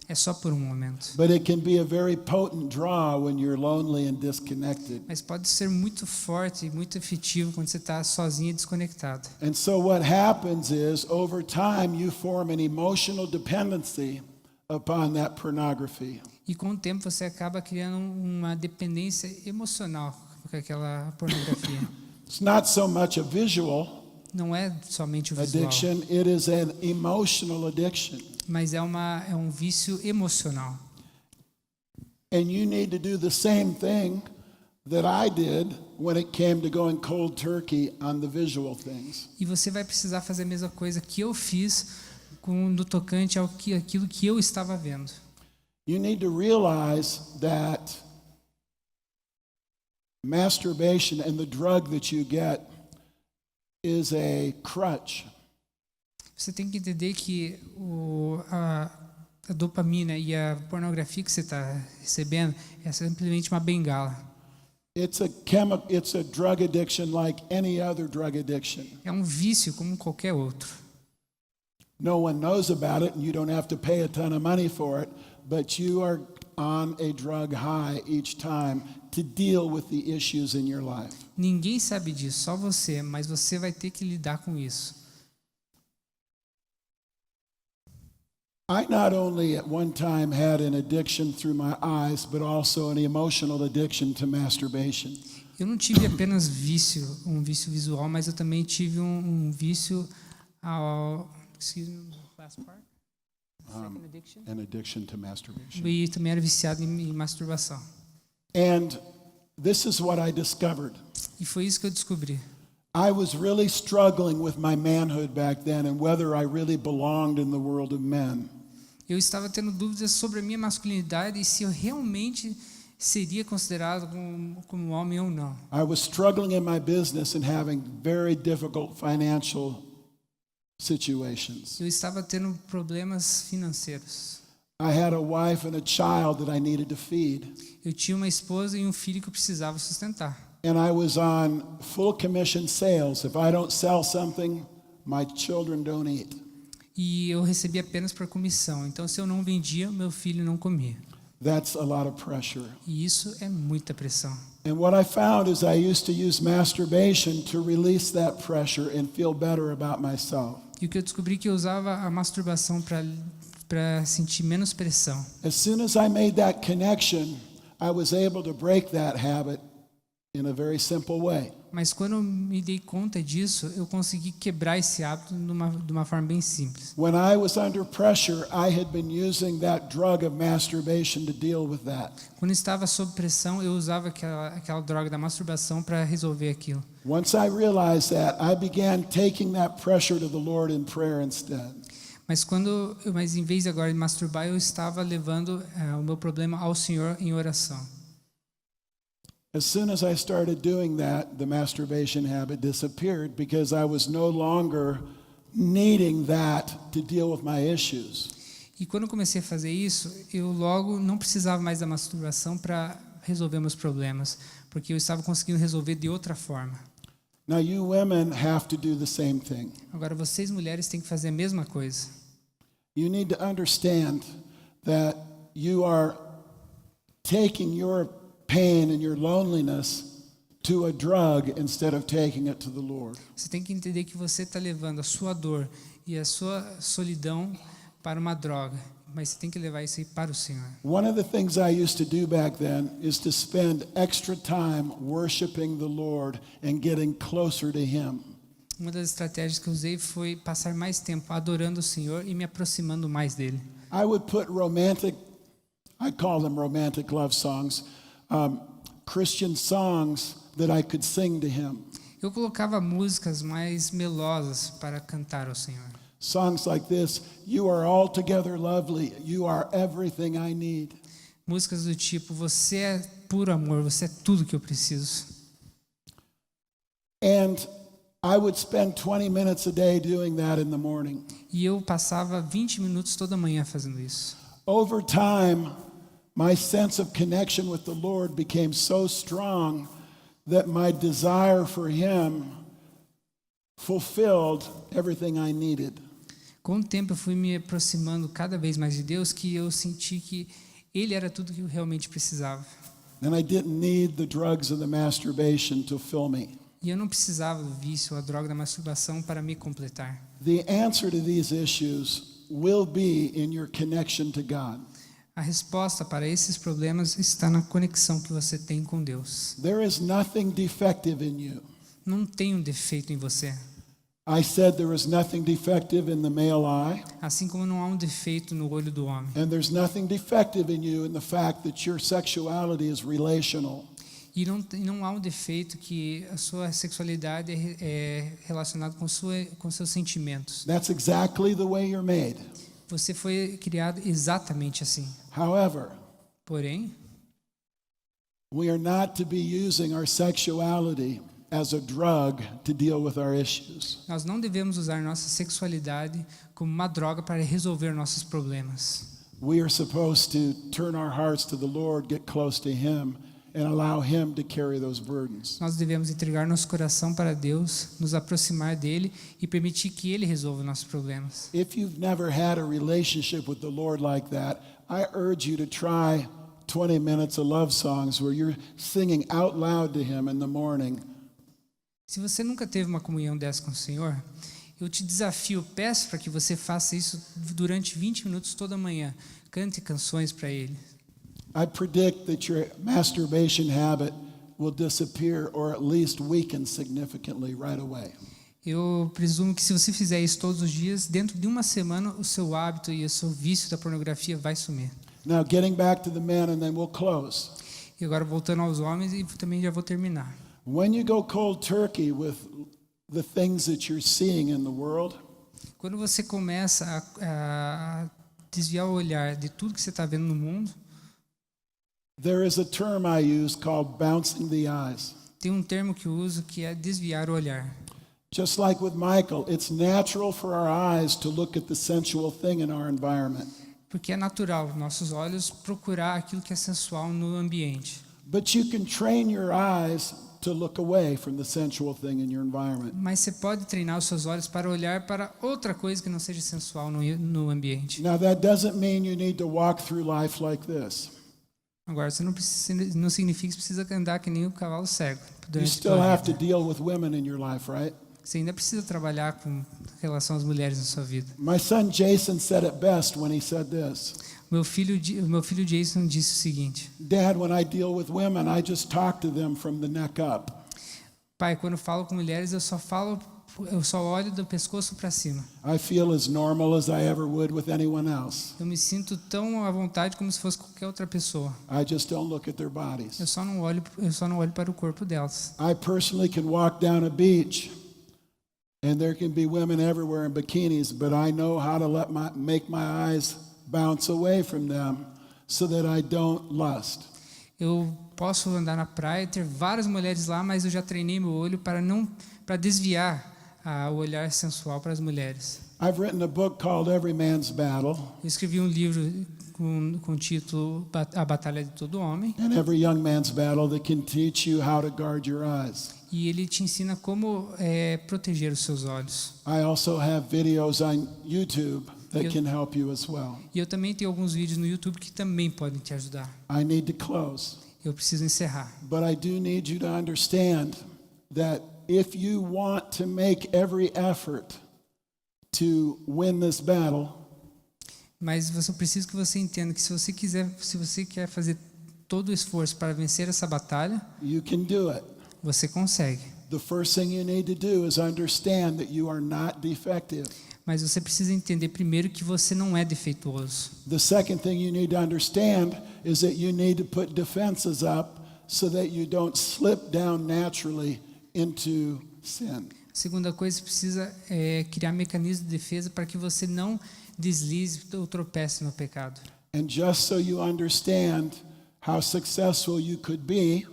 É só por um momento. But it can be a very potent draw when you're lonely and disconnected. Mas pode ser muito forte e muito efetivo quando você está sozinho e desconectado. And so what happens is, over time, you form an emotional dependency upon that pornography. E com o tempo você acaba criando uma dependência emocional com aquela pornografia. It's not so much a visual Não é somente o visual, addiction, it is an emotional addiction. mas é um vício emocional. And you need to do the same thing that I did when it came to going cold turkey on the visual things. E você vai precisar fazer a mesma coisa que eu fiz no tocante aquilo que eu estava vendo. You need to realize that masturbation and the drug that you get is a crutch. Você tem que entender que a dopamina e a pornografia que você está recebendo é simplesmente uma bengala. It's a drug addiction like any other drug addiction. É um vício como qualquer outro. No one knows about it and you don't have to pay a ton of money for it, but you are on a drug high each time to deal with the issues in your life. Ninguém sabe disso, só você, mas você vai ter que lidar com isso. I not only at one time had an addiction through my eyes, but also an emotional addiction to masturbation. Eu não tive apenas um vício visual, mas eu também tive um vício ao... Excuse me, last part? Second addiction? An addiction to masturbation. E também era viciado em masturbação. And this is what I discovered. E foi isso que eu descobri. I was really struggling with my manhood back then and whether I really belonged in the world of men. Eu estava tendo dúvidas sobre a minha masculinidade e se eu realmente seria considerado como homem ou não. I was struggling in my business and having very difficult financial situations. Eu estava tendo problemas financeiros. I had a wife and a child that I needed to feed. Eu tinha uma esposa e um filho que eu precisava sustentar. And I was on full commission sales. If I don't sell something, my children don't eat. E eu recebia apenas por comissão. Então, se eu não vendia, meu filho não comia. That's a lot of pressure. E isso é muita pressão. And what I found is I used to use masturbation to release that pressure and feel better about myself. E o que eu descobri é que eu usava a masturbação para sentir menos pressão. As soon as I made that connection, I was able to break that habit in a very simple way. Mas quando eu me dei conta disso, eu consegui quebrar esse hábito de uma forma bem simples. When I was under pressure, I had been using that drug of masturbation to deal with that. Quando estava sob pressão, eu usava aquela droga da masturbação para resolver aquilo. Once I realized that, I began taking that pressure to the Lord in prayer instead. Mas em vez agora de masturbar, eu estava levando o meu problema ao Senhor em oração. As soon as I started doing that, the masturbation habit disappeared because I was no longer needing that to deal with my issues. E quando eu comecei a fazer isso, eu logo não precisava mais da masturbação para resolver meus problemas, porque eu estava conseguindo resolver de outra forma. Now you women have to do the same thing. Agora vocês mulheres têm que fazer a mesma coisa. You need to understand that you are taking your pain and your loneliness to a drug instead of taking it to the Lord. Você tem que entender que você está levando a sua dor e a sua solidão para uma droga, mas você tem que levar isso aí para o Senhor. One of the things I used to do back then is to spend extra time worshiping the Lord and getting closer to Him. Uma das estratégias que eu usei foi passar mais tempo adorando o Senhor e me aproximando mais dele. I would put I call them romantic love songs, Christian songs that I could sing to Him. Eu colocava músicas mais melosas para cantar ao Senhor. Songs like this, you are altogether lovely, you are everything I need. Músicas do tipo, você é puro amor, você é tudo que eu preciso. And I would spend 20 minutes a day doing that in the morning. E eu passava 20 minutos toda manhã fazendo isso. Over time, my sense of connection with the Lord became so strong that my desire for Him fulfilled everything I needed. Com o tempo eu fui me aproximando cada vez mais de Deus, que eu senti que Ele era tudo que eu realmente precisava. And I didn't need the drugs and the masturbation to fill me. E eu não precisava do vício ou a droga da masturbação para me completar. The answer to these issues will be in your connection to God. A resposta para esses problemas está na conexão que você tem com Deus. There is nothing defective in you. Não tem um defeito em você. I said there is nothing defective in the male eye. Assim como não há um defeito no olho do homem. And there's nothing defective in you in the fact that your sexuality is relational. E não há um defeito que a sua sexualidade é relacionada com seus sentimentos. That's exactly the way you're made. Você foi criado exatamente assim. However, Porém, we are not to be using our sexuality as a drug to deal with our issues. nós não devemos usar nossa sexualidade como uma droga para resolver nossos problemas. We are supposed to turn our hearts to the Lord, get close to Him, and allow Him to carry those burdens. Nós devemos entregar nosso coração para Deus, nos aproximar dele e permitir que ele resolva nossos problemas. If you've never had a relationship with the Lord like that, I urge you to try 20 minutes of love songs where you're singing out loud to Him in the morning. Se você nunca teve uma comunhão dessa com o Senhor, eu te desafio, peço para que você faça isso durante 20 minutos toda manhã. Cante canções para ele. I predict that your masturbation habit will disappear or at least weaken significantly right away. Eu presumo que se você fizer isso todos os dias, dentro de uma semana o seu hábito e o seu vício da pornografia vai sumir. Now, getting back to the men and then we'll close. E agora voltando aos homens e também já vou terminar. When you go cold turkey with the things that you're seeing in the world, Quando você começa a desviar o olhar de tudo que você está vendo no mundo, there is a term I use called bouncing the eyes. tem um termo que eu uso que é desviar o olhar. Just like with Michael, it's natural for our eyes to look at the sensual thing in our environment. Porque é natural nossos olhos procurar aquilo que é sensual no ambiente. But you can train your eyes to look away from the sensual thing in your environment. Mas você pode treinar os seus olhos para olhar para outra coisa que não seja sensual no ambiente. Now that doesn't mean you need to walk through life like this. Agora, você não significa que você precisa andar que nem o cavalo cego. You Durante still toda a have to vida. deal with women in your life, right? Você ainda precisa trabalhar com relação às mulheres na sua vida. My son Jason said it best when he said this. Meu filho Jason disse o seguinte: Dad, when I deal with women, I just talk to them from the neck up. Pai, quando eu falo com mulheres, eu só olho do pescoço para cima. I feel as normal as I ever would with anyone else. Eu me sinto tão à vontade como se fosse qualquer outra pessoa. I just don't look at their bodies. Eu só não olho para o corpo delas. I personally can walk down a beach and there can be women everywhere in bikinis, but I know how to make my eyes bounce away from them so that I don't lust. Eu posso andar na praia e ter várias mulheres lá, mas eu já treinei meu olho para desviar o olhar sensual para as mulheres. I've written a book called Every Man's Battle. Eu escrevi um livro com o título A Batalha de Todo Homem. And Every Young Man's Battle that can teach you how to guard your eyes. E ele te ensina como proteger os seus olhos. I also have videos on YouTube that can help you as well. E eu também tenho alguns vídeos no YouTube que também podem te ajudar. I need to close. Eu preciso encerrar. But I do need you to understand that if you want to make every effort to win this battle, mas eu preciso que você entenda que se você quer fazer todo o esforço para vencer essa batalha, you can do it. Você consegue. The first thing you need to do is understand that you are not defective. Mas você precisa entender primeiro que você não é defeituoso. The second thing you need to understand is that you need to put defenses up so that you don't slip down naturally into sin. A segunda coisa, você precisa criar mecanismos de defesa para que você não deslize ou tropece no pecado. And just so you understand how successful you could be,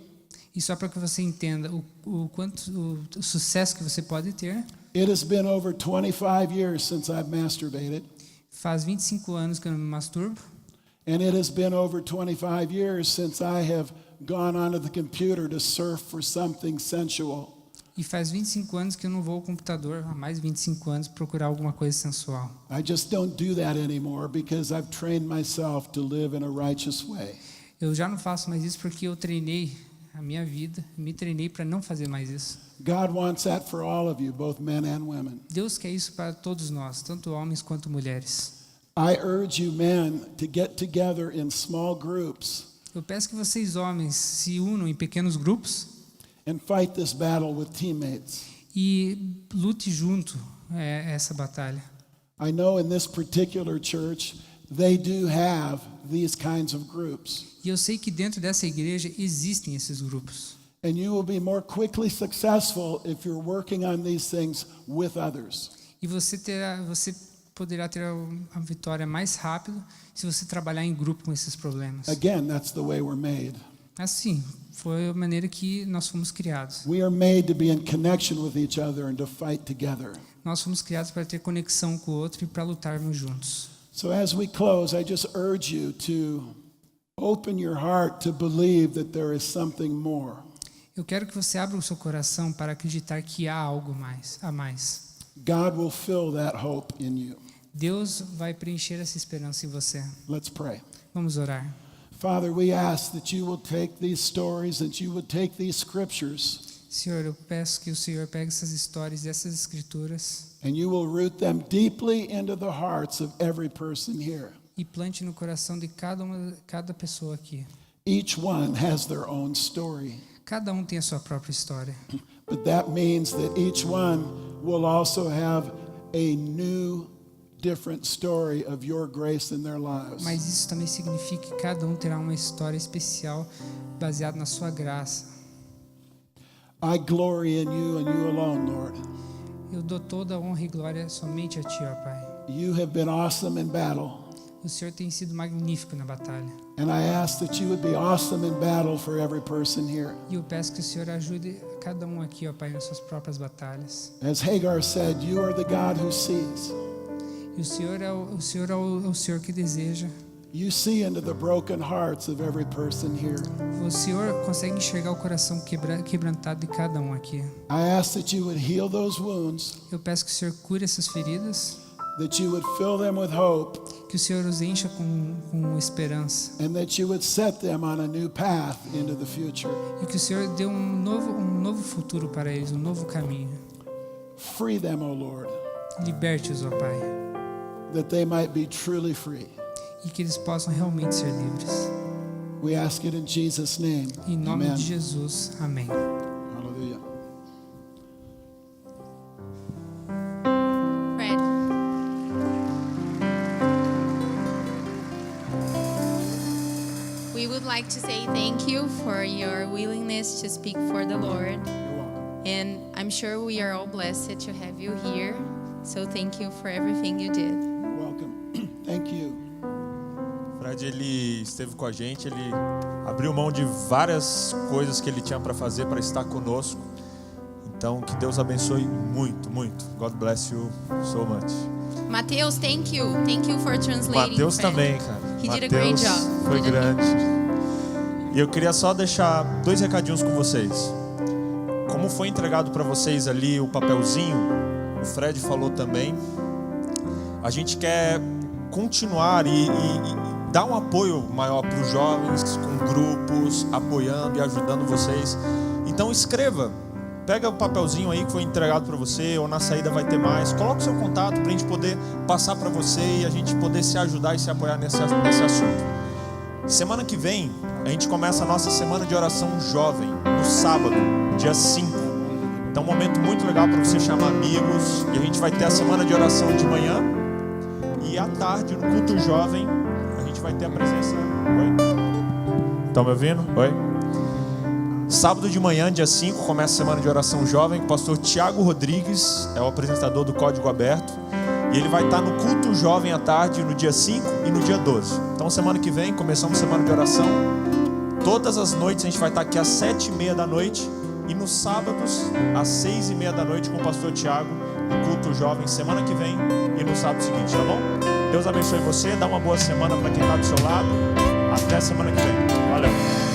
e só para que você entenda o sucesso que você pode ter. It has been over 25 years since I've masturbated. Faz 25 anos que eu não me masturbo. And it has been over 25 years since I have gone onto the computer to surf for something sensual. E faz 25 anos que eu não vou ao computador, há mais 25 anos procurar alguma coisa sensual. I just don't do that anymore because I've trained myself to live in a righteous way. Eu já não faço mais isso porque eu treinei a minha vida, me treinei para não fazer mais isso. God wants that for all of you, both men and women. Deus quer isso para todos nós, tanto homens quanto mulheres. I urge you men to get together in small groups. Eu peço que vocês homens se unam em pequenos grupos and fight this battle with teammates. E lute junto essa batalha. I know in this particular church they do have these kinds of groups. E eu sei que dentro dessa igreja existem esses grupos. And you will be more quickly successful if you're working on these things with others. E você poderá ter a vitória mais rápido se você trabalhar em grupo com esses problemas. Again, that's the way we're made. Assim, foi a maneira que nós fomos criados. We are made to be in connection with each other and to fight together. Nós fomos criados para ter conexão com o outro e para lutarmos juntos. So as we close, I just urge you to open your heart to believe that there is something more. Eu quero que você abra o seu coração para acreditar que há algo a mais. God will fill that hope in you. Deus vai preencher essa esperança em você. Let's pray. Vamos orar. Father, we ask that you will take these stories, that you would take these scriptures, Senhor, eu peço que o Senhor pegue essas histórias, essas escrituras, and you will root them deeply into the hearts of every person here. e plante no coração de cada pessoa aqui. Each one has their own story, Cada tem a sua própria história. but that means that each one will also have a new, different story of your grace in their lives. Mas isso também significa que cada terá uma história especial baseada na sua graça. I glory in you and you alone, Lord. Eu dou toda a honra e glória somente a Ti, ó Pai. You have been awesome in battle, O Senhor tem sido magnífico na batalha. and I ask that you would be awesome in battle for every person here. E eu peço que o Senhor ajude cada aqui, ó Pai, nas suas próprias batalhas. As Hagar said, you are the God who sees. E o Senhor é o Senhor que deseja. You see into the broken hearts of every person here. O Senhor consegue enxergar o coração quebrantado de cada aqui. I ask that you would heal those wounds, Eu peço que o Senhor cure essas feridas, that you would fill them with hope, que o Senhor os encha com esperança and that you would set them on a new path into the future. e que o Senhor dê um novo futuro para eles, um novo caminho. Free them, O Lord, Liberte-os, ó Pai, that they might be truly free. e que eles possam realmente ser livres. We ask it in Jesus' name. Em nome Amen. de Jesus, amém. Hallelujah. Fred. We would like to say thank you for your willingness to speak for the Lord. And I'm sure we are all blessed to have you here. So thank you for everything you did. You're welcome. Thank you. Fred, ele esteve com a gente, ele abriu mão de várias coisas que ele tinha para fazer para estar conosco. Então, que Deus abençoe muito, muito. God bless you so much. Mateus, thank you. Thank you for translating. Mateus Fred. também, cara. He did a Mateus great job. foi grande. E eu queria só deixar 2 recadinhos com vocês. Como foi entregado para vocês ali o papelzinho, o Fred falou também, a gente quer continuar e dar um apoio maior para os jovens, com grupos, apoiando e ajudando vocês. Então escreva, pega o papelzinho aí que foi entregado para você, ou na saída vai ter mais, coloca o seu contato para a gente poder passar para você e a gente poder se ajudar e se apoiar nesse assunto. Semana que vem, a gente começa a nossa semana de oração jovem, no sábado, dia 5. Então um momento muito legal para você chamar amigos, e a gente vai ter a semana de oração de manhã, e à tarde, no culto jovem, a gente vai ter a presença... Oi? Estão me ouvindo? Oi? Sábado de manhã, dia 5, começa a semana de oração jovem. O pastor Tiago Rodrigues é o apresentador do Código Aberto. E ele vai estar no culto jovem à tarde, no dia 5 e no dia 12. Então semana que vem, começamos a semana de oração. Todas as noites a gente vai estar aqui às 7h30 da noite. E nos sábados, às 6h30 da noite, com o pastor Tiago, no culto jovem, semana que vem e no sábado seguinte, tá bom? Deus abençoe você, dá uma boa semana para quem está do seu lado. Até semana que vem. Valeu!